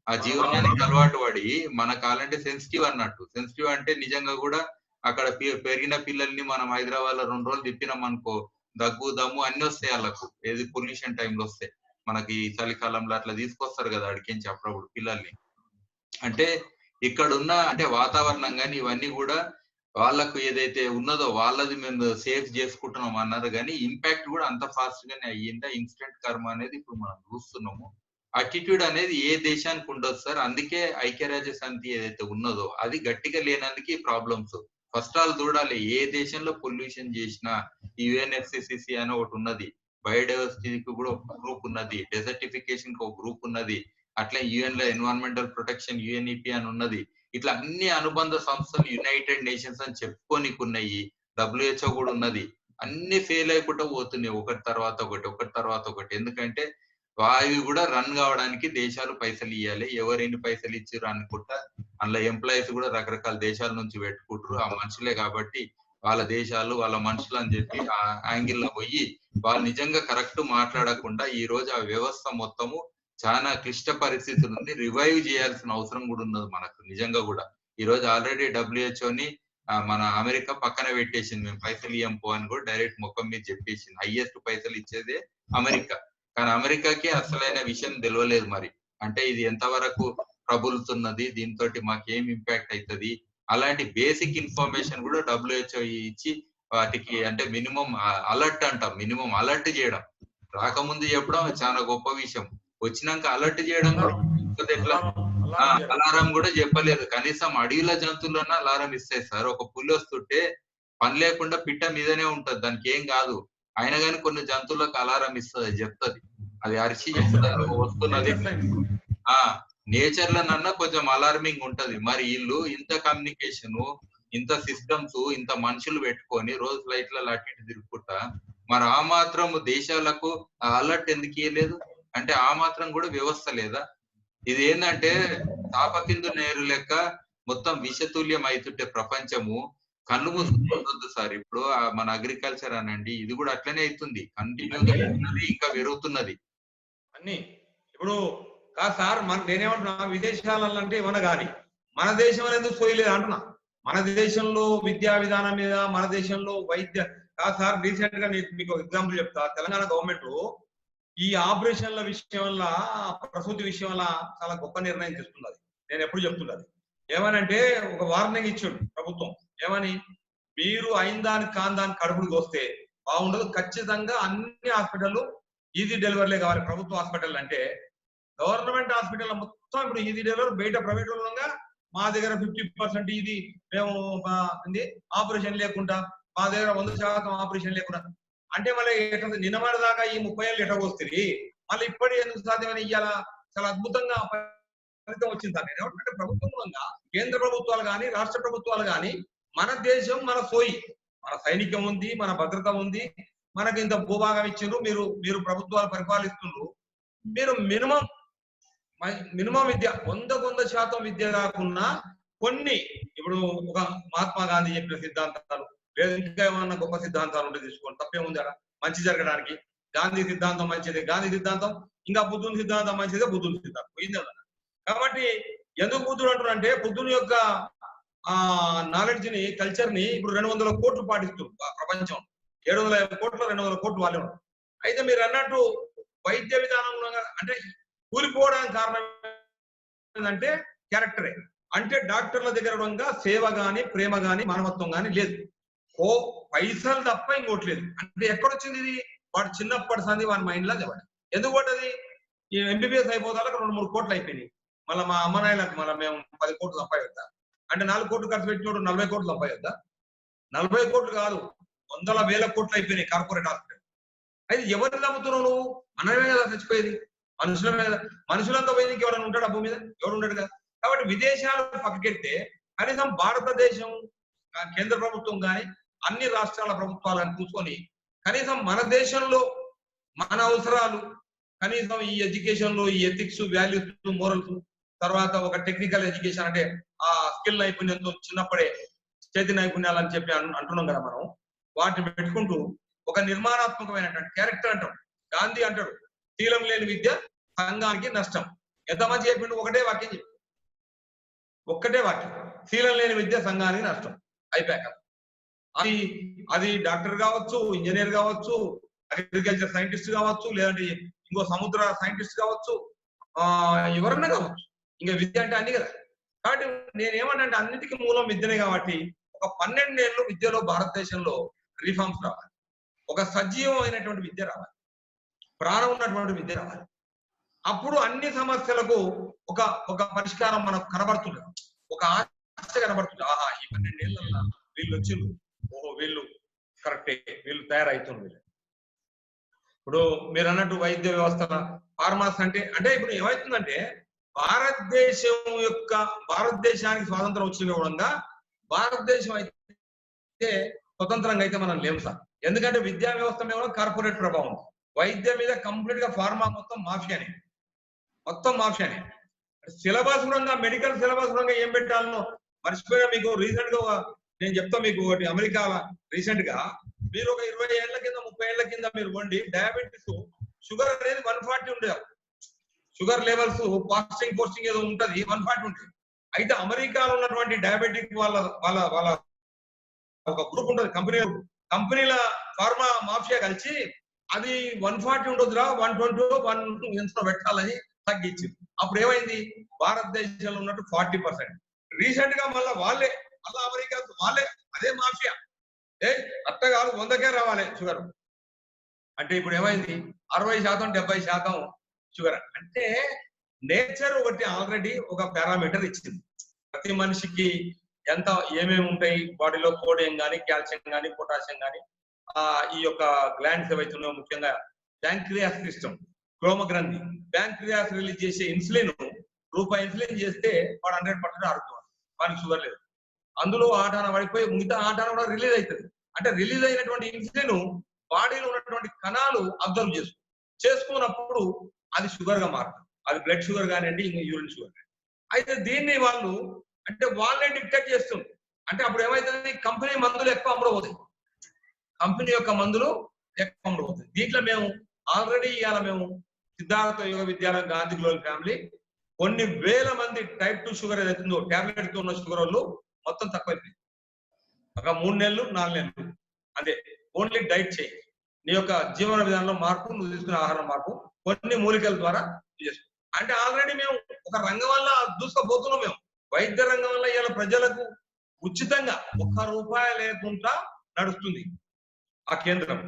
ఆ జీవనానికి అలవాటు పడి మన కాలంటే సెన్సిటివ్ అన్నట్టు. సెన్సిటివ్ అంటే నిజంగా కూడా అక్కడ పెరిగిన పిల్లల్ని మనం హైదరాబాద్ లో 2 రోజులు తిప్పినాం అనుకో, దగ్గు దమ్ము అన్ని వస్తాయి వాళ్ళకు. ఏది పొల్యూషన్ టైంలో వస్తాయి. మనకి చలికాలంలో అట్లా తీసుకొస్తారు కదా అడికించి అప్పుడప్పుడు పిల్లల్ని. అంటే ఇక్కడ ఉన్న అంటే వాతావరణం కానీ ఇవన్నీ కూడా వాళ్ళకు ఏదైతే ఉన్నదో వాళ్ళది మేము సేఫ్ చేసుకుంటున్నాం అన్నారు, కానీ ఇంపాక్ట్ కూడా అంత ఫాస్ట్ గానే అయ్యిందా. ఇన్స్టెంట్ కర్మ అనేది ఇప్పుడు మనం చూస్తున్నాము. అటిట్యూడ్ అనేది ఏ దేశానికి ఉండదు సార్. అందుకే ఐక్యరాజ్య సమితి ఏదైతే ఉన్నదో అది గట్టిగా లేనందుకు ఈ ప్రాబ్లమ్స్. ఫస్ట్ ఆల్ చూడాలి ఏ దేశంలో పొల్యూషన్ చేసినా యుఎన్ఎఫ్సిసిసి అని ఒకటి ఉన్నది, బయోడైవర్సిటీకి కూడా ఒక గ్రూప్ ఉన్నది, డెజర్టిఫికేషన్ కి ఒక గ్రూప్ ఉన్నది, అట్లా యుఎన్ లో ఎన్విరాన్మెంటల్ ప్రొటెక్షన్ యుఎన్ఈపి అని ఉన్నది. ఇట్లా అన్ని అనుబంధ సంస్థలు యునైటెడ్ నేషన్స్ అని చెప్పుకోనికి ఉన్నాయి, డబ్ల్యూహెచ్ఓ కూడా ఉన్నది. అన్ని ఫెయిల్ అయిపోతూ పోతున్నాయి ఒకటి తర్వాత ఒకటి. ఎందుకంటే అవి కూడా రన్ కావడానికి దేశాలు పైసలు ఇవ్వాలి. ఎవరు ఎన్ని పైసలు ఇచ్చారు అనుకుంటా అందులో ఎంప్లాయీస్ కూడా రకరకాల దేశాల నుంచి పెట్టుకుంటారు. ఆ మనుషులే కాబట్టి వాళ్ళ దేశాలు వాళ్ళ మనుషులు అని చెప్పి ఆ యాంగిల్ లో పోయి వాళ్ళు నిజంగా కరెక్ట్ మాట్లాడకుండా ఈ రోజు ఆ వ్యవస్థ మొత్తము చాలా క్లిష్ట పరిస్థితులు ఉంది. రివైవ్ చేయాల్సిన అవసరం కూడా ఉన్నది మనకు నిజంగా కూడా. ఈ రోజు ఆల్రెడీ డబ్ల్యూహెచ్ఓని మన అమెరికా పక్కన పెట్టేసింది, మేము పైసలు ఇయ్యం పో అని కూడా డైరెక్ట్ ముఖం మీద చెప్పేసింది. హైయెస్ట్ పైసలు ఇచ్చేదే అమెరికా. కానీ అమెరికాకి అసలైన విషయం తెలియలేదు మరి. అంటే ఇది ఎంతవరకు ప్రబులుతున్నది, దీంతో మాకేం ఇంపాక్ట్ అవుతుంది, అలాంటి బేసిక్ ఇన్ఫర్మేషన్ కూడా డబ్ల్యూహెచ్ఓ ఇచ్చి వాటికి అంటే మినిమం అలర్ట్ అంటాం, మినిమం అలర్ట్ చేయడం. రాకముందు చెప్పడం చాలా గొప్ప విషయం, వచ్చినాక అలర్ట్ చేయడం ఎట్లా అలారం కూడా చెప్పలేదు. కనీసం అడవిల జంతువులన్నా అలారం ఇస్తాయి సార్. ఒక పులి వస్తుంటే పని లేకుండా పిట్ట మీదనే ఉంటది, దానికి ఏం కాదు. అయినా కానీ కొన్ని జంతువులకు అలారం ఇస్తుంది, చెప్తది, అది అరిచి చెప్తారు వస్తున్నది. నేచర్ లోనన్నా కొంచెం అలార్మింగ్ ఉంటది. మరి వీళ్ళు ఇంత కమ్యూనికేషన్, ఇంత సిస్టమ్స్, ఇంత మనుషులు పెట్టుకొని రోజు ఫ్లైట్లలో అటు ఇటు తిరుగుకుంటా మరి ఆ మాత్రం దేశాలకు అలర్ట్ ఎందుకు ఇవ్వలేదు? అంటే ఆ మాత్రం కూడా వ్యవస్థ లేదా? ఇది ఏంటంటే తాపకిందు నేరు లెక్క మొత్తం విషతుల్యం అవుతుంటే ప్రపంచము కళ్ళు మూసుకుంటుంది సార్. ఇప్పుడు మన అగ్రికల్చర్ అనండి, ఇది కూడా అట్లనే అవుతుంది, కంటిన్యూగా ఇంకా పెరుగుతున్నది అన్ని. ఇప్పుడు కాదు సార్, నేనేమంటున్నా, విదేశాలలో అంటే ఏమన్నా కానీ మన దేశం అనేది సోయలేదు అంటున్నా. మన దేశంలో విద్యా విధానం మీద, మన దేశంలో వైద్య కాదు సార్. రీసెంట్ గా నేను మీకు ఎగ్జాంపుల్ చెప్తా. తెలంగాణ గవర్నమెంట్ ఈ ఆపరేషన్ల విషయం వల్ల, ప్రసూతి విషయం వల్ల చాలా గొప్ప నిర్ణయం తీసుకున్నది. నేను ఎప్పుడు చెప్తున్నది ఏమనంటే, ఒక వార్నింగ్ ఇచ్చాడు ప్రభుత్వం. ఏమని? మీరు అయిందానికి కాందానికి కడుపులు కోస్తే బాగుండదు, ఖచ్చితంగా అన్ని హాస్పిటల్ ఈజీ డెలివరీలే కావాలి. ప్రభుత్వ హాస్పిటల్ అంటే గవర్నమెంట్ హాస్పిటల్ మొత్తం ఇప్పుడు ఈజీ డెలివరీ, బయట ప్రైవేట్ ఉండగా మా దగ్గర 50% ఇది మేము ఆపరేషన్ లేకుండా, మా దగ్గర 100% ఆపరేషన్ లేకుండా. అంటే మళ్ళీ నిన్నమడ దాకా ఈ 30 ఏళ్ళు ఎట వస్తుంది, మళ్ళీ ఇప్పటి ఎందుకు సాధ్యమని ఇయ్యాల? చాలా అద్భుతంగా ఫలితం వచ్చింది సార్. నేను ఏమంటే ప్రభుత్వం మూలంగా కేంద్ర ప్రభుత్వాలు కానీ రాష్ట్ర ప్రభుత్వాలు కానీ మన దేశం మన సోయి, మన సైనికం ఉంది, మన భద్రత ఉంది, మనకి ఇంత భూభాగం ఇచ్చిండ్రు, మీరు ప్రభుత్వాలు పరిపాలిస్తుండ్రు, మీరు మినిమం విద్య 100% విద్య రాకున్నా కొన్ని, ఇప్పుడు ఒక మహాత్మా గాంధీ చెప్పిన సిద్ధాంతాలు లేదా ఇంకా ఏమన్నా గొప్ప సిద్ధాంతాలు ఉంటే తీసుకోండి, తప్పేముంది అలా. మంచి జరగడానికి గాంధీ సిద్ధాంతం మంచిది, గాంధీ సిద్ధాంతం, ఇంకా బుద్ధుని సిద్ధాంతం మంచిదే, బుద్ధుని సిద్ధాంతం పోయింది. కాబట్టి ఎందుకు బుద్ధుడు అంటారు అంటే, బుద్ధుని యొక్క నాలెడ్జ్ ని, కల్చర్ ని ఇప్పుడు 200 కోట్లు పాటిస్తారు ప్రపంచం. 750 కోట్లు 200 కోట్లు వాళ్ళే ఉన్నారు. అయితే మీరు అన్నట్టు వైద్య విధానంలో అంటే కూలిపోవడానికి కారణం ఏంటంటే క్యారెక్టరే. అంటే డాక్టర్ల దగ్గర సేవ గాని, ప్రేమ గాని, మానవత్వం గాని లేదు. పైసలు తప్ప ఇంకోట్లేదు. అంటే ఎక్కడొచ్చింది ఇది? వాడు చిన్నప్పటి సంది వాడి మైండ్ లా చెప్పాడు. ఎందుకు పడ్డది? ఈ ఎంబీబీఎస్ అయిపోతాక 2-3 కోట్లు అయిపోయినాయి. మళ్ళీ మా అమ్మ నాయనకు మళ్ళీ మేము 10 కోట్లు సంపాదిద్దా అంటే 4 కోట్లు ఖర్చు పెట్టినోడు 40 కోట్లు సంపాదిద్దా? 40 కోట్లు కాదు, 100,000 కోట్లు అయిపోయినాయి కార్పొరేట్ హాస్పిటల్. అయితే ఎవరిని నమ్ముతున్నావు నువ్వు? మనమే కదా చచ్చిపోయేది, మనుషుల మీద. మనుషులంతా పోయింది, ఎవరైనా ఉంటాడు భూమి మీద? ఎవరు ఉండడు కదా. కాబట్టి విదేశాలు పక్కకెడితే కనీసం భారతదేశం కేంద్ర ప్రభుత్వం కానీ అన్ని రాష్ట్రాల ప్రభుత్వాలను చూసుకొని కనీసం మన దేశంలో మన అవసరాలు, కనీసం ఈ ఎడ్యుకేషన్ లో ఈ ఎథిక్స్, వాల్యూస్, మోరల్స్, తర్వాత ఒక టెక్నికల్ ఎడ్యుకేషన్ అంటే ఆ స్కిల్ నైపుణ్యంతో చిన్నప్పుడే చేతి నైపుణ్యాలు అని చెప్పి అంటున్నాం కదా మనం. వాటిని పెట్టుకుంటూ ఒక నిర్మాణాత్మకమైనటువంటి క్యారెక్టర్ అంటాం. గాంధీ అంటాడు, శీలం లేని విద్య సంఘానికి నష్టం. ఎంతమంది చెప్పిండు? ఒకటే వాక్యం చెప్పి, ఒక్కటే వాక్యం, శీలం లేని విద్య సంఘానికి నష్టం. అయిపోయాక అది డాక్టర్ కావచ్చు, ఇంజనీర్ కావచ్చు, అగ్రికల్చర్ సైంటిస్ట్ కావచ్చు, లేదంటే ఇంకో సముద్ర సైంటిస్ట్ కావచ్చు, ఎవరన్నా కావచ్చు. ఇంకా విద్య అంటే అన్ని కదా. కాబట్టి నేనేమంటే అన్నిటికీ మూలం విద్యనే. కాబట్టి ఒక 12 ఏళ్ళు విద్యలో భారతదేశంలో రిఫార్మ్స్ రావాలి. ఒక సజీవమైనటువంటి విద్య రావాలి, ప్రాణం ఉన్నటువంటి విద్య రావాలి. అప్పుడు అన్ని సమస్యలకు ఒక పరిష్కారం మనకు కనబడుతుంది, ఒక ఆశ కనబడుతుంది. ఆహా, ఈ 12 ఏళ్ళ వీళ్ళు వచ్చిండ్రు, ఓహో వీళ్ళు కరెక్టే, వీళ్ళు తయారవుతున్నారు. ఇప్పుడు మీరు అన్నట్టు వైద్య వ్యవస్థ ఫార్మాస్ అంటే ఇప్పుడు ఏమవుతుందంటే భారతదేశానికి స్వాతంత్రం వచ్చిన విధంగా భారతదేశం అయితే స్వతంత్రంగా అయితే మనం లేము సార్. ఎందుకంటే విద్యా వ్యవస్థ మీద కార్పొరేట్ ప్రభావం, వైద్యం మీద కంప్లీట్ గా ఫార్మా మొత్తం మాఫియానే. సిలబస్ కూడా మెడికల్ సిలబస్ కూడా ఏం పెట్టాలనో మర్చిపోయినా. మీకు రీసెంట్ గా నేను చెప్తా మీకు ఒకటి, అమెరికా రీసెంట్ గా మీరు ఒక 20 ఏళ్ల కింద 30 ఏళ్ల కింద మీరు వండి డయాబెటీస్ షుగర్ అనేది 140 ఉండేది. షుగర్ లెవెల్స్ పోస్టింగ్ ఏదో ఉంటది 140 ఉంటుంది. అయితే అమెరికాలో ఉన్నటువంటి డయాబెటిక్ వాళ్ళ ఒక గ్రూప్ ఉంటుంది, కంపెనీల ఫార్మా మాఫియా కలిసి అది 140 ఉండదురా 120 పెట్టాలని తగ్గించింది. అప్పుడు ఏమైంది, భారతదేశంలో ఉన్నట్టు 40%. రీసెంట్ గా వాళ్ళే అమెరికా వాళ్ళే అదే మాఫియా అట్ట కాదు 100కే రావాలి షుగర్ అంటే ఇప్పుడు ఏమైంది 60% 70% షుగర్. అంటే నేచర్ ఒకటి ఆల్రెడీ ఒక పారామీటర్ ఇచ్చింది. ప్రతి మనిషికి ఎంత ఏమేమి ఉంటాయి బాడీలో, సోడియం కానీ, కాల్షియం కానీ, పొటాషియం కానీ, ఈ యొక్క గ్లాండ్స్ ఏవైతున్నాయో ముఖ్యంగా ప్యాంక్రియాస్ సిస్టమ్, క్లోమ గ్రంథి, ప్యాంక్రియాస్ రిలీజ్ చేసే ఇన్సులిన్, రూపాయి ఇన్సులిన్ చేస్తే వాడు 100% ఆరోగ్యం, వాడికి షుగర్ లేదు. అందులో ఆటాన పడిపోయి మిగతా ఆటాన కూడా రిలీజ్ అవుతుంది. అంటే రిలీజ్ అయినటువంటి ఇన్సులిన్ బాడీలో ఉన్నటువంటి కణాలు అబ్జర్వ్ చేసుకున్నప్పుడు అది షుగర్ గా మారుతుంది. అది బ్లడ్ షుగర్ కానివ్వండి, ఇంకా యూరిన్ షుగర్ కానివ్వండి. అయితే దీన్ని వాళ్ళే డిక్టేట్ చేస్తుంది. అంటే అప్పుడు ఏమైతుంది, కంపెనీ మందులు ఎక్కువ అమ్ముడుపోతాయి, కంపెనీ యొక్క మందులు ఎక్కువ అమ్ముడుపోతాయి. దీంట్లో మేము ఆల్రెడీ ఇవాళ మేము సిద్ధార్థ యోగ విద్యాలయం గాంధీ గ్లోబల్ ఫ్యామిలీ కొన్ని వేల మంది టైప్ 2 షుగర్ ఏదైతుందో టాబ్లెట్ తో ఉన్న షుగర్ వాళ్ళు మొత్తం తక్కువైపోయింది. ఒక 3 నెలలు 4 నెలలు అదే ఓన్లీ డైట్ చేయి, నీ యొక్క జీవన విధానంలో మార్పు, నువ్వు తీసుకునే ఆహారం మార్పు, కొన్ని మూలికల ద్వారా చేసుకో. అంటే ఆల్రెడీ మేము ఒక రంగం వల్ల దూసుకుపోతున్నాం. మేము వైద్య రంగం వల్ల ఇవాళ ప్రజలకు ఉచితంగా ₹1 లేకుండా నడుస్తుంది ఆ కేంద్రం.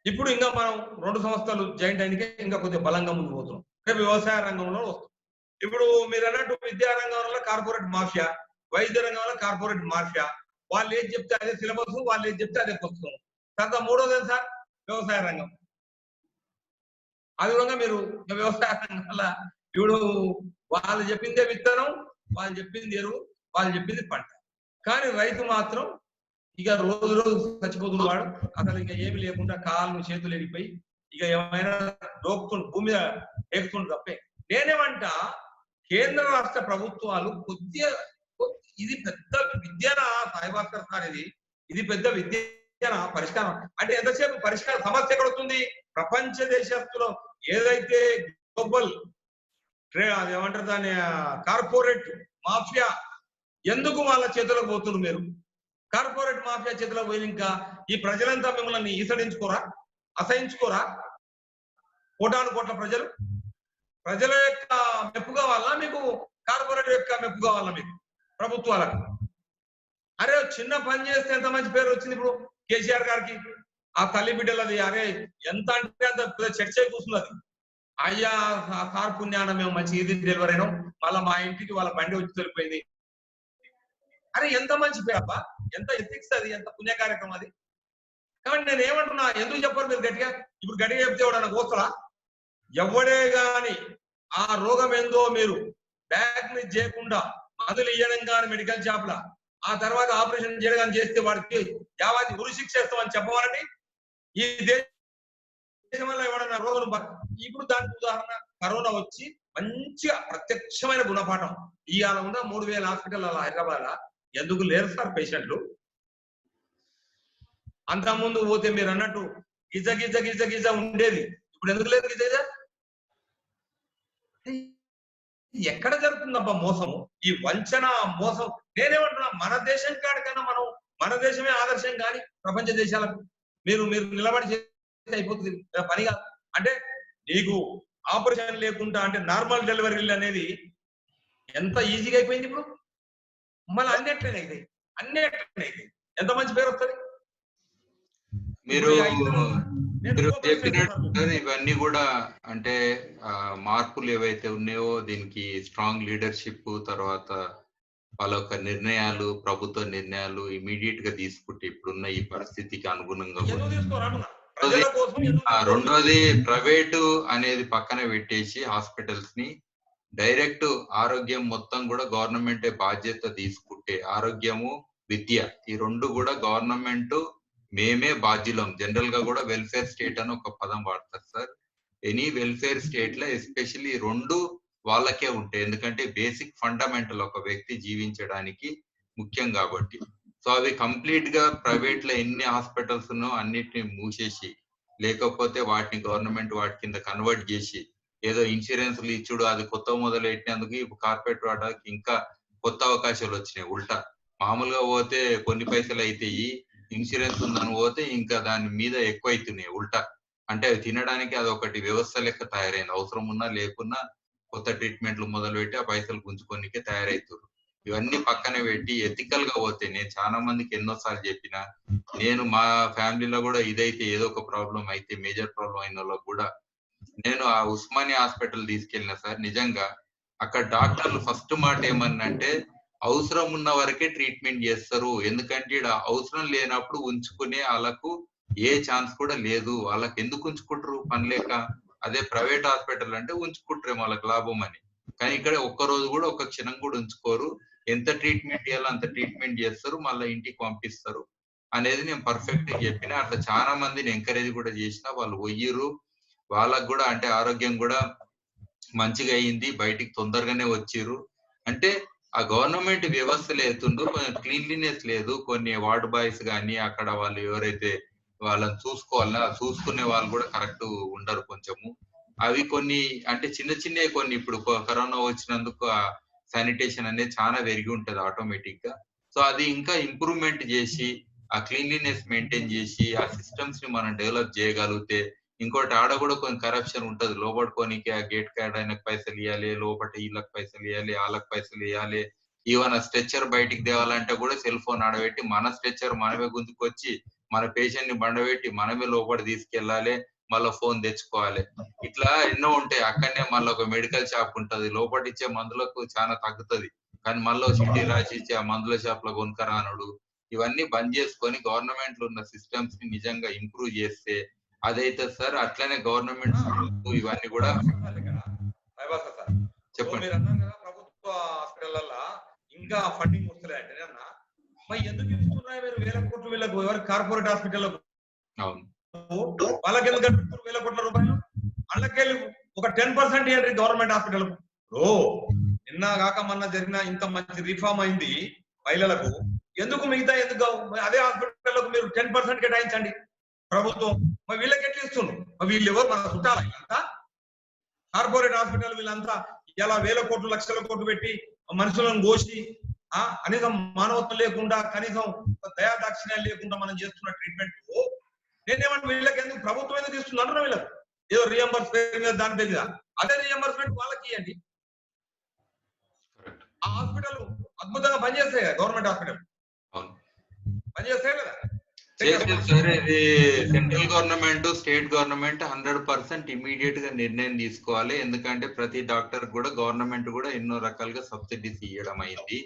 ఇప్పుడు ఇంకా మనం 2 సంవత్సరాలు జాయింట్ అయినకే ఇంకా కొద్దిగా బలంగా ముందు పోతున్నాం. రేపు వ్యవసాయ రంగంలో వస్తాం. ఇప్పుడు మీరు అన్నట్టు విద్యా రంగం వల్ల కార్పొరేట్ మాఫియా, వైద్య రంగం వల్ల కార్పొరేట్ మాఫియా. వాళ్ళు ఏది చెప్తే అదే సిలబస్, వాళ్ళు ఏది చెప్తే అదే పుస్తకం. తర్వాత మూడోది సార్ వ్యవసాయ రంగం. అది విధంగా మీరు వ్యవసాయ రంగం వల్ల ఇప్పుడు వాళ్ళు చెప్పిందే విత్తనం, వాళ్ళు చెప్పింది ఎరువు, వాళ్ళు చెప్పింది పంట. కానీ రైతు మాత్రం ఇక రోజు చచ్చిపోతున్నాడు. అసలు ఇంకా ఏమి లేకుండా కాళ్ళు చేతులు ఎరిగిపోయి ఇక ఏమైనా డోక్తుండు, భూమి మీద ఎక్కుతుండు తప్పే. నేనేమంట, కేంద్ర రాష్ట్ర ప్రభుత్వాలు కొద్దిగా ఇది పెద్ద విద్యనా సాయిభాస్కర్ సార్, ఇది పెద్ద విద్యనా పరిష్కారం అంటే ఎంతసేపు పరిష్కారం సమస్య ఎక్కడ వస్తుంది? ప్రపంచ దేశస్తులో ఏదైతే గ్లోబల్ ట్రేడ్ ఏమంటారు దాని కార్పొరేట్ మాఫియా ఎందుకు వాళ్ళ చేతులకు పోతున్నారు? మీరు కార్పొరేట్ మాఫియా చేతులకు పోయి ఇంకా ఈ ప్రజలంతా మిమ్మల్ని ఈసడించుకోరా, అసహించుకోరా? కోటాను ప్రజల యొక్క మెప్పు కావాలా మీకు? కార్పొరేట్ యొక్క మెప్పు కావాలా మీకు? ప్రభుత్వాలకు అరే చిన్న పని చేస్తే ఎంత మంచి పేరు వచ్చింది. ఇప్పుడు కేసీఆర్ గారికి ఆ తల్లి బిడ్డలది అరే ఎంత అంటే అంత చర్చ కూర్చున్నది. అయ్యా సార్ పుణ్యాన మేము మంచి ఇది డెలివరీ అయినాం, మళ్ళీ మా ఇంటికి వాళ్ళ బండి వచ్చి వెళ్ళిపోయింది. అరే ఎంత మంచి పేరు అబ్బా, ఎంత ఎథిక్స్ అది, ఎంత పుణ్య కార్యక్రమం అది. కాబట్టి నేను ఏమంటున్నా, ఎందుకు చెప్పరు మీరు గట్టిగా? ఇప్పుడు గట్టిగా చెప్తే ఎవడన్నా కోసరా? ఎవడే గాని ఆ రోగం ఏందో మీరు డయాగ్నోస్ చేయకుండా మందులు ఇవ్వడం కానీ మెడికల్ షాప్ లా, ఆ తర్వాత ఆపరేషన్ చేయడం చేస్తే వాడికి యావాది ఉరి శిక్ష చేస్తామని చెప్పవాలండి. ఈ దేశం వల్ల ఎవడన్నా రోగులు ఇప్పుడు దానికి ఉదాహరణ కరోనా వచ్చి మంచిగా ప్రత్యక్షమైన గుణపాఠం ఇవాళ ఉన్న 3000 హాస్పిటల్ హైదరాబాద్ ఎందుకు లేరు సార్ పేషెంట్లు? అంతకుముందు పోతే మీరు అన్నట్టు గిజ గిజ గిజ గిజ ఉండేది, ఇప్పుడు ఎందుకు లేదు గిజ గిజ? ఎక్కడ జరుగుతుందబ్బా మోసము, ఈ వంచన మోసం? నేనేమంటున్నా, మన దేశం కాడికన్నా మన దేశమే ఆదర్శం కానీ ప్రపంచ దేశాలకు మీరు నిలబడి చేస్తే అయిపోతుంది పని కాదు. అంటే నీకు ఆపరేషన్ లేకుండా అంటే నార్మల్ డెలివరీలు అనేది ఎంత ఈజీగా అయిపోయింది. ఇప్పుడు మళ్ళీ అన్నిట్లనే అయితే ఎంత మంచి పేరు వస్తుంది. మీరు చెప్పినట్టు ఇవన్నీ కూడా అంటే మార్పులు ఏవైతే ఉన్నాయో దీనికి స్ట్రాంగ్ లీడర్షిప్, తర్వాత వాళ్ళ యొక్క నిర్ణయాలు, ప్రభుత్వ నిర్ణయాలు ఇమీడియట్ గా తీసుకుంటే ఇప్పుడున్న ఈ పరిస్థితికి అనుగుణంగా ప్రజల కోసం రెండోది ప్రైవేటు అనేది పక్కన పెట్టేసి హాస్పిటల్స్ ని డైరెక్ట్ ఆరోగ్యం మొత్తం కూడా గవర్నమెంటే బాధ్యత తీసుకుంటే, ఆరోగ్యము విద్య ఈ రెండు కూడా గవర్నమెంట్ మేమే బాధ్యులం. జనరల్ గా కూడా వెల్ఫేర్ స్టేట్ అని ఒక పదం వాడతారు సార్. ఎనీ వెల్ఫేర్ స్టేట్ లో ఎస్పెషల్లీ రెండు వాళ్ళకే ఉంటాయి. ఎందుకంటే బేసిక్ ఫండమెంటల్ ఒక వ్యక్తి జీవించడానికి ముఖ్యం కాబట్టి. సో అవి కంప్లీట్ గా ప్రైవేట్ లో ఎన్ని హాస్పిటల్స్ ఉన్నో అన్నిటిని మూసేసి, లేకపోతే వాటిని గవర్నమెంట్ వాటి కింద కన్వర్ట్ చేసి ఏదో ఇన్సూరెన్స్లు ఇచ్చుడు అది కొత్త మొదలెట్టినందుకు ఇప్పుడు కార్పొరేట్ వాటాకి ఇంకా కొత్త అవకాశాలు వచ్చినాయి. ఉల్టా మామూలుగా పోతే కొన్ని పైసలు అయితాయి, ఇన్సూరెన్స్ ఉందని పోతే ఇంకా దాని మీద ఎక్కువ అవుతున్నాయి ఉల్టా. అంటే అవి తినడానికి అదొకటి వ్యవస్థ లెక్క తయారైంది. అవసరం ఉన్నా లేకున్నా కొత్త ట్రీట్మెంట్లు మొదలుపెట్టి ఆ పైసలు గుంజుకోనికే తయారవుతారు. ఇవన్నీ పక్కన పెట్టి ఎథికల్ గా పోతే, నేను చాలా మందికి ఎన్నోసార్లు చెప్పిన, నేను మా ఫ్యామిలీలో కూడా ఇదైతే ఏదో ఒక ప్రాబ్లం అయితే మేజర్ ప్రాబ్లం అయిన వాళ్ళకి కూడా నేను ఆ ఉస్మానియా హాస్పిటల్ తీసుకెళ్ళిన సార్. నిజంగా అక్కడ డాక్టర్లు ఫస్ట్ మాట ఏమన్నంటే అవసరం ఉన్న వరకే ట్రీట్మెంట్ చేస్తారు, ఎందుకంటే ఇక్కడ అవసరం లేనప్పుడు ఉంచుకునే వాళ్ళకు ఏ ఛాన్స్ కూడా లేదు. వాళ్ళకి ఎందుకు ఉంచుకుంటారు పని లేక? అదే ప్రైవేట్ హాస్పిటల్ అంటే ఉంచుకుంటారేమో వాళ్ళకి లాభం అని. కానీ ఇక్కడ ఒక్క రోజు కూడా ఒక క్షణం కూడా ఉంచుకోరు. ఎంత ట్రీట్మెంట్ చేయాలో అంత ట్రీట్మెంట్ చేస్తారు, మళ్ళీ ఇంటికి పంపిస్తారు అనేది నేను పర్ఫెక్ట్ చెప్పిన. అట్లా చాలా మందిని ఎంకరేజ్ కూడా చేసిన, వాళ్ళు పోయిర్రు. వాళ్ళకు కూడా అంటే ఆరోగ్యం కూడా మంచిగా అయింది, బయటికి తొందరగానే వచ్చిర్రు. అంటే ఆ గవర్నమెంట్ వ్యవస్థలు అవుతుందో కొంచెం క్లీన్లీనెస్ లేదు. కొన్ని వార్డ్ బాయ్స్ కానీ అక్కడ వాళ్ళు ఎవరైతే వాళ్ళని చూసుకోవాలన్నా చూసుకునే వాళ్ళు కూడా కరెక్ట్ ఉండరు కొంచెము. అవి కొన్ని అంటే చిన్న చిన్నవి కొన్ని ఇప్పుడు కరోనా వచ్చినందుకు ఆ శానిటేషన్ అనేది చాలా పెరిగి ఉంటది ఆటోమేటిక్ గా. సో అది ఇంకా ఇంప్రూవ్మెంట్ చేసి ఆ క్లీన్లీనెస్ మెయింటైన్ చేసి ఆ సిస్టమ్స్ ని మనం డెవలప్ చేయగలిగితే, ఇంకోటి ఆడ కూడా కొంచెం కరప్షన్ ఉంటది. లోపడుకోనికి ఆ గేట్ కార్డ్ ఆయనకు పైసలు ఇవ్వాలి, లోపల వీళ్ళకి పైసలు ఇవ్వాలి, వాళ్ళకి పైసలు ఇవ్వాలి. ఈవెన్ ఆ స్ట్రెచ్చర్ బయటికి తేవాలంటే కూడా సెల్ ఫోన్ ఆడబెట్టి మన స్ట్రెచ్చర్ మనమే గుంజుకొచ్చి మన పేషెంట్ ని బండబెట్టి మనమే లోపల తీసుకెళ్లాలి, మళ్ళీ ఫోన్ తెచ్చుకోవాలి. ఇట్లా ఎన్నో ఉంటాయి. అక్కడనే మళ్ళీ ఒక మెడికల్ షాప్ ఉంటది, లోపల ఇచ్చే మందులకు చాలా తగ్గుతుంది, కానీ మళ్ళీ సిటీ రాసి ఇచ్చే ఆ మందుల షాప్ లో కొనుకరానుడు. ఇవన్నీ బంద్ చేసుకొని గవర్నమెంట్ లో ఉన్న సిస్టమ్స్ ని నిజంగా ఇంప్రూవ్ చేస్తే అదైతే సార్. అట్లనే గవర్నమెంట్ ఇవన్నీ కూడా చెప్పండి. ప్రభుత్వ హాస్పిటల్లో ఇంకా ఫండింగ్ వస్తలేదంటే మరి ఎందుకు ఇస్తున్నాయి మీరు వేల కోట్లు వీళ్ళకు? ఎవరు కార్పొరేట్ హాస్పిటల్లకు వాళ్ళకి ఎందుకు కట్టుకుంటారు వేల కోట్ల రూపాయలు? వాళ్ళకెళ్ళి ఒక 10% ఇవ్వండి గవర్నమెంట్ హాస్పిటల్. నిన్న కాక మొన్న జరిగిన ఇంత మంచి రిఫార్మ్ అయింది మహిళలకు, ఎందుకు మిగతా ఎందుకు అదే హాస్పిటల్లకు మీరు 10% కేటాయించండి ప్రభుత్వం. మరి వీళ్ళకి ఎట్లా ఇస్తున్నారు? వీళ్ళు ఎవరు మన చుట్టాల? వీళ్ళంతా కార్పొరేట్ హాస్పిటల్ వీళ్ళంతా ఇలా వేల కోట్లు లక్షల కోట్లు పెట్టి మనుషులను కోసి కనీసం మానవత్వం లేకుండా, కనీసం దయాదాక్షిణ్యాలు లేకుండా మనం చేస్తున్న ట్రీట్మెంట్ నేనేమంటే వీళ్ళకి ఎందుకు ప్రభుత్వం ఎందుకు ఇస్తుంది అంటున్నా? వీళ్ళకి ఏదో రియంబర్స్ పేరు మీద దాని పేరు మీద అదే రియంబర్స్మెంట్ వాళ్ళకి ఇవ్వండి. ఆ హాస్పిటల్ అద్భుతంగా పనిచేస్తాయి కదా, గవర్నమెంట్ హాస్పిటల్ పనిచేస్తాయి కదా. సార్ ఇది central government state government 100% immediate గా నిర్ణయం తీసుకోవాలి. ఎందుకంటే ప్రతి డాక్టర్ కూడా గవర్నమెంట్ కూడా ఎన్నో రకాలుగా సబ్సిడీస్ ఇవ్వడం అయింది.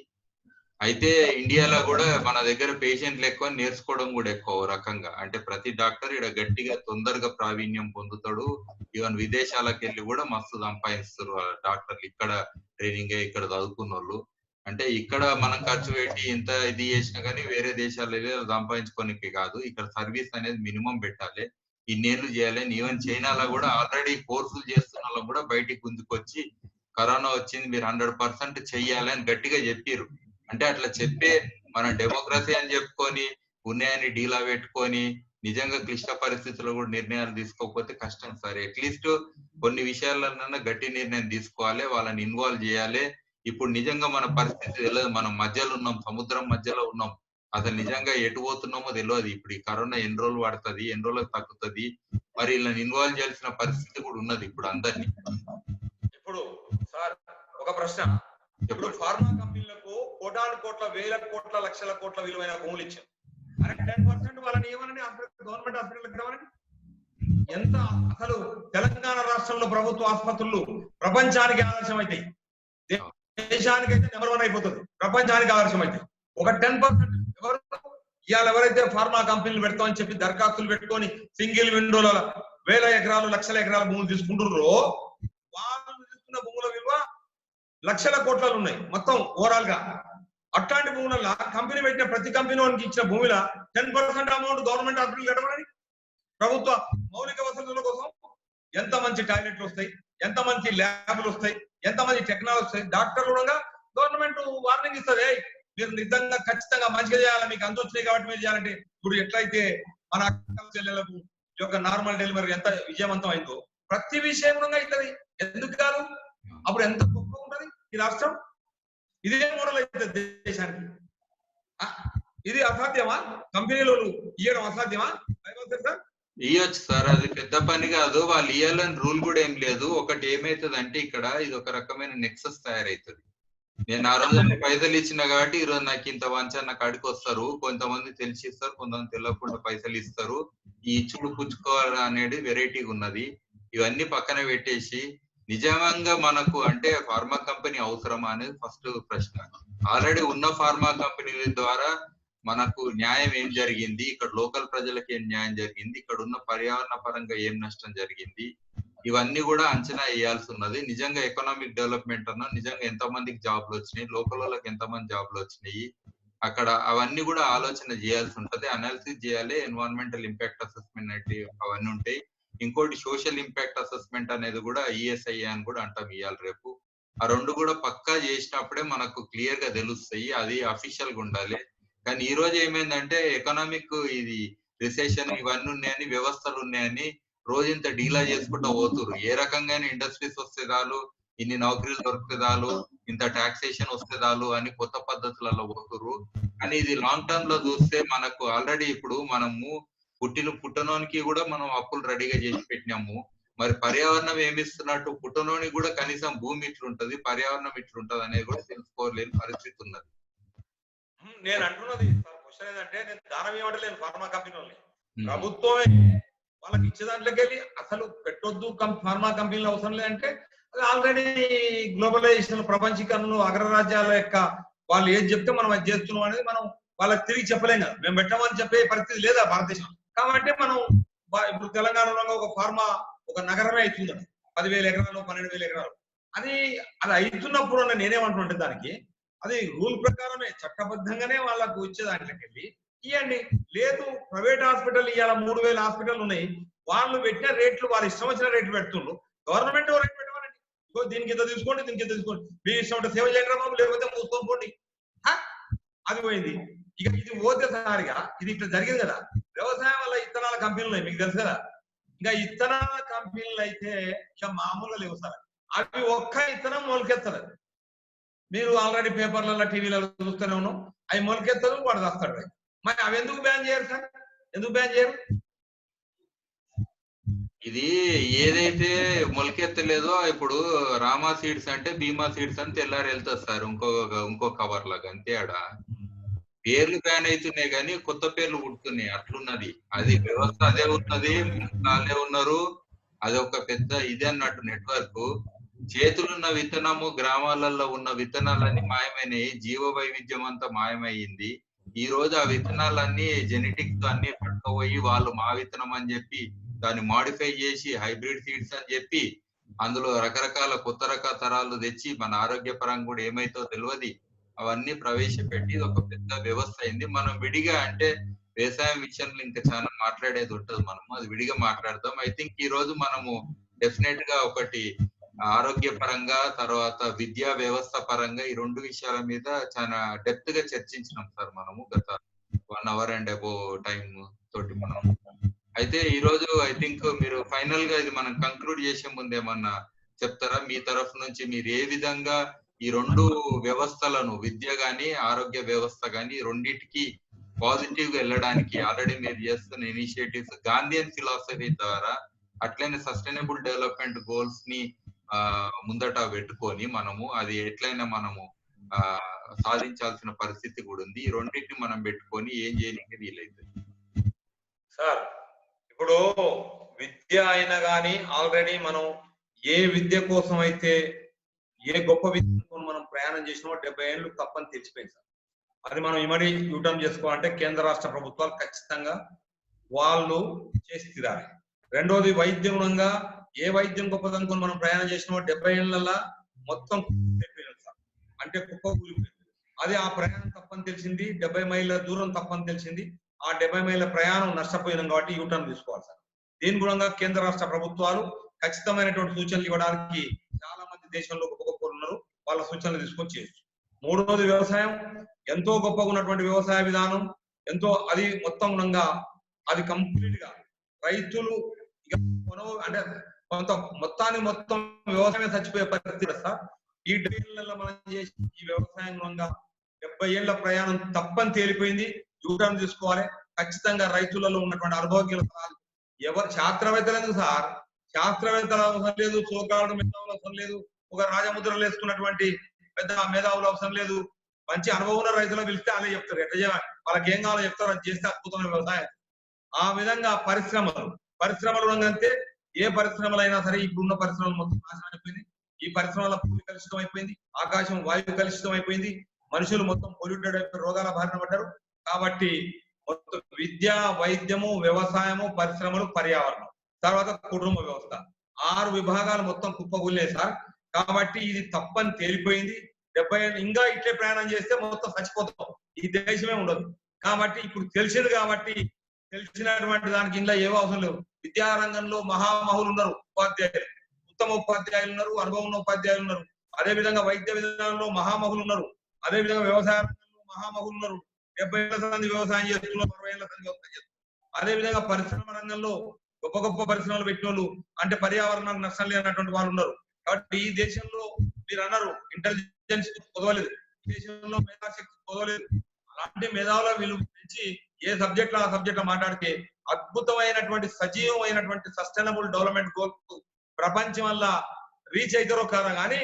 అయితే ఇండియాలో కూడా మన దగ్గర పేషెంట్లు ఎక్కువ, నేర్చుకోవడం కూడా ఎక్కువ రకంగా. అంటే ప్రతి డాక్టర్ ఇక్కడ గట్టిగా తొందరగా ప్రావీణ్యం పొందుతాడు. ఈవెన్ విదేశాలకు వెళ్ళి కూడా మస్తు సంపాదిస్తారు డాక్టర్లు, ఇక్కడ ట్రైనింగ్ ఇక్కడ చదువుకున్న వాళ్ళు. అంటే ఇక్కడ మనం ఖర్చు పెట్టి ఇంత ఇది చేసినా కానీ వేరే దేశాలలో సంపాదించుకోనికి కాదు, ఇక్కడ సర్వీస్ అనేది మినిమం పెట్టాలి, ఇన్నేళ్లు చేయాలి. ఈవెన్ చైనాలో కూడా ఆల్రెడీ కోర్సులు చేస్తున్న వాళ్ళం కూడా బయటికి గుంజుకొచ్చి కరోనా వచ్చింది మీరు 100% చెయ్యాలి అని గట్టిగా చెప్పారు. అంటే అట్లా చెప్పే మన డెమోక్రసీ అని చెప్పుకొని ఉన్నాయని డీలా పెట్టుకొని నిజంగా క్లిష్ట పరిస్థితుల్లో కూడా నిర్ణయాలు తీసుకోకపోతే కష్టం సార్. అట్లీస్ట్ కొన్ని విషయాలన్నా గట్టి నిర్ణయం తీసుకోవాలి, వాళ్ళని ఇన్వాల్వ్ చేయాలి. ఇప్పుడు నిజంగా మన పరిస్థితి తెలియదు, మనం మధ్యలో ఉన్నాం, సముద్రం మధ్యలో ఉన్నాం, అసలు నిజంగా ఎటు పోతున్నామో తెలియదు. ఇప్పుడు ఈ కరోనా ఎన్ని రోజులు పడుతుంది, ఎన్ని రోజులకు తగ్గుతుంది, మరి వీళ్ళని ఇన్వాల్వ్ చేయాల్సిన పరిస్థితి కూడా ఉన్నది ఇప్పుడు అందరినీ. ఇప్పుడు సార్ ఒక ప్రశ్న, ఇప్పుడు ఫార్మా కంపెనీలకు కోటాను కోట్ల వేల కోట్ల లక్షల కోట్ల విలువైన భూములు ఇచ్చారు, 10% వాళ్ళని ఏమని గవర్నమెంట్ హాస్పిటల్ కావాలని ఎంత? అసలు తెలంగాణ రాష్ట్రంలో ప్రభుత్వ ఆసుపత్రులు ప్రపంచానికి ఆదర్శం అవుతాయి, దేశానికి అయితే నెంబర్ 1 అయిపోతుంది, ప్రపంచానికి ఆదర్శం అవుతాయి. ఒక 10% ఎవరు ఇవాళ ఎవరైతే ఫార్మా కంపెనీలు పెడతామని చెప్పి దరఖాస్తులు పెట్టుకొని సింగిల్ విండోల వేల ఎకరాలు లక్షల ఎకరాల భూములు తీసుకుంటుర్రో వాళ్ళు తీసుకున్న భూముల విలువ లక్షల కోట్లలో ఉన్నాయి మొత్తం ఓవరాల్ గా. అట్లాంటి భూములలో కంపెనీ పెట్టిన ప్రతి కంపెనీకి ఇచ్చిన భూమిలో 10% అమౌంట్ గవర్నమెంట్ హాస్పిటల్ కట్టమని ప్రభుత్వ మౌలిక వసతుల కోసం ఎంత మంచి టాయిలెట్లు వస్తాయి, ఎంత మంచి ల్యాబ్లు వస్తాయి, ఎంత మంచి టెక్నాలజీ వస్తాయి. డాక్టర్లు కూడా గవర్నమెంట్ వార్నింగ్ ఇస్తుంది, మీరు నిజంగా ఖచ్చితంగా మంచిగా చేయాలి, మీకు అంత వచ్చినాయి కాబట్టి మీరు చేయాలంటే. ఇప్పుడు ఎట్లయితే మన అక్క చెల్లెలకు యొక్క నార్మల్ డెలివరీ ఎంత విజయవంతం అయిందో ప్రతి విషయంలో అవుతుంది. ఎందుకు కాదు? అప్పుడు ఎంత గొప్ప ఉంటది ఈ రాష్ట్రం. ఇదే మోడల్ అవుతుంది దేశానికి. ఇది అసాధ్యమా? కంపెనీలు ఇవ్వడం అసాధ్యమా? సార్ ఇయ్యొచ్చు సార్, అది పెద్ద పని కాదు. వాళ్ళు ఇయ్యాలని రూల్ కూడా ఏం లేదు. ఒకటి ఏమైతుంది అంటే ఇక్కడ ఇది ఒక రకమైన నెక్సస్ తయారైతుంది. నేను ఆ రోజు పైసలు ఇచ్చిన కాబట్టి ఈ రోజు నాకు ఇంత వంచన కాడికి వస్తారు. కొంతమంది తెలిసి ఇస్తారు, కొంతమంది తెలియకుండా పైసలు ఇస్తారు. ఈ ఇచ్చుడు పుచ్చుకోవాలి అనేది వెరైటీగా ఉన్నది. ఇవన్నీ పక్కన పెట్టేసి నిజంగా మనకు అంటే ఫార్మా కంపెనీ అవసరమా అనేది ఫస్ట్ ప్రశ్న. ఆల్రెడీ ఉన్న ఫార్మా కంపెనీల ద్వారా మనకు న్యాయం ఏం జరిగింది, ఇక్కడ లోకల్ ప్రజలకు ఏం న్యాయం జరిగింది, ఇక్కడ ఉన్న పర్యావరణ పరంగా ఏం నష్టం జరిగింది, ఇవన్నీ కూడా అంచనా వేయాల్సి ఉన్నది. నిజంగా ఎకనామిక్ డెవలప్మెంట్ అన్నా నిజంగా ఎంతమందికి జాబ్లు వచ్చినాయి, లోకల్ వాళ్ళకి ఎంతమంది జాబ్లు వచ్చినాయి, అక్కడ అవన్నీ కూడా ఆలోచన చేయాల్సి ఉంటది. అనాలిసిస్ చేయాలి. ఎన్విరాన్మెంటల్ ఇంపాక్ట్ అసెస్మెంట్ అవన్నీ ఉంటాయి. ఇంకోటి సోషల్ ఇంపాక్ట్ అసెస్మెంట్ అనేది కూడా ఈఎస్ఐ అని కూడా అంటాం ఇవాళ రేపు. ఆ రెండు కూడా పక్కా చేసినప్పుడే మనకు క్లియర్ గా తెలుస్తాయి. అది అఫీషియల్ గా ఉండాలి. కానీ ఈ రోజు ఏమైందంటే ఎకనామిక్ ఇది రిసెషన్ ఇవన్నీ ఉన్నాయని, వ్యవస్థలు ఉన్నాయని రోజు ఇంత డీలా చేసుకుంటూ పోతురు. ఏ రకంగా ఇండస్ట్రీస్ వస్తేదాలు, ఇన్ని నౌకరీలు దొరికేదాలు, ఇంత టాక్సేషన్ వస్తేదాలు అని కొత్త పద్ధతులలో పోతురు. కానీ ఇది లాంగ్ టర్మ్ లో చూస్తే మనకు ఆల్రెడీ ఇప్పుడు మనము పుట్టనోనికి కూడా మనం అప్పులు రెడీగా చేసి పెట్టినాము. మరి పర్యావరణం ఏమిస్తున్నట్టు పుట్టనోనికి కూడా కనీసం భూమి ఇట్లుంటది, పర్యావరణం ఇట్లుంటది అనేది కూడా తెలుసుకోలేని పరిస్థితి ఉన్నది. నేను అంటున్నది క్వశ్చన్ ఏంటంటే, నేను దానం ఇవ్వట్లేదు ఫార్మా కంపెనీ వాళ్ళని. ప్రభుత్వమే వాళ్ళకి ఇచ్చే దాంట్లోకి వెళ్ళి అసలు పెట్టొద్దు ఫార్మా కంపెనీలు అవసరం లేదంటే అది ఆల్రెడీ గ్లోబలైజేషన్ ప్రపంచీకరణలో అగ్రరాజ్యాల యొక్క వాళ్ళు ఏది చెప్తే మనం అది చేస్తున్నాం అనేది మనం వాళ్ళకి తిరిగి చెప్పలేం కదా. మేము పెట్టమని చెప్పే పరిస్థితి లేదా భారతదేశం. కాబట్టి మనం ఇప్పుడు తెలంగాణలో ఒక ఫార్మా ఒక నగరమే అవుతుంది, 10,000 ఎకరాలు 12,000 ఎకరాలు. అది అవుతున్నప్పుడు నేనేమంటుంటే దానికి అది రూల్ ప్రకారమే చట్టబద్ధంగానే వాళ్ళకు వచ్చే దాంట్లోకి వెళ్ళి ఇవ్వండి. లేదు ప్రైవేట్ హాస్పిటల్ ఇవాళ 3,000 హాస్పిటల్ ఉన్నాయి, వాళ్ళు పెట్టిన రేట్లు వాళ్ళు ఇష్టం వచ్చిన రేట్లు పెడుతుండ్రు. గవర్నమెంట్ రేట్ పెట్టమనండి, ఇగో దీనికి ఇంత తీసుకోండి, దీనికి ఇంత తీసుకోండి, మీ ఇష్టం ఉంటే సేవ చేయండి బాబు, లేకపోతే మూసుకొని పోండి. అది పోయింది. ఇక ఇది పోతే సారిగా ఇది ఇట్లా జరిగింది కదా. వ్యవసాయం వల్ల ఇత్తనాల కంపెనీలు మీకు తెలుసు కదా. ఇంకా ఇత్తనాల కంపెనీలు అయితే ఇక మామూలుగా లేవు సార్. అవి ఒక్క ఇత్తనం మొలకెత్తదు. మీరు ఆల్రెడీ పేపర్లలో టీవీలలో చూస్తూనే ఉన్నాం, అవి మొలకెత్తదు, వాడు వస్తాడు. మరి అవి ఎందుకు బ్యాన్ చేయరు సార్? ఎందుకు బ్యాన్ చేయరు? ఇది ఏదైతే మొలకెత్తలేదో ఇప్పుడు రామా సీడ్స్ అంటే భీమా సీడ్స్ అని తెల్లారి వెళ్తుంది సార్ ఇంకో కవర్ లాగా. అంతే ఆడ పేర్లు బ్యాన్ అవుతున్నాయి కానీ కొత్త పేర్లు పుడుతున్నాయి. అట్లున్నది అది వ్యవస్థ, అదే ఉన్నది, వాళ్ళే ఉన్నారు. అది ఒక పెద్ద ఇది అన్నట్టు నెట్వర్క్. చేతులున్న విత్తనము గ్రామాలలో ఉన్న విత్తనాలన్నీ మాయమైనవి, జీవ వైవిధ్యం అంతా మాయమైంది. ఈ రోజు ఆ విత్తనాలన్నీ జెనెటిక్స్ అన్ని పట్టుకుపోయి వాళ్ళు మా విత్తనం అని చెప్పి దాన్ని మాడిఫై చేసి హైబ్రిడ్ సీడ్స్ అని చెప్పి అందులో రకరకాల కొత్త రకాల తరాలు తెచ్చి మన ఆరోగ్యపరంగా కూడా ఏమైతో తెలియదు అవన్నీ ప్రవేశపెట్టి ఒక పెద్ద వ్యవస్థ అయింది. మనం విడిగా అంటే వ్యవసాయం విషయంలో ఇంకా చాలా మాట్లాడేది ఉంటుంది, మనము అది విడిగా మాట్లాడదాం. ఐ థింక్ ఈ రోజు మనము డెఫినెట్ గా ఒకటి ఆరోగ్య పరంగా తర్వాత విద్యా వ్యవస్థ పరంగా ఈ రెండు విషయాల మీద చాలా డెప్త్ గా చర్చించినాం సార్ మనము గత 1 hour అండ్ అబో టైం తోటి మనం. అయితే ఈ రోజు ఐ థింక్ మీరు ఫైనల్ గా ఇది మనం కంక్లూడ్ చేసే ముందు ఏమన్నా చెప్తారా మీ తరఫు నుంచి? మీరు ఏ విధంగా ఈ రెండు వ్యవస్థలను విద్య గాని ఆరోగ్య వ్యవస్థ గాని రెండింటికి పాజిటివ్ గా వెళ్ళడానికి ఆల్రెడీ మీరు చేస్తున్న ఇనిషియేటివ్స్ గాంధీయన్ ఫిలాసఫీ ద్వారా అట్లనే సస్టైనబుల్ డెవలప్మెంట్ గోల్స్ ని ముందట పెట్టుకొని మనము అది ఎట్లయినా మనము సాధించాల్సిన పరిస్థితి కూడా ఉంది. ఈ రెండింటిని మనం పెట్టుకొని ఏం చేయడానికి వీలైతుంది సార్? ఇప్పుడు విద్య అయినా కానీ ఆల్రెడీ మనం ఏ విద్య కోసం అయితే ఏ గొప్ప విద్య మనం ప్రయాణం చేసినామో 70 ఏళ్ళు తప్పని తెలిసిపోయింది సార్. అది మనం ఇమడి యూటర్న్ చేసుకోవాలంటే కేంద్ర రాష్ట్ర ప్రభుత్వాలు ఖచ్చితంగా వాళ్ళు చేసి తీరాలి. రెండోది వైద్య గుణంగా ఏ వైద్యం గొప్పదనుకుని మనం ప్రయాణం చేసినా 70 ఏళ్ళ మొత్తం అంటే కుప్ప కూలిపోయింది. అది ఆ ప్రయాణం తప్పని తెలిసింది, 70 మైళ్ళ దూరం తప్పని తెలిసింది. ఆ 70 మైళ్ళ ప్రయాణం నష్టపోయినాం కాబట్టి యూటర్న్ తీసుకోవాలి సార్. దీని గుణంగా కేంద్ర రాష్ట్ర ప్రభుత్వాలు ఖచ్చితమైనటువంటి సూచనలు ఇవ్వడానికి చాలా మంది దేశంలో గొప్ప గొప్పలు ఉన్నారు, వాళ్ళ సూచనలు తీసుకొని చేయొచ్చు. మూడోది వ్యవసాయం, ఎంతో గొప్పగా ఉన్నటువంటి వ్యవసాయ విధానం, ఎంతో అది మొత్తం గుణంగా అది కంప్లీట్ గా రైతులు అంటే కొంత మొత్తం వ్యవసాయం చచ్చిపోయే పరిస్థితి సార్. ఈ 70 ఏళ్లలో మనం చేసి ఈ వ్యవసాయం గుణంగా 70 ఏళ్ల ప్రయాణం తప్పని తేలిపోయింది. యూటర్న్ తీసుకోవాలి. ఖచ్చితంగా రైతులలో ఉన్నటువంటి అనుభవజ్ఞుల సలహాలు ఎవరు శాస్త్రవేత్తలు ఎందుకు సార్, శాస్త్రవేత్తల అవసరం లేదు, సోకాడు మేధావులు అవసరం లేదు, ఒక రాజముద్రలు వేసుకున్నటువంటి పెద్ద మేధావులు అవసరం లేదు. మంచి అనుభవం ఉన్న రైతులు పిలిస్తే అలా చెప్తారు, ఎట్లా చేయాలి, వాళ్ళకి ఏం కావాలో చెప్తారు, అది చేస్తే అద్భుతమైన వ్యవసాయం. ఆ విధంగా పరిశ్రమలు అంతే ఏ పరిశ్రమలైనా సరే ఇప్పుడున్న పరిశ్రమలు మొత్తం నాశనం అయిపోయింది. ఈ పరిశ్రమల భూమి కలుషితం అయిపోయింది, ఆకాశం వాయువు కలుషితం అయిపోయింది, మనుషులు మొత్తం పొల్యూటెడ్ అయిపోయి రోగాల బారిన పడ్డారు. కాబట్టి మొత్తం విద్య, వైద్యము, వ్యవసాయము, పరిశ్రమలు, పర్యావరణం, తర్వాత కుటుంబ వ్యవస్థ, 6 విభాగాలు మొత్తం కుప్పగూలే సార్. కాబట్టి ఇది తప్పని తేలిపోయింది. 70 ఏళ్ళు ఇంకా ఇట్లే ప్రయాణం చేస్తే మొత్తం చచ్చిపోతాం, ఈ దేశమే ఉండదు. కాబట్టి ఇప్పుడు తెలిసింది కాబట్టి తెలిసినటువంటి దానికి ఇంట్లో ఏవో అవసరం లేవు. విద్యారంగంలో మహామహులు ఉన్నారు, ఉపాధ్యాయులు, ఉత్తమ ఉపాధ్యాయులు ఉన్నారు, అనుభవం ఉన్న ఉపాధ్యాయులు ఉన్నారు. అదే విధంగా వైద్య విధానంలో మహామహులు ఉన్నారు. అదే విధంగా వ్యవసాయ రంగంలో మహామహులు ఉన్నారు. 70 ఏళ్ల సంది వ్యవసాయం చేస్తున్నారు, 60 ఏళ్ల సంది వ్యవసాయం చేస్తున్నారు. అదే విధంగా పరిశ్రమ రంగంలో గొప్ప గొప్ప పరిశ్రమలు పెట్టిన వాళ్ళు, అంటే పర్యావరణానికి నష్టం లేనటువంటి వాళ్ళు ఉన్నారు. కాబట్టి ఈ దేశంలో మీరు అన్నారు ఇంటెలిజెన్స్ పొదవలేదు, ఈ దేశంలో మేధాశక్తి పొదవలేదు. అలాంటి మేధావుల వీళ్ళు పెంచి ఏ సబ్జెక్ట్ ఆ సబ్జెక్ట్ మాట్లాడితే అద్భుతమైనటువంటి సజీవమైనటువంటి సస్టైనబుల్ డెవలప్మెంట్ గోల్స్ ప్రపంచం వల్ల రీచ్ అవుతారో కాదా కానీ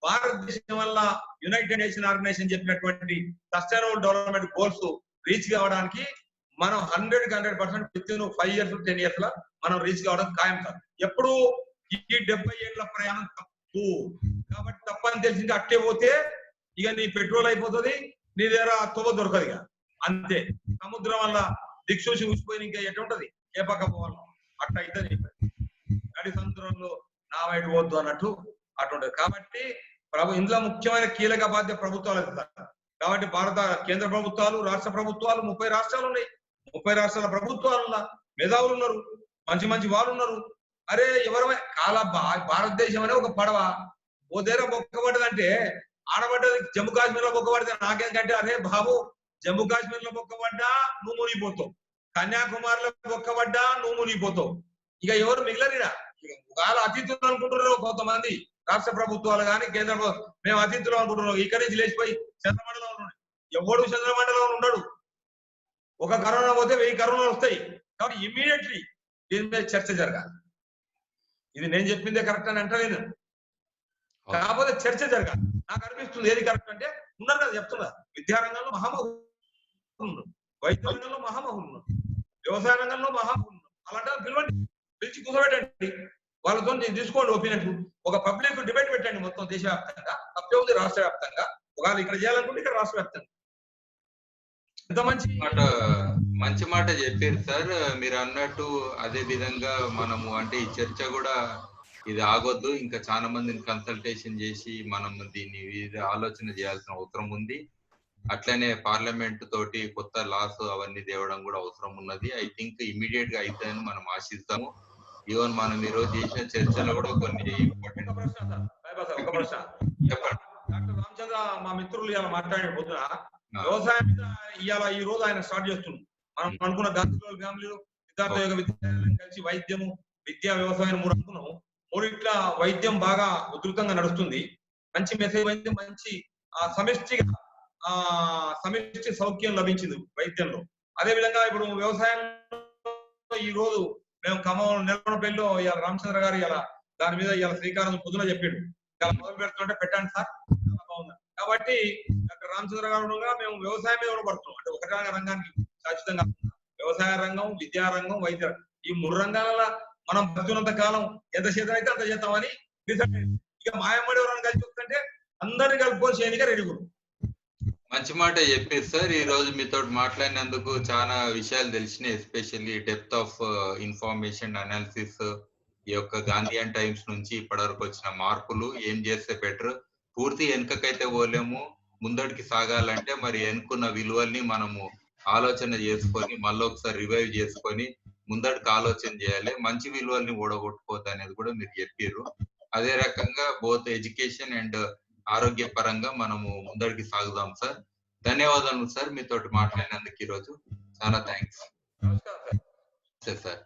భారతదేశం వల్ల యునైటెడ్ నేషన్ ఆర్గనైజేషన్ చెప్పినటువంటి సస్టైనబుల్ డెవలప్మెంట్ గోల్స్ రీచ్ కావడానికి మనం 100% విత్ ఇన్ 5 years 10 years లా మనం రీచ్ కావడం ఖాయం సార్. ఎప్పుడు ఈ 70 ఏళ్ల ప్రయాణం తప్పు కాబట్టి తప్పని తెలిసింది అట్టే పోతే ఇక నీ పెట్రోల్ అయిపోతుంది, నీ దగ్గర తొవ్వ దొరకదు. ఇక అంతే, సముద్రం వల్ల దిక్సూసి ఊసిపోయి ఇంకా ఎటుంటది, ఏ పక్క పోవాలి అట్లా అయితే గడి సముద్రంలో నా వైపు పోద్దు అన్నట్టు అటుంటది. కాబట్టి ఇందులో ముఖ్యమైన కీలక బాధ్యత ప్రభుత్వాలు ఇస్తారు. కాబట్టి భారత కేంద్ర ప్రభుత్వాలు, రాష్ట్ర ప్రభుత్వాలు, 30 రాష్ట్రాలు ఉన్నాయి. 30 రాష్ట్రాల ప్రభుత్వాల మేధావులు ఉన్నారు, మంచి మంచి వాళ్ళు ఉన్నారు. అరే ఎవరమే భారతదేశం అనే ఒక పడవ ఓ దగ్గర బొక్కబడ్డదంటే ఆడబడ్డది జమ్మూ కాశ్మీర్ లో బొక్కబడితే నాకేంటంటే అరే బాబు జమ్మూ కాశ్మీర్ లో బొక్కబడ్డా నువ్వు మునిగిపోతావు, కన్యాకుమారిలో బొక్కబడ్డా నువ్వు మునిగిపోతావు. ఇక ఎవరు మిగిలిన వాళ్ళ అతిథులు అనుకుంటున్నారు కొంతమంది రాష్ట్ర ప్రభుత్వాలు కానీ కేంద్ర మేము అతిథులు అనుకుంటున్నాం. ఇక్కడి నుంచి లేచిపోయి చంద్రమండలంలో ఉన్నాడు, ఎవడు చంద్రమండలంలో ఉన్నాడు. ఒక కరోనా పోతే 1000 కరోనాలు వస్తాయి. కాబట్టి ఇమ్మీడియట్లీ దీని మీద చర్చ జరగాలి. ఇది నేను చెప్పిందే కరెక్ట్ అని అంటలేదు, కాకపోతే చర్చ జరగాలి. నాకు అనిపిస్తుంది ఏది కరెక్ట్ అంటే ఉన్నారు కదా చెప్తున్నా, విద్యారంగంలో మహామహులు ఉన్నారు, వైద్య రంగంలో మహామహులు ఉన్నారు, వ్యవసాయ రంగంలో మహామహులు ఉన్నారు. అలాంటి పిలవండి, పిలిచి కూర్చోబెట్టండి, వాళ్ళతో తీసుకోండి ఒపీనియన్. ఒక పబ్లిక్ డిబేట్ పెట్టండి మొత్తం దేశవ్యాప్తంగా, తప్పే ఉంది రాష్ట్ర వ్యాప్తంగా. ఒకవేళ ఇక్కడ చేయాలనుకుంటే ఇక్కడ రాష్ట్ర వ్యాప్తంగా. ఎంత మంచి మాట చెప్పారు సార్. మీరు అన్నట్టు అదే విధంగా మనము అంటే ఈ చర్చ కూడా ఇది ఆగొద్దు, ఇంకా చాలా మందిని కన్సల్టేషన్ చేసి మనం దీన్ని ఆలోచన చేయాల్సిన అవసరం ఉంది. అట్లనే పార్లమెంట్ తోటి కొత్త లాస్ అవన్నీ తేవడం కూడా అవసరం ఉన్నది. ఐ థింక్ ఇమీడియట్ గా అవుతుందని మనం ఆశిస్తాము. ఈవెన్ మనం ఈ రోజు చేసిన చర్చలో కూడా కొన్ని ఒక ప్రశ్న చెప్పండి. డాక్టర్ రామచంద్ర మా మిత్రులు ఇలా మాట్లాడే పొద్దున వ్యవసాయం మీద ఇవాళ ఈ రోజు ఆయన స్టార్ట్ చేస్తున్నాం. మనం అనుకున్న గాంధీ ఫ్యామిలీలు సిద్ధార్థ యోగ విద్యాలయం కలిసి వైద్యము, విద్యా, వ్యవసాయం 3 అనుకున్నాం. 3 ఇట్లా వైద్యం బాగా ఉధృతంగా నడుస్తుంది. మంచి మెసేజ్ అయింది, మంచి సమిష్టి సౌఖ్యం లభించింది వైద్యంలో. అదే విధంగా ఇప్పుడు వ్యవసాయంలో ఈ రోజు మేము ఖమ్మం నెలకొండపల్లిలో ఇవాళ రామచంద్ర గారు ఇలా దాని మీద ఇవాళ శ్రీకారం పొద్దున చెప్పాడు. ఇలా మొదలు పెడుతుంటే పెట్టండి సార్, చాలా బాగుంది. కాబట్టి డాక్టర్ రామచంద్ర గారు మేము వ్యవసాయం మీద కూడా పడుతున్నాం. అంటే ఒకటే రంగానికి ఖచ్చితంగా వ్యవసాయ రంగం, విద్యా రంగం, వైద్య రంగం, ఈ 3 రంగాల మనం బతుకున్నంత కాలం ఎంత చేద్దాం అయితే అంత చేద్దామని డిసైడ్. ఇక మాయమ్మడి ఎవరైనా కలిసి వస్తుంటే అందరినీ కలుపుకొని చేయడానికి రెడీ కూడా. మంచి మాట చెప్పారు సార్. ఈ రోజు మీతో మాట్లాడినందుకు చాలా విషయాలు తెలిసినాయి. Especially depth of information analysis, ఈ యొక్క గాంధీయన్ టైమ్స్ నుంచి ఇప్పటివరకు వచ్చిన మార్పులు, ఏం చేస్తే బెటర్, పూర్తి వెనుకకైతే పోలేము. ముందడికి సాగాలంటే మరి ఎన్నుకున్న విలువల్ని మనము ఆలోచన చేసుకొని మళ్ళీ ఒకసారి రివైవ్ చేసుకొని ముందడికి ఆలోచన చేయాలి. మంచి విలువల్ని ఓడగొట్టుకోవద్దు అనేది కూడా మీరు చెప్పారు. అదే రకంగా బోత్ ఎడ్యుకేషన్ అండ్ ఆరోగ్య పరంగా మనము ముందడికి సాగుదాం సార్. ధన్యవాదాలు సార్, మీతోటి మాట్లాడినందుకు ఈరోజు చాలా థ్యాంక్స్ నమస్కారం సార్. సార్.